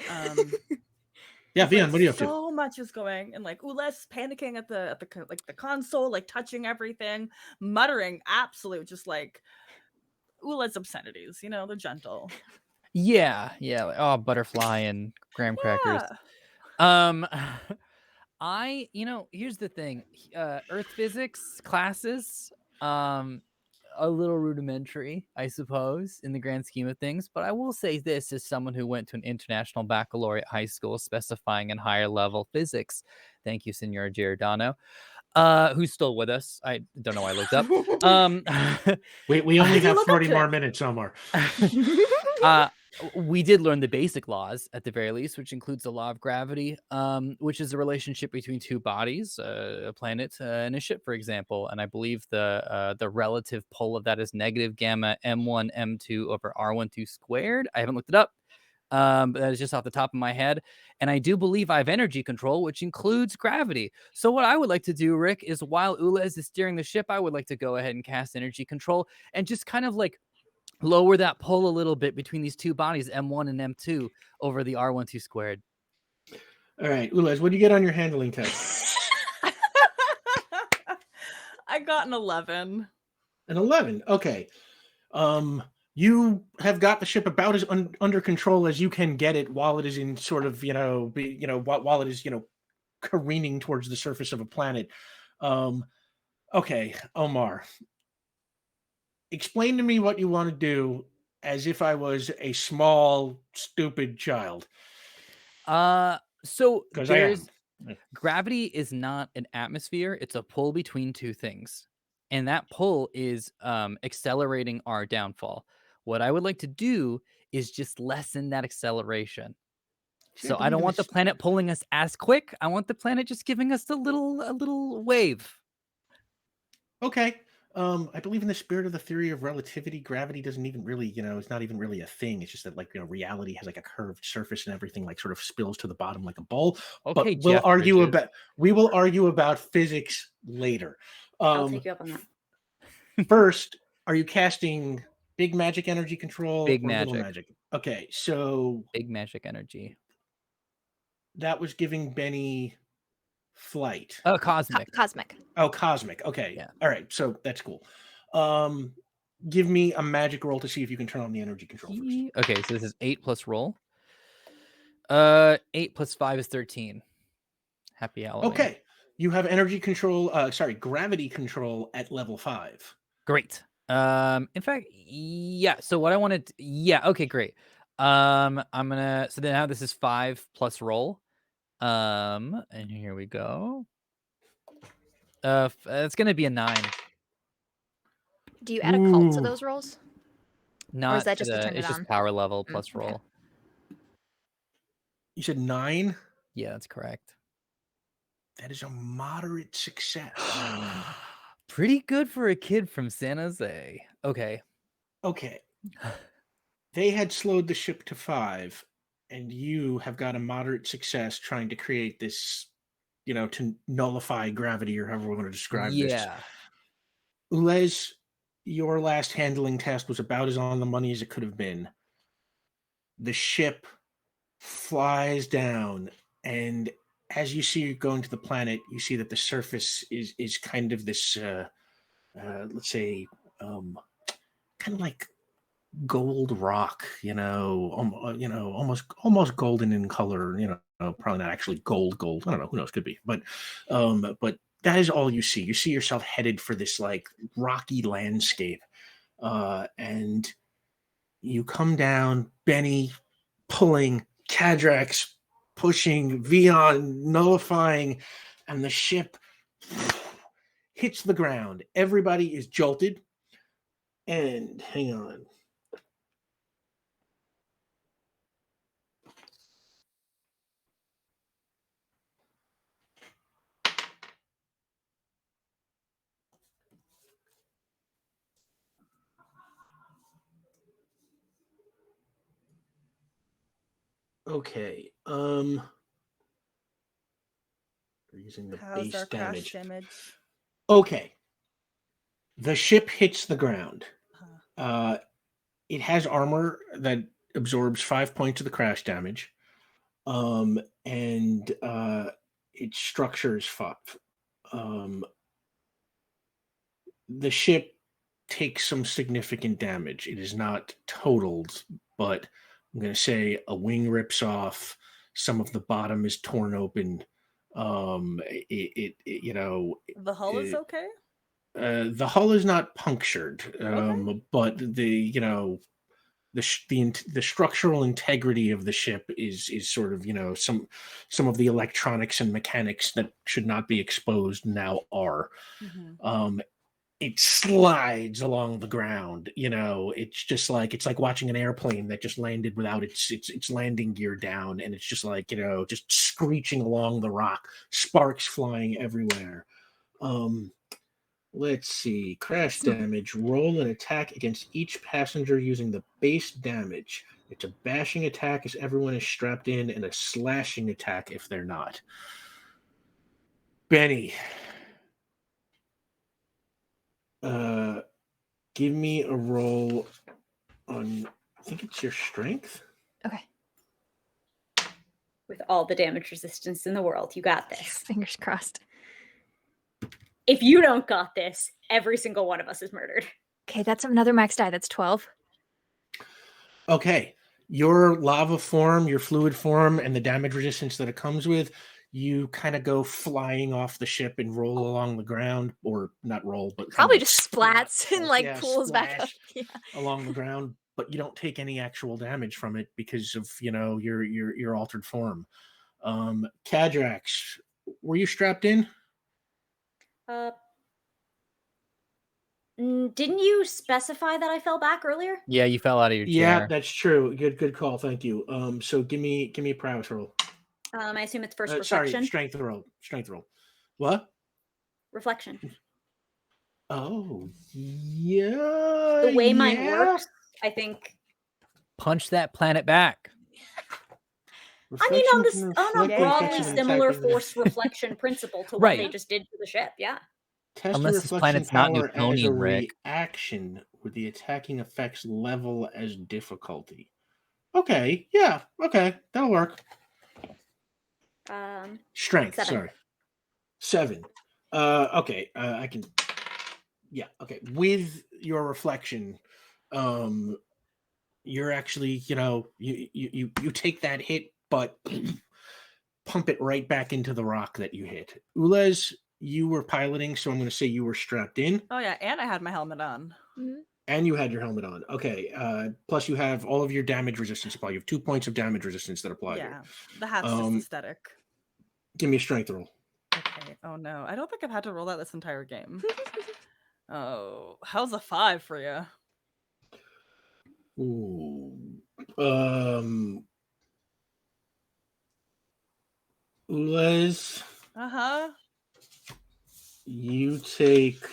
Yeah, Vion, what are you up to? So much is going, and like Ules panicking at the console, like touching everything, muttering absolute just like Ules obscenities. You know, they're gentle. Yeah. Like, butterfly and graham crackers. Here's the thing. Earth physics classes a little rudimentary, I suppose, in the grand scheme of things. But I will say this as someone who went to an international baccalaureate high school specifying in higher level physics. Thank you, Senor Giordano, who's still with us. I don't know why I looked up. We only Did you have look up 40 more today? minutes, Omar. We did learn the basic laws at the very least, which includes the law of gravity, which is the relationship between two bodies, a planet and a ship, for example. And I believe the relative pull of that is negative gamma m1 m2 over r12 squared. I haven't looked it up, but that is just off the top of my head. And I do believe I have energy control, which includes gravity. So what I would like to do, Rick, is while Ulez is steering the ship, I would like to go ahead and cast energy control and just kind of like lower that pull a little bit between these two bodies, M1 and M2, over the R12 squared. All right, Ulez, what do you get on your handling test? I got an 11. An 11. Okay. You have got the ship about as under control as you can get it while it is in sort of, while it is, careening towards the surface of a planet. Okay, Omar. Explain to me what you want to do as if I was a small, stupid child. So 'Cause I am. gravity is not an atmosphere, it's a pull between two things. And that pull is accelerating our downfall. What I would like to do is just lessen that acceleration. So I don't want the planet pulling us as quick. I want the planet just giving us a little wave. Okay. I believe in the spirit of the theory of relativity. Gravity doesn't even really, it's not even really a thing. It's just that, reality has like a curved surface and everything like sort of spills to the bottom like a bowl. Okay, but Jeff Bridges. we will argue about physics later. I'll take you up on that. First, are you casting big magic energy control Big or little magic. magic? Okay, so Big magic energy. that was giving Benny flight. Oh, cosmic. Cosmic. Oh, cosmic. Okay. Yeah. All right. So that's cool. Give me a magic roll to see if you can turn on the energy control first. Okay, so this is 8 plus roll. 8 plus 5 is 13. Happy Halloween. Okay. You have energy control, gravity control at level 5. Great. In fact, yeah. So what I wanted, okay, great. I'm gonna. So then now this is 5 plus roll. And here we go. It's gonna be a 9. Do you add a cult to Ooh. those rolls? Not is that just to turn it's it just on? power level plus okay. roll. You said 9? Yeah, that's correct. That is a moderate success. Pretty good for a kid from San Jose. Okay. Okay. They had slowed the ship to 5, and you have got a moderate success trying to create this, to nullify gravity or however we're going to describe this. Yeah. Ulez, your last handling test was about as on the money as it could have been. The ship flies down, and as you see it going to the planet, you see that the surface is kind of this, let's say, kind of like gold rock, almost golden in color. Probably not actually gold. I don't know. Who knows? Could be, but that is all you see. You see yourself headed for this like rocky landscape, and you come down. Benny pulling, Cadrax pushing, Vion nullifying, and the ship hits the ground. Everybody is jolted. And hang on. Okay. We're using the How's base our damage. crash damage? Okay. The ship hits the ground. Huh. It has armor that absorbs 5 points of the crash damage. And its structure is 5. The ship takes some significant damage. It is not totaled, but I'm going to say a wing rips off. Some of the bottom is torn open. The hull is okay? The hull is not punctured, but the structural integrity of the ship is sort of some of the electronics and mechanics that should not be exposed now are. It slides along the ground. It's like watching an airplane that just landed without its landing gear down, and it's just like just screeching along the rock, sparks flying everywhere. Let's see. Crash damage. Roll an attack against each passenger using the base damage. It's a bashing attack as everyone is strapped in, and a slashing attack if they're not. Benny. Give me a roll on, I think it's your strength. Okay. With all the damage resistance in the world, you got this. Fingers crossed. If you don't got this, every single one of us is murdered. Okay, that's another max die. That's 12. Okay. Your lava form, your fluid form, and the damage resistance that it comes with, you kind of go flying off the ship and roll along the ground, or not roll, but Probably just splats and pools back up. Yeah. Along the ground, but you don't take any actual damage from it because of your altered form. Kadrax, were you strapped in? Didn't you specify that I fell back earlier? Yeah, you fell out of your chair. Yeah, that's true. Good call. Thank you. So give me a prowess roll. I assume it's first Sorry, reflection. strength roll. What? Reflection. Oh, yeah. The way mine works, I think. Punch that planet back. I mean, on a broadly similar force reflection principle to what they just did to the ship, yeah. Test Unless this planet's not Newtonian, Rick. Reaction with the attacking effects level as difficulty. Okay, yeah, okay, that'll work. Strength, 7. sorry. 7. Okay, I can. Yeah, okay. With your reflection, you're actually, you take that hit, but pump it right back into the rock that you hit. Ulez, you were piloting, so I'm going to say you were strapped in. Oh yeah, and I had my helmet on. Mm-hmm. And you had your helmet on. Okay. Plus you have all of your damage resistance apply. You have 2 points of damage resistance that apply. Yeah, here. the hat's just aesthetic. Give me a strength roll. Okay. Oh no, I don't think I've had to roll that this entire game. Oh, how's a 5 for you? Ooh. Ulez. You take.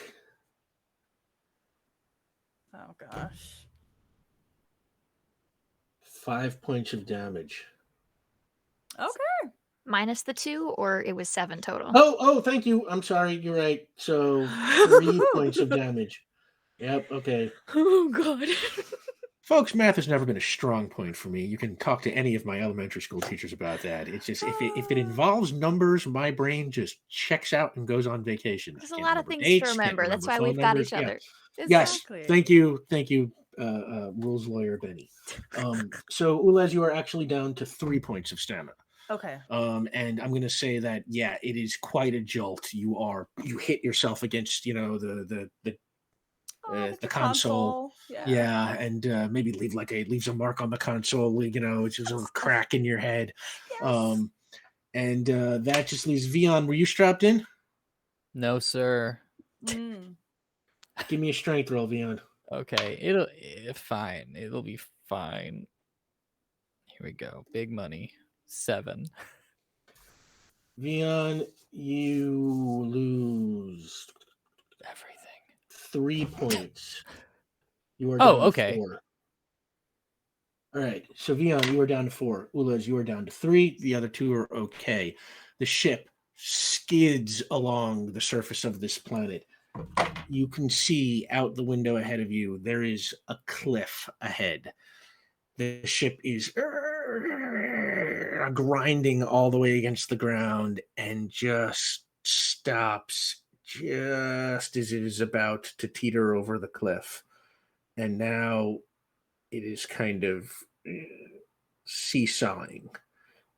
Oh gosh. 5 points of damage. Okay. Minus the 2, or it was 7 total? Oh, thank you. I'm sorry. You're right. So 3 points of damage. Yep. Okay. Oh God. Folks, math has never been a strong point for me. You can talk to any of my elementary school teachers about that. It's just if it involves numbers, my brain just checks out and goes on vacation. There's a lot of things to remember. That's why we've got each other. Exactly. Yes. Thank you, rules lawyer Benny. So Ulez, you are actually down to 3 points of stamina. Okay. And I'm going to say that it is quite a jolt. You hit yourself against the console. Yeah, and maybe leaves a mark on the console. It's just a crack in your head. Yes. And that just leaves Vion. Were you strapped in? No, sir. Give me a strength roll, Vion. Okay, fine. It'll be fine. Here we go. Big money. 7. Vion, you lose everything. 3 points. You are down okay. to 4. All right. So Vion, you are down to 4. Ulez, you are down to 3. The other 2 are okay. The ship skids along the surface of this planet. You can see out the window ahead of you, there is a cliff ahead. The ship is grinding all the way against the ground and just stops just as it is about to teeter over the cliff. And now it is kind of seesawing.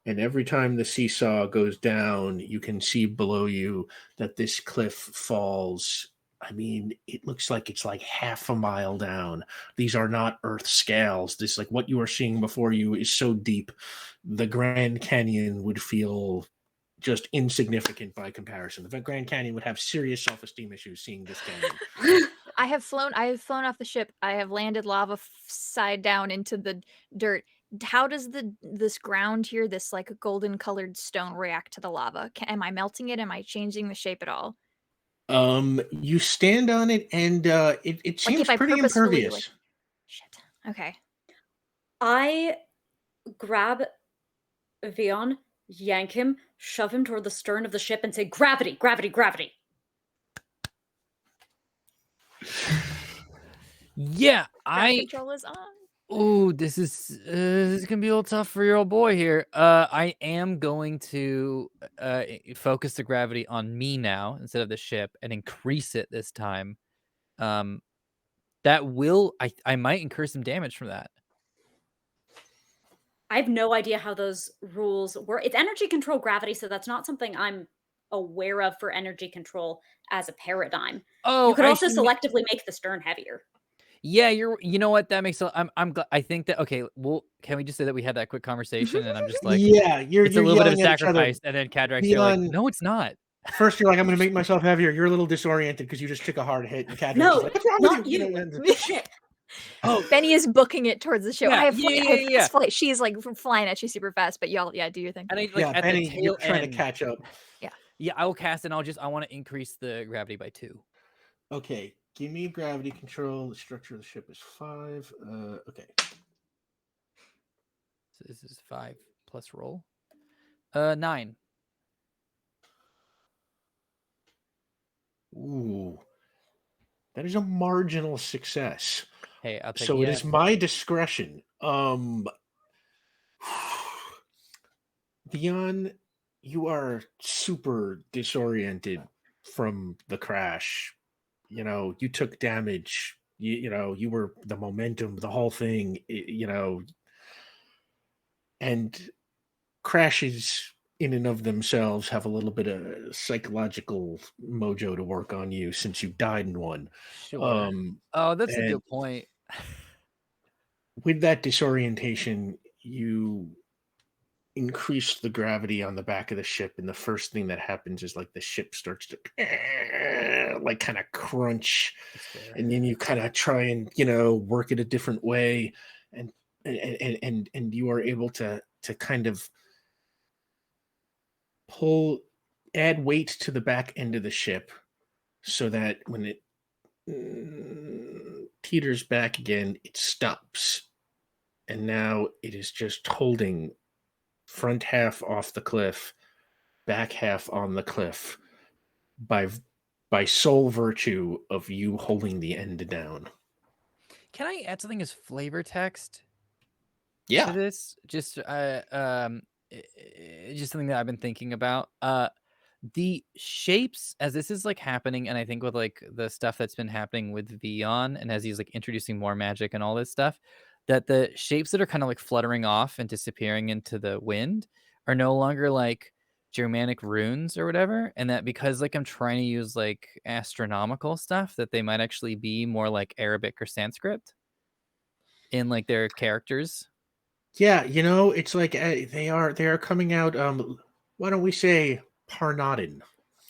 And every time the seesaw goes down, you can see below you that this cliff falls I mean, it looks like it's like half a mile down. These are not Earth scales. This, like, what you are seeing before you is so deep, the Grand Canyon would feel just insignificant by comparison. The Grand Canyon would have serious self-esteem issues seeing this canyon. I have flown off the ship. I have landed lava side down into the dirt. How does this ground here, this like golden colored stone, react to the lava? Am I melting it? Am I changing the shape at all? You stand on it, and it Like seems if I pretty purposefully, impervious. Shit. Okay. I grab Vion, yank him, shove him toward the stern of the ship, and say, "Gravity, gravity, gravity." Yeah, Ground control is on. Ooh, this is gonna be a little tough for your old boy here. I am going to focus the gravity on me now instead of the ship and increase it this time. That will I might incur some damage from that. I have no idea how those rules work. It's energy control gravity, so that's not something I'm aware of for energy control as a paradigm. Oh, You could also actually, selectively make the stern heavier. yeah, you know what? That makes I think that okay, well, can we just say that we had that quick conversation and I'm just like, Yeah, you're it's a little bit of a yelling at each other. sacrifice, and then Cadrak's you're like, Beyond no, it's not. first, you're like, I'm going to make myself heavier. You're a little disoriented because you just took a hard hit, and Cadrak's No, is like, what's wrong not with you? you. And- The ship. Oh, Benny is booking it towards the ship. Yeah, I have yeah. fast flight. She's like flying at you super fast, but y'all, do your thing. and I like yeah, at Benny, the tail you're trying end. to catch up. Yeah, I will cast and I want to increase the gravity by 2. Okay, give me gravity control. The structure of the ship is 5. Okay. So this is 5 plus roll. 9. Ooh, that is a marginal success. Hey, I'll take So it is my discretion. Vion, you are super disoriented from the crash. You know, you took damage. You know, you were the momentum, the whole thing, you know, and crashes in and of themselves have a little bit of psychological mojo to work on you since you died in one. Sure. Oh, that's a and good point. with that disorientation, you increase the gravity on the back of the ship, and the first thing that happens is like the ship starts to like kind of crunch, and then you kind of try and, you know, work it a different way, and you are able to kind of add weight to the back end of the ship so that when it teeters back again, it stops, and now it is just holding front half off the cliff, back half on the cliff, by sole virtue of you holding the end down. Can I add something as flavor text to Yeah. this? Just just something that I've been thinking about. The shapes as this is like happening, and I think with like the stuff that's been happening with Vion, and as he's like introducing more magic and all this stuff, that the shapes that are kind of like fluttering off and disappearing into the wind are no longer like Germanic runes or whatever, and that because like I'm trying to use like astronomical stuff, that they might actually be more like Arabic or Sanskrit in like their characters. Yeah, you know, it's like they are coming out. Why don't we say Parnodin?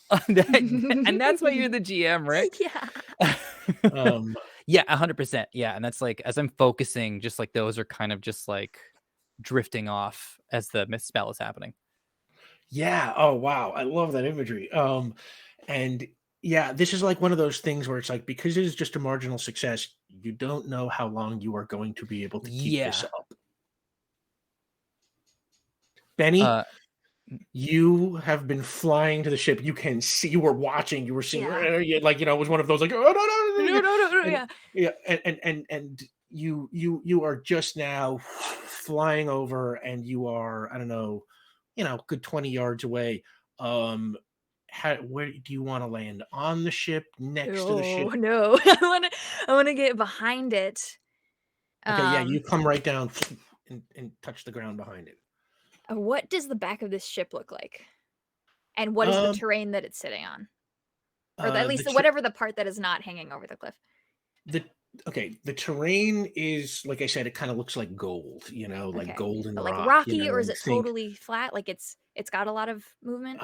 And that's why you're the GM, right? Yeah. Yeah, 100%. Yeah, and that's like as I'm focusing, just like those are kind of just like drifting off as the spell is happening. Yeah. Oh wow, I love that imagery. And yeah, this is like one of those things where it's like, because it is just a marginal success, you don't know how long you are going to be able to keep this up. Benny, you have been flying to the ship. You can see, you were watching, you were seeing, like, you know, it was one of those like, oh no, yeah. Yeah, and you are just now flying over, and you are, I don't know, you know, good 20 yards away. Where do you want to land? On the ship, next to the ship? No, I want to get behind it. Okay, yeah, you come right down and touch the ground behind it. What does the back of this ship look like? And what is the terrain that it's sitting on? Or at least whatever the part that is not hanging over the cliff. The terrain is, like I said, it kind of looks like gold, like Okay. golden But like rock. rocky, or is and it totally flat? Like it's got a lot of movement?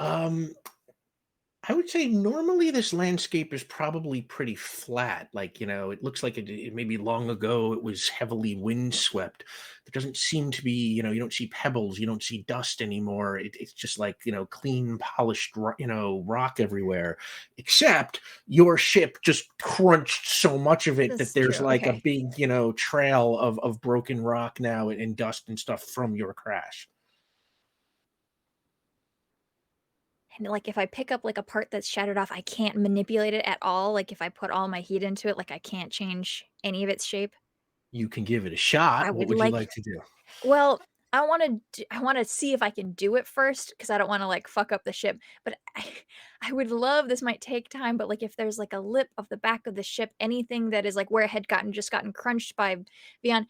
I would say normally this landscape is probably pretty flat. Like, it looks like it maybe long ago it was heavily windswept. There doesn't seem to be, you don't see pebbles, you don't see dust anymore. It's just like, clean, polished, rock everywhere. Except your ship just crunched so much of it that That's there's true, like a okay. big, trail of broken rock now and dust and stuff from your crash. And like if I pick up like a part that's shattered off, I can't manipulate it at all. Like if I put all my heat into it, like I can't change any of its shape. You can give it a shot. I What would would you like- like to do? Well, I want to see if I can do it first because I don't want to like fuck up the ship. But I would love, this might take time, but like if there's like a lip of the back of the ship, anything that is like where it had gotten crunched by beyond.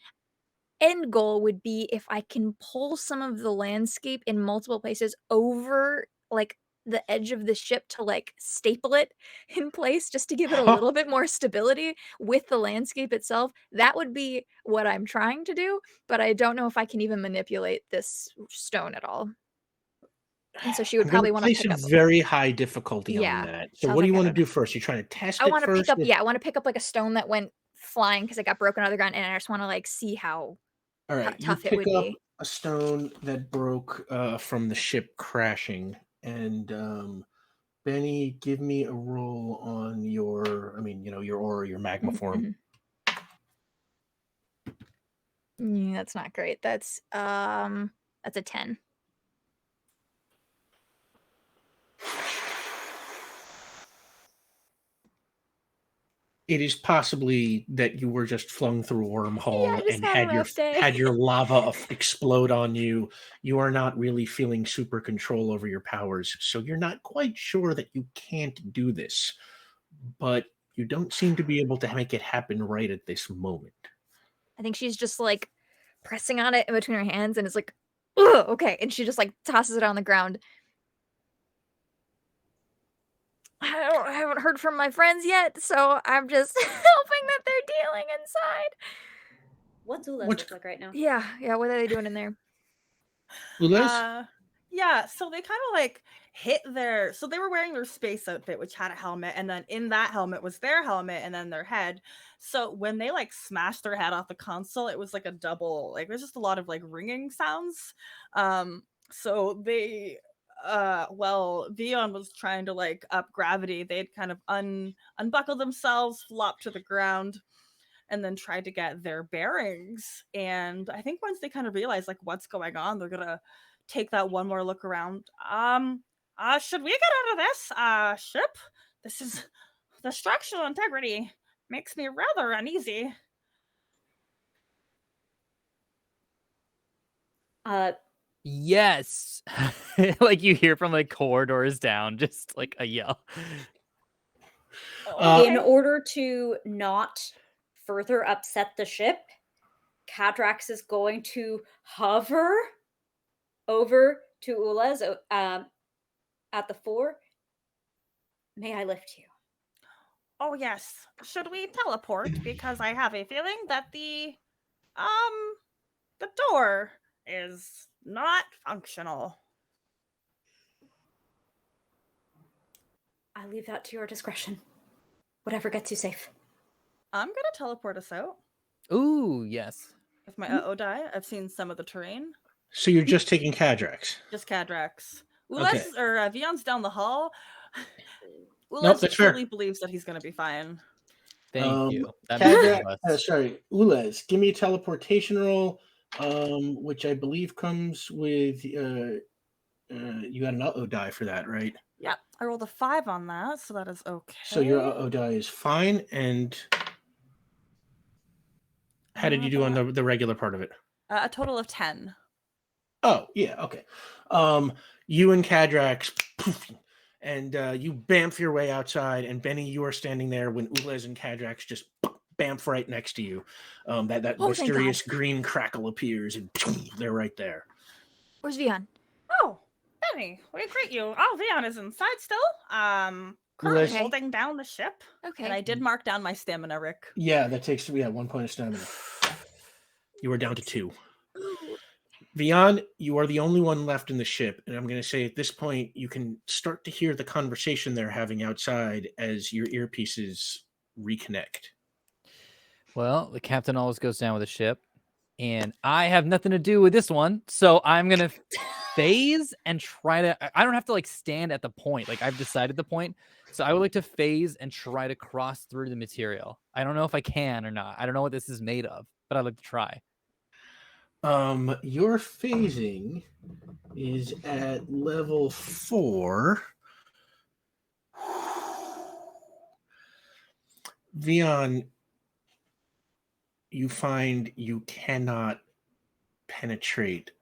End goal would be if I can pull some of the landscape in multiple places over like the edge of the ship to like staple it in place just to give it a little bit more stability with the landscape itself. That would be what I'm trying to do, but I don't know if I can even manipulate this stone at all. And so she would I'm gonna probably want to place pick a up. very high difficulty on Yeah, that. So sounds what do you like I want to don't do know. first? You're trying to test I it want to first? pick up, I want to pick up like a stone that went flying because it got broken out of the ground, and I just want to like see how All right, you tough it pick would up be. a stone that broke from the ship crashing, and Benny, give me a roll on your, your aura, your magma form. That's not great. That's a 10. It is possibly that you were just flung through a wormhole I just and had a had your rough day. had your lava explode on you. You are not really feeling super control over your powers, so you're not quite sure that you can't do this. But you don't seem to be able to make it happen right at this moment. I think she's just like pressing on it in between her hands, and it's like, ugh, okay. And she just like tosses it on the ground. I haven't heard from my friends yet, so I'm just hoping that they're dealing inside. What's Ulas What's- look like right now? Yeah. What are they doing in there? Ules? Yeah, so they kind of like hit their, so they were wearing their space outfit, which had a helmet, and then in that helmet was their helmet and then their head. So when they like smashed their head off the console, it was like a double, like there's just a lot of like ringing sounds. So they well, Vion was trying to like up gravity. They'd kind of unbuckle themselves, flop to the ground, and then tried to get their bearings. And I think once they kind of realized like what's going on, they're gonna take that one more look around. Should we get out of this ship? This is, the structural integrity makes me rather uneasy. Yes. Like you hear from like corridors down, just like a yell. In order to not further upset the ship, Cadrax is going to hover over to Ulas at the fore. May I lift you? Oh yes. Should we teleport? Because I have a feeling that the door is not functional. I leave that to your discretion. Whatever gets you safe. I'm gonna teleport us out Ooh, yes. with my die. I've seen some of the terrain. So you're just taking Cadrax. Just Cadrax. Ules Okay. or Vion's down the hall. Ules Nope, that's fair. truly believes that he's gonna be fine. Thank you. That makes Cadrax, sense. Ules, give me a teleportation roll, which I believe comes with you got an die for that, right? Yep, I rolled a 5 on that, so that is okay. So your die is fine. And how did you do on the regular part of it? A total of 10. Oh, yeah, okay. You and Cadrax, and you bamf your way outside, and Benny, you are standing there when Ules and Cadrax just bamf right next to you. That mysterious green crackle appears, and they're right there. Where's Vion? Oh, Benny, we greet you. Oh, Vion is inside still. currently Okay. holding down the ship. Okay. And I did mark down my stamina, Rick. Yeah, that takes 1 point of stamina. You are down to 2. Vian, you are the only one left in the ship, and I'm going to say at this point you can start to hear the conversation they're having outside as your earpieces reconnect. Well, the captain always goes down with a ship, and I have nothing to do with this one, so I'm gonna phase and try to. I don't have to like stand at the point. Like I've decided the point, so I would like to phase and try to cross through the material. I don't know if I can or not. I don't know what this is made of, but I'd like to try. Your phasing is at level 4. Vian, you find you cannot penetrate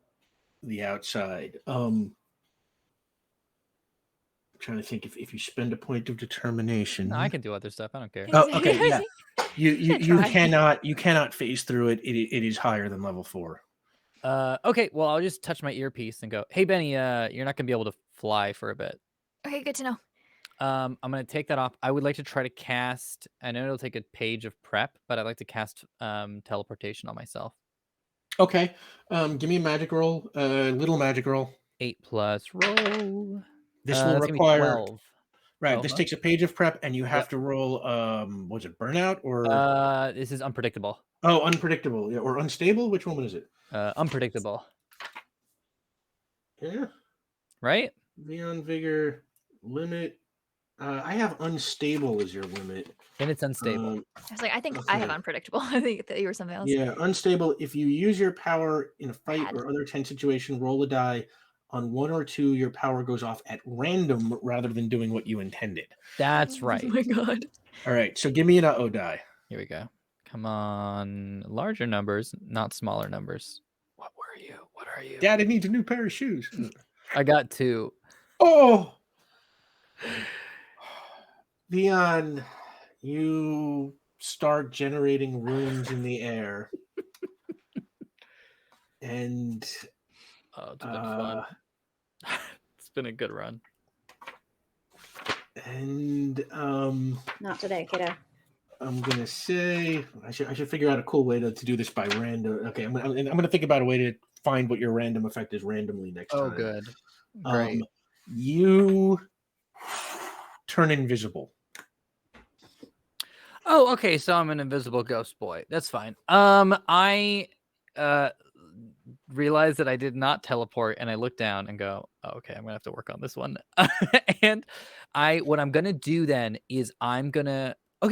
the outside. I'm trying to think if you spend a point of determination. No, I can do other stuff. I don't care. Oh, okay, yeah. You Try. cannot phase through it. It is higher than level 4. Okay. Well, I'll just touch my earpiece and go, "Hey, Benny, you're not gonna be able to fly for a bit." Okay, good to know. I'm gonna take that off. I would like to try to cast. I know it'll take a page of prep, but I'd like to cast teleportation on myself. Okay. Give me a magic roll. Little magic roll. 8+ roll. This will That's gonna be require 12. right. Oh, This huh? takes a page of prep, and you have Yep. to roll. Was it burnout or This is unpredictable. unpredictable? Yeah, or unstable. Which one is it? Unpredictable, Yeah. right? Neon vigor limit. I have unstable as your limit. Then it's unstable. I was like, I think I have Okay. unpredictable. I think that you were something else. Yeah, unstable. If you use your power in a fight Bad. or other tense situation, roll a die. On 1 or 2, your power goes off at random rather than doing what you intended. That's right. Oh my god. All right, so give me an uh-oh die. Here we go. Come on. Larger numbers, not smaller numbers. What were you? What are you? Daddy needs a new pair of shoes. I got 2. Oh! Leon, you start generating runes in the air. And Oh, it's been fun. It's been a good run. And Not today, kiddo. I'm gonna say I should figure out a cool way to do this by random. Okay, I'm gonna think about a way to find what your random effect is randomly next time. Oh, good. Great. You turn invisible. Oh, okay. So I'm an invisible ghost boy. That's fine. I realized that I did not teleport, and I look down and go, oh, okay, I'm gonna have to work on this one. And what I'm gonna do then is I'm gonna no.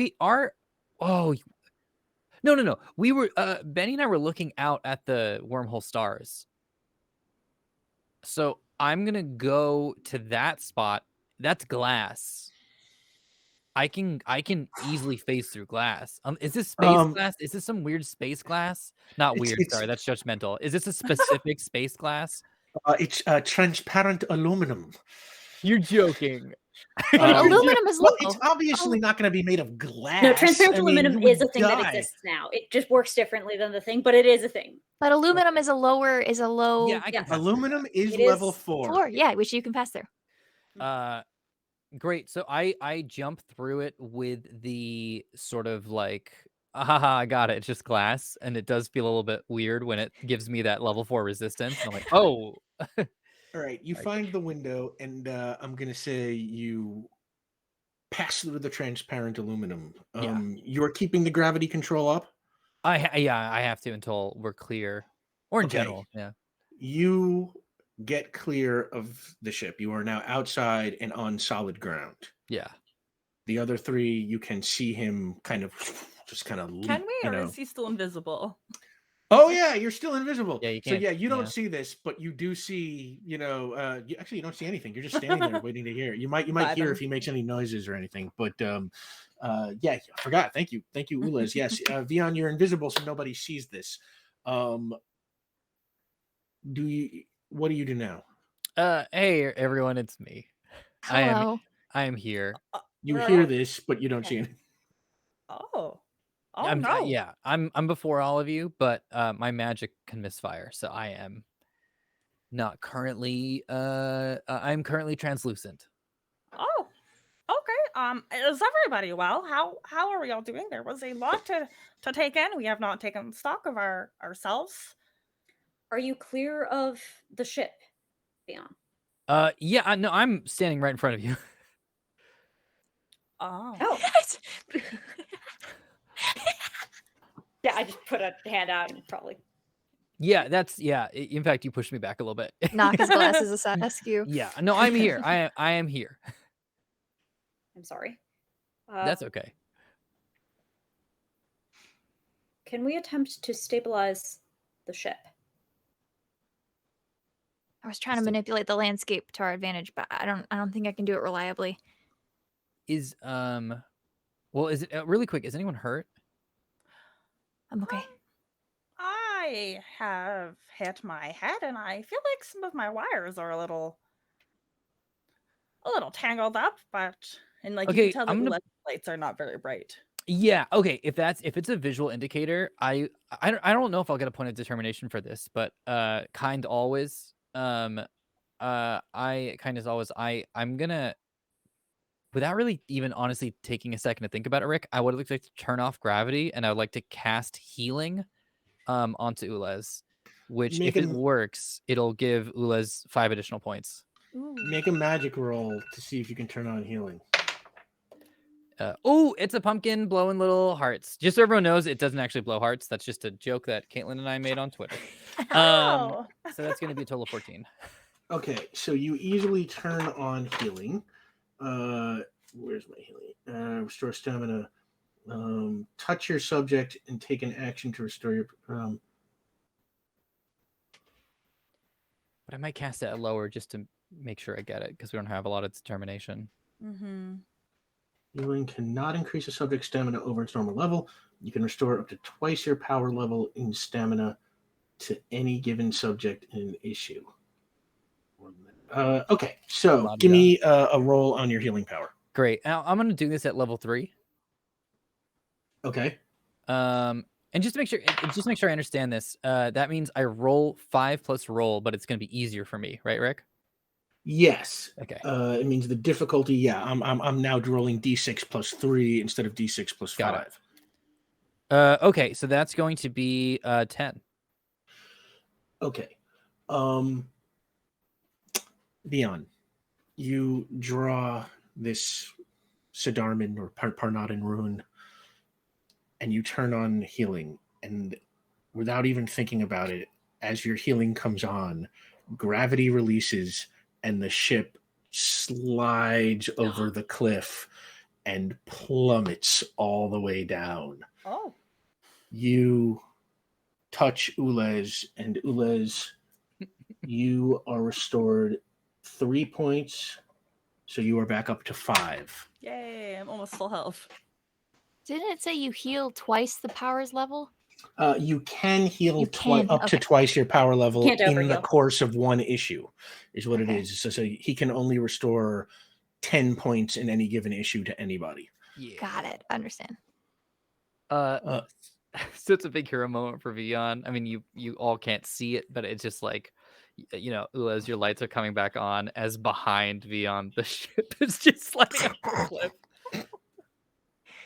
We were Benny and I were looking out at the wormhole stars. So I'm gonna go to that spot. That's glass. I can easily phase through glass. Is this space glass? Is this some weird space glass? Not weird. Sorry, that's judgmental. Is this a specific space glass? It's transparent aluminum. You're joking. Aluminum is low. Well, it's obviously not going to be made of glass. No, transparent I mean, aluminum you is a would thing that die. exists now. It just works differently than the thing, but it is a thing. But aluminum is a low. Yeah, I can Yes. pass through Aluminum is It level is 4. 4. Yeah, which you can pass through. that. Great. So I jump through it with the sort of like, haha, I got it. It's just glass, and it does feel a little bit weird when it gives me that level 4 resistance. And I'm like, oh. All right, you find the window, and I'm going to say you pass through the transparent aluminum. Yeah. You're keeping the gravity control up? I have to until we're clear. Or in Okay. general, yeah. You get clear of the ship. You are now outside and on solid ground. Yeah. The other 3, you can see him kind of Can we, or is he still invisible? Oh yeah, you're still invisible. Yeah, you So can't. yeah, you don't Yeah. see this, but you do see. You don't see anything. You're just standing there waiting to hear. You might Bye, hear then. if he makes any noises or anything. But yeah, I forgot. Thank you, Ulez. Yes, Vion, you're invisible, so nobody sees this. What do you do now? Hey everyone, it's me. Hello. I am here. You hear this, but you don't see anything. Oh. Oh I'm no. yeah, I'm before all of you, but my magic can misfire, so I am not currently I'm currently translucent. Oh. Okay. Is everybody well? How are we all doing? There was a lot to take in. We have not taken stock of ourselves. Are you clear of the ship, Leon? Yeah, no, I'm standing right in front of you. Oh. Oh. Yeah, I just put a hand out and probably. Yeah, in fact, you pushed me back a little bit. Knock his glasses askew. Yeah, no, I'm here. I am here. I'm sorry. That's okay. Can we attempt to stabilize the ship? I was trying to manipulate the landscape to our advantage, but I don't think I can do it reliably. Is is it really quick? Is anyone hurt? I'm okay. I have hit my head, and I feel like some of my wires are a little tangled up. But you Okay, can tell that I'm the gonna- lights are not very bright. Yeah, okay. If it's a visual indicator, I don't know if I'll get a point of determination for this, but kind always. I kind as always. I'm gonna, without really even honestly taking a second to think about it, Rick, I would like to turn off gravity, and I would like to cast healing onto Ulez, which if it works, it'll give Ulez 5 additional points. Ooh. Make a magic roll to see if you can turn on healing. It's a pumpkin blowing little hearts. Just so everyone knows, it doesn't actually blow hearts. That's just a joke that Caitlin and I made on Twitter. Oh. So that's going to be a total of 14. Okay, so you easily turn on healing. Where's my healing? Restore stamina. Touch your subject and take an action to restore your. But I might cast it at lower just to make sure I get it, because we don't have a lot of determination. Mm-hmm. Healing cannot increase a subject's stamina over its normal level. You can restore up to twice your power level in stamina to any given subject in an issue. Okay, so give me a roll on your healing power. Great. Now I'm going to do this at level 3. Okay. And just to make sure I understand this, that means I roll 5 plus roll, but it's going to be easier for me, right, Rick? Yes. Okay. It means the difficulty. Yeah, I'm now rolling d6 plus 3 instead of d6 plus 5. Okay, so that's going to be 10. Okay. Leon, you draw this Sidarman or Parnadan rune, and you turn on healing, and without even thinking about it, as your healing comes on, gravity releases, and the ship slides over the cliff and plummets all the way down. Oh. You touch Ulez, and Ulez, you are restored 3 points, so you are back up to 5. Yay, I'm almost full health. Didn't it say you heal twice the powers level? You can heal up to okay. twice your power level Can't in the overheal. course of one issue, is what it Okay. is. So he can only restore 10 points in any given issue to anybody. Yeah. Got it. Understand. So it's a big hero moment for Vion. I mean, you all can't see it, but it's just like, as your lights are coming back on, as behind Vion, the ship is just sliding off the cliff.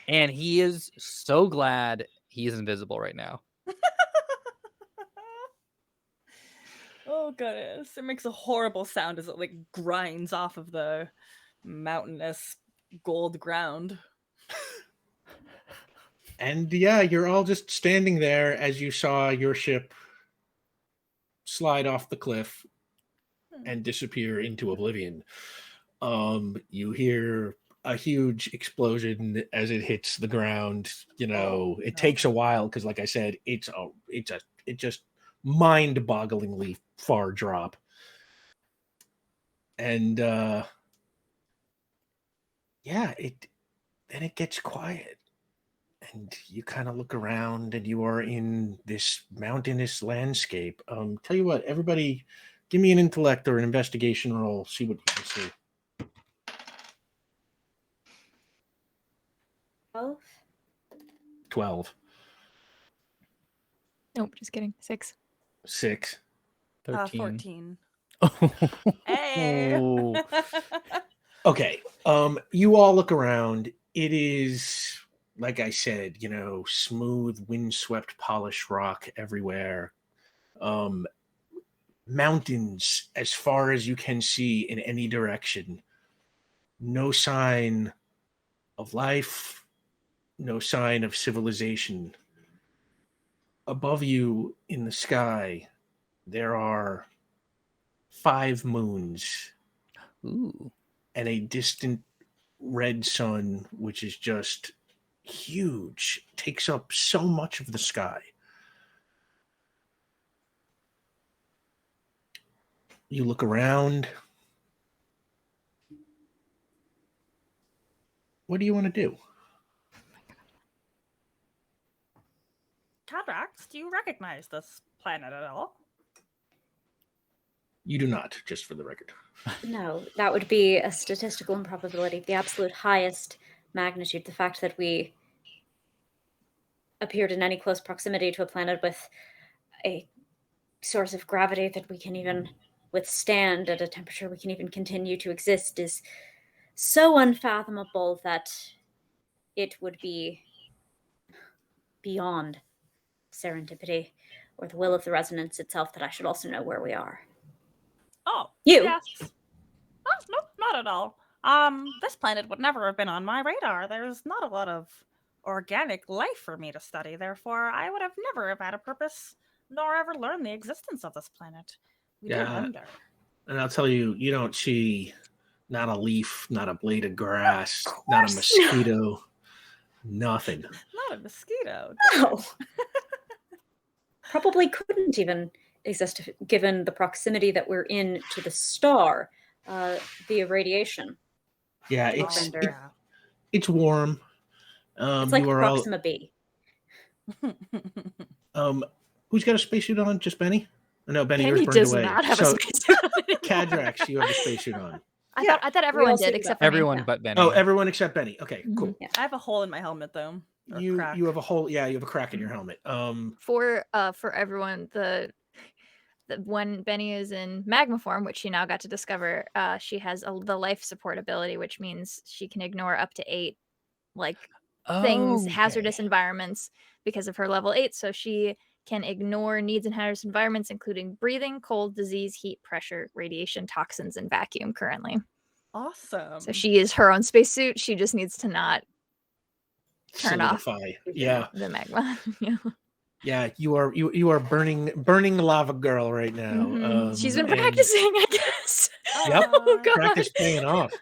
And he is so glad he is invisible right now. Oh goodness, it makes a horrible sound as it like grinds off of the mountainous gold ground. And yeah, you're all just standing there as you saw your ship slide off the cliff and disappear into oblivion. You hear a huge explosion as it hits the ground. It takes a while because, like I said, it's just mind-bogglingly far drop. And then it gets quiet. And you kind of look around, and you are in this mountainous landscape. Tell you what, everybody, give me an intellect or an investigation roll. See what you can see. 12. Nope, just kidding. 6. 6. 13. 14. Hey. Okay. You all look around. It is, like I said, smooth, windswept, polished rock everywhere. Mountains as far as you can see in any direction. No sign of life, no sign of civilization. Above you in the sky, there are 5 moons. Ooh. And a distant red sun, which is just huge, takes up so much of the sky. You look around. What do you want to do? Cadrax, do you recognize this planet at all? You do not, just for the record. No, that would be a statistical improbability of the absolute highest magnitude. The fact that we appeared in any close proximity to a planet with a source of gravity that we can even withstand at a temperature we can even continue to exist is so unfathomable that it would be beyond serendipity or the will of the resonance itself that I should also know where we are. Oh, You. yes. Oh, no, not at all. This planet would never have been on my radar. There's not a lot of organic life for me to study. Therefore, I would have never have had a purpose, nor ever learned the existence of this planet. We do wonder. And I'll tell you, you don't see not a leaf, not a blade of grass, not a mosquito, nothing. Not a mosquito. No. Probably couldn't even exist given the proximity that we're in to the star via radiation. Yeah, it's warm. It's like you are Proxima B. Who's got a spacesuit on? Just Benny? No, Benny, Penny yours burned does away. not have So, a spacesuit on anymore. Cadrax, you have a spacesuit on. I thought everyone all did do except that. for Everyone me. but Benny. Oh, everyone except Benny. Okay, cool. Yeah. I have a hole in my helmet, though. Or You crack. have a hole. Yeah, you have a crack in your helmet. For everyone, the when Benny is in magma form, which she now got to discover, she has the life support ability, which means she can ignore up to 8 things, hazardous environments, because of her level 8. So she can ignore needs in hazardous environments, including breathing, cold, disease, heat, pressure, radiation, toxins, and vacuum currently. Awesome. So she is her own spacesuit. She just needs to not turn off solidify. Yeah, the magma. yeah. You are burning lava girl right now. She's been and practicing, I guess. Yep. Oh, God. Practice paying off.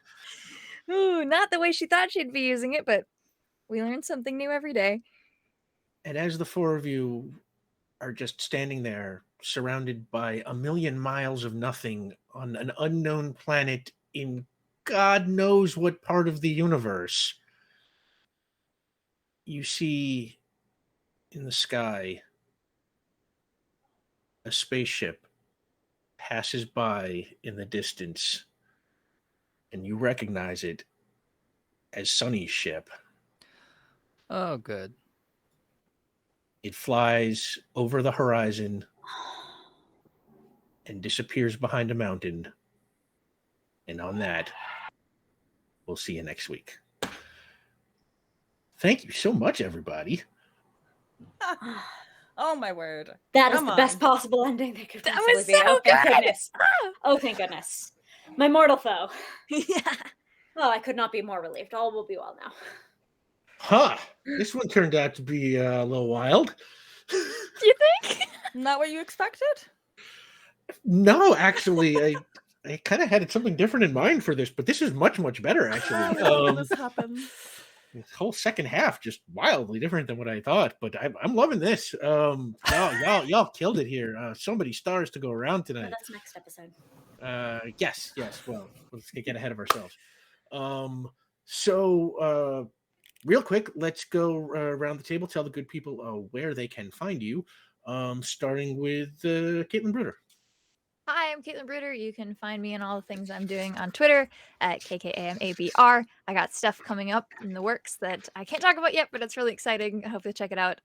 Ooh, not the way she thought she'd be using it, but we learn something new every day. And as the 4 of you are just standing there, surrounded by a million miles of nothing on an unknown planet in God knows what part of the universe, you see in the sky a spaceship passes by in the distance, and you recognize it as Sunny's ship. Oh, good. It flies over the horizon and disappears behind a mountain. And on that, we'll see you next week. Thank you so much, everybody. Oh, my word. That is Come the best on. possible ending that could That possibly was be. so Oh, thank good. goodness. Oh, thank goodness. My mortal foe. Yeah. Oh, I could not be more relieved. All will be well now. Huh. This one turned out to be a little wild. Do you think? Not what you expected? No, actually, I kind of had something different in mind for this, but this is much, much better, actually. This happens. This whole second half just wildly different than what I thought, but I'm loving this. Y'all killed it here. So many stars to go around Oh, tonight. that's next episode. Yes. Well, let's get ahead of ourselves. So real quick, let's go around the table. Tell the good people where they can find you. Starting with Caitlin Bruder. Hi, I'm Caitlin Bruder. You can find me and all the things I'm doing on Twitter at KKAMABR. I got stuff coming up in the works that I can't talk about yet, but it's really exciting. I hope you'll check it out.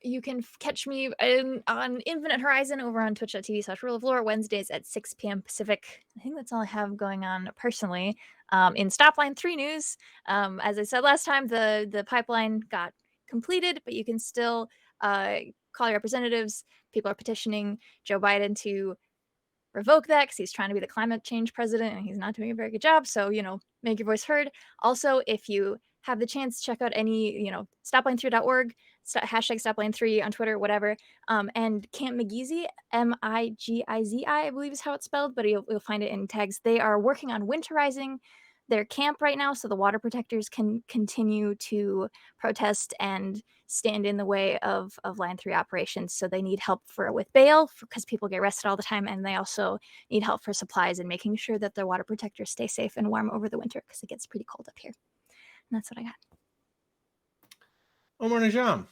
You can catch me on Infinite Horizon over on twitch.tv/Rule of Lore Wednesdays at 6 p.m. Pacific. I think that's all I have going on personally. In Stopline 3 news, as I said last time, the pipeline got completed, but you can still call your representatives. People are petitioning Joe Biden to revoke that because he's trying to be the climate change president and he's not doing a very good job. So, make your voice heard. Also, if you have the chance, check out any, stopline3.org, hashtag stopline3 on Twitter, whatever. And Camp Magizi, Migizi, I believe is how it's spelled, but you'll find it in tags. They are working on winterizing their camp right now so the water protectors can continue to protest and stand in the way of Line 3 operations. So they need help with bail because people get arrested all the time, and they also need help for supplies and making sure that their water protectors stay safe and warm over the winter because it gets pretty cold up here. And that's what I got. Omar Najam.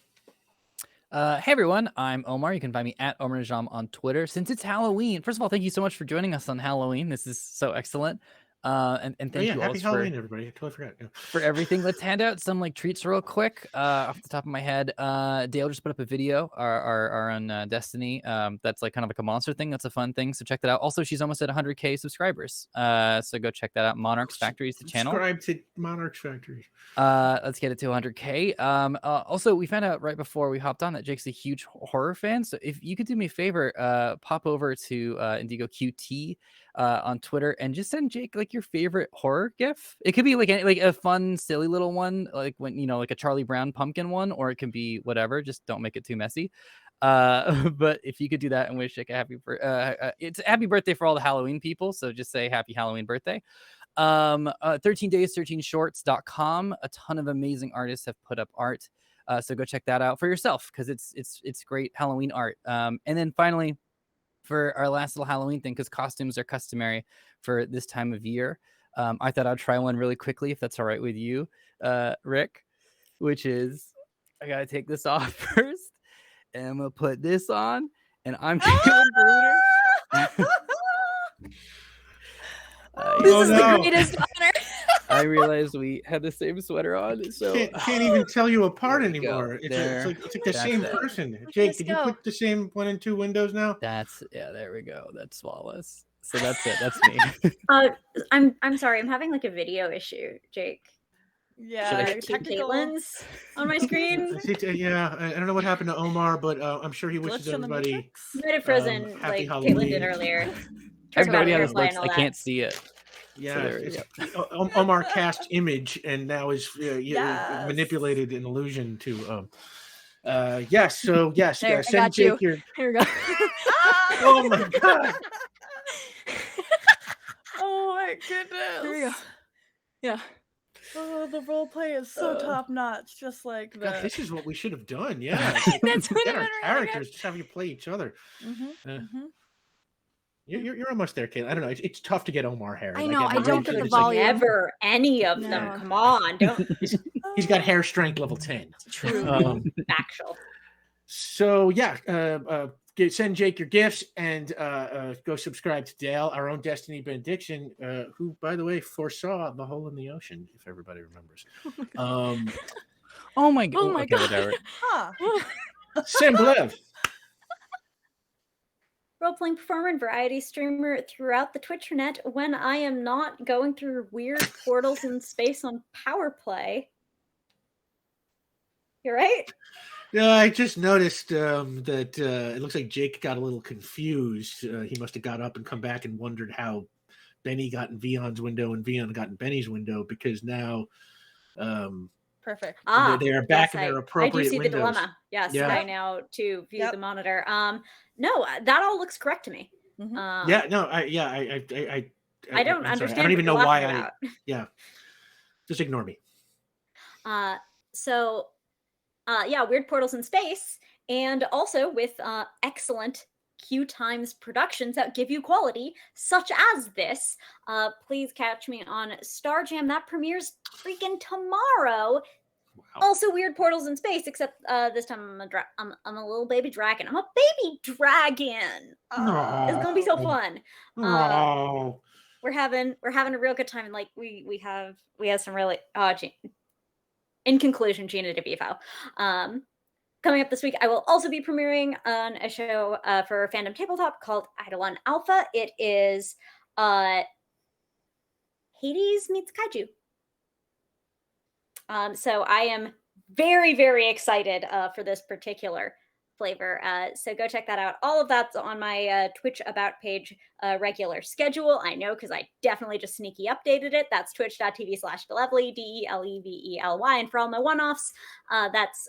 Hey everyone, I'm Omar. You can find me at Omar Najam on Twitter. Since it's Halloween, first of all, thank you so much for joining us on Halloween. This is so excellent. And thank you happy all Halloween, everybody. I totally forgot. Yeah. for everything. Let's hand out some treats real quick. Off the top of my head, Dale just put up a video, our own Destiny. That's kind of like a monster thing. That's a fun thing. So check that out. Also, she's almost at 100K subscribers. So go check that out. Monarchs Factory is the channel. Subscribe to Monarchs Factory. Let's get it to 100K. Also, we found out right before we hopped on that Jake's a huge horror fan. So if you could do me a favor, pop over to Indigo QT on Twitter and just send Jake your favorite horror gif. It could be like a fun, silly little one, like when like a Charlie Brown pumpkin one, or it can be whatever. Just don't make it too messy. But if you could do that and wish Jake a happy it's a happy birthday for all the Halloween people. So just say happy Halloween birthday. 13days13shorts.com. A ton of amazing artists have put up art. So go check that out for yourself because it's great Halloween art. And then finally, for our last little Halloween thing, because costumes are customary for this time of year, I thought I'd try one really quickly, if that's all right with you, Rick, which is, I gotta take this off first, and I'm gonna put this on, and I'm Caitlin Bruder. This is the greatest honor. I realized we had the same sweater on, so can't even tell you apart There we go. anymore. It's like the That's same it. person. Jake, Let's did you go. put the same 1 and 2 windows now? there we go. That's flawless. So that's it. That's me. I'm sorry. I'm having a video issue, Jake. Yeah, Two technical Caitlins on my screen. Yeah, I don't know what happened to Omar, but I'm sure he wishes glitch in the everybody. matrix. You might have frozen happy like Caitlin did Halloween. earlier. Everybody Turns out has we were looks. playing all I that. can't see it. Yeah, So there we Omar cast image, and now is Yes. manipulated an illusion to. Yes. So yes, There, I send got you. Jake your. Here we go. Oh my god! Oh my goodness. Here we go. Yeah. Oh, the role play is so top notch. Just like the. God, this is what we should have done. Yeah, That's what get it our would really characters. Just have you play each other. Mhm. You're almost there, Kayla. I don't know. It's tough to get Omar hair. I know, get I my don't head get shut. the It's like, volume. Never any of No. them. Come on, don't he's got hair strength level 10. True. factual. So yeah, send Jake your gifts and go subscribe to Dale, our own Destiny Benediction, who, by the way, foresaw the hole in the ocean, if everybody remembers. Oh my god. Oh my Okay, god. whatever. Huh. Simblev. Role-playing performer and variety streamer throughout the Twitchernet when I am not going through weird portals in space on Power Play. You're right? Yeah, I just noticed that it looks like Jake got a little confused. He must have got up and come back and wondered how Benny got in Vion's window and Vion got in Benny's window, because now Perfect. they are back in their appropriate I do see windows. the dilemma. Yes, Yeah. I now too view Yep. the monitor. No, that all looks correct to me. Mhm. I don't don't I'm understand. sorry. I don't even know what you're why laughing about. just ignore me. Weird portals in space, and also with excellent QueueTimes productions that give you quality, such as this. Please catch me on Starjam. That premieres freaking tomorrow. Wow. Also, weird portals in space, except this time I'm a little baby dragon. I'm a baby dragon. It's gonna be so fun. Oh. We're having a real good time, and we have some really in conclusion, Gina DeVivo. Coming up this week, I will also be premiering on a show for Fandom Tabletop called Eidolon Alpha. It is Hades meets Kaiju. So I am very, very excited for this particular flavor. So go check that out. All of that's on my Twitch About page regular schedule. I know because I definitely just sneaky updated it. That's twitch.tv/Delevely, DELEVELY. And for all my one-offs, that's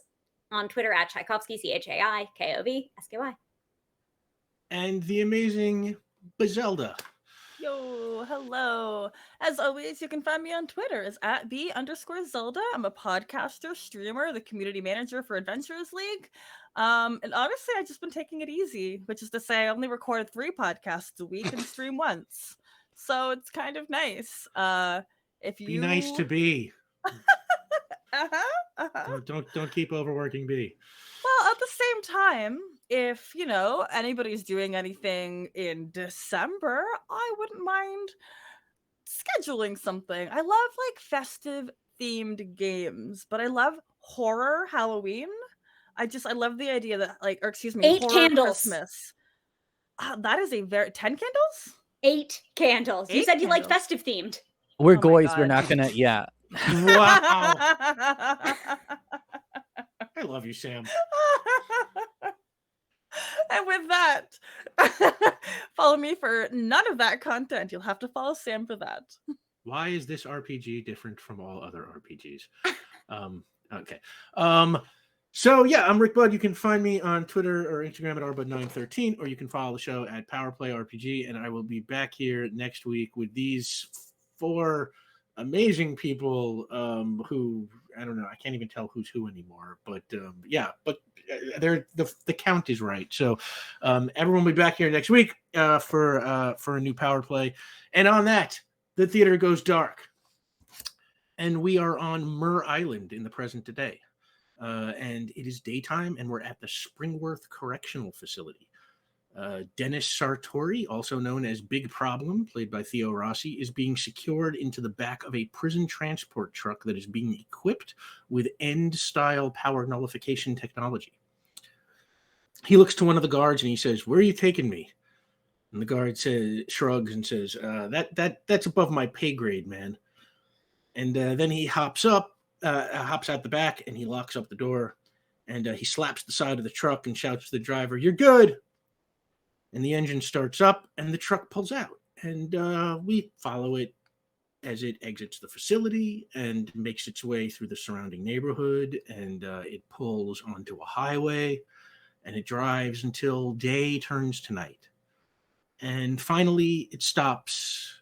on Twitter at Tchaikovsky, CHAIKOVSKY. And the amazing Bazelda. Yo, hello. As always, you can find me on Twitter as at @B_Zelda. I'm a podcaster, streamer, the community manager for Adventurers League. And honestly, I've just been taking it easy, which is to say I only record 3 podcasts a week and stream once. So it's kind of nice. If you Be nice to B. Uh-huh. Don't keep overworking B. Well, at the same time, if, anybody's doing anything in December, I wouldn't mind scheduling something. I love like festive themed games, but I love horror Halloween. I love the idea that horror candles. Christmas. That is a very 10 candles? 8 candles. You 8 said you like candles. festive themed. We're Oh my goys. We're God. not gonna. Yeah. Wow. I love you, Sam. And with that, follow me for none of that content. You'll have to follow Sam for that. Why is this RPG different from all other RPGs? Okay. So yeah, I'm Rick Budd. You can find me on Twitter or Instagram at rbud913, or you can follow the show at Powerplay RPG, and I will be back here next week with these 4 amazing people who, I don't know, I can't even tell who's who anymore, but they're the count is right. So everyone will be back here next week for a new Power Play. And on that, the theater goes dark, and we are on Myrrh Island in the present day, and it is daytime, and we're at the Springworth Correctional Facility. Dennis Sartori, also known as Big Problem, played by Theo Rossi, is being secured into the back of a prison transport truck that is being equipped with end-style power nullification technology. He looks to one of the guards and he says, "Where are you taking me?" And the guard shrugs and says, "That's above my pay grade, man." And then he hops out the back, and he locks up the door, and he slaps the side of the truck and shouts to the driver, "You're good." And the engine starts up, and the truck pulls out. And we follow it as it exits the facility and makes its way through the surrounding neighborhood. And it pulls onto a highway, and it drives until day turns to night. And finally, it stops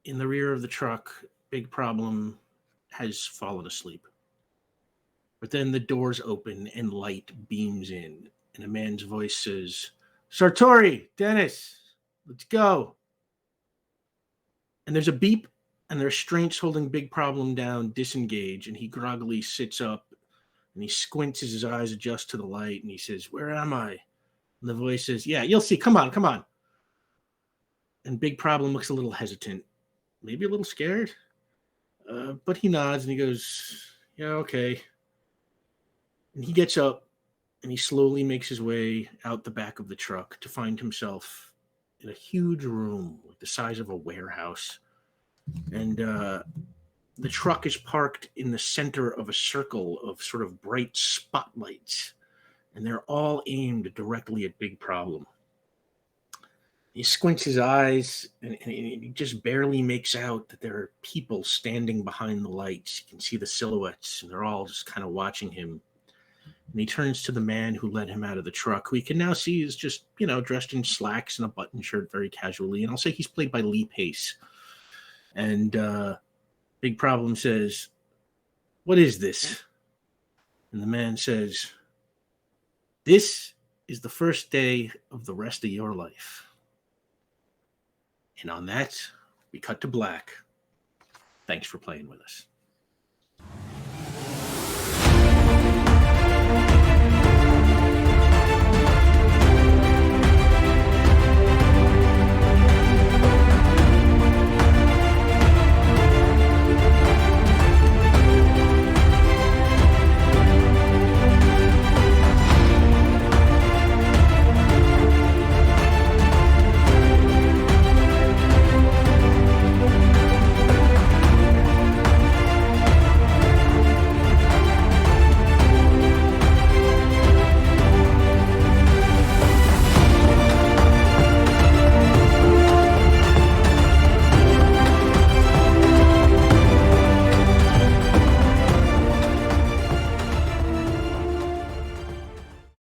in the rear of the truck. Big Problem has fallen asleep. But then the doors open and light beams in. And a man's voice says, "Sartori, Dennis, let's go." And there's a beep, and their restraints holding Big Problem down disengage, and he groggily sits up, and he squints as his eyes adjust to the light, and he says, "Where am I?" And the voice says, "Yeah, you'll see. Come on. And Big Problem looks a little hesitant, maybe a little scared, but he nods, and he goes, "Yeah, okay." And he gets up, and he slowly makes his way out the back of the truck to find himself in a huge room the size of a warehouse. And the truck is parked in the center of a circle of sort of bright spotlights, and they're all aimed directly at Big Problem. He squints his eyes, and he just barely makes out that there are people standing behind the lights. You can see the silhouettes, and they're all just kind of watching him. And he turns to the man who led him out of the truck, who he can now see is just, dressed in slacks and a button shirt very casually. And I'll say he's played by Lee Pace. And Big Problem says, "What is this?" And the man says, "This is the first day of the rest of your life." And on that, we cut to black. Thanks for playing with us.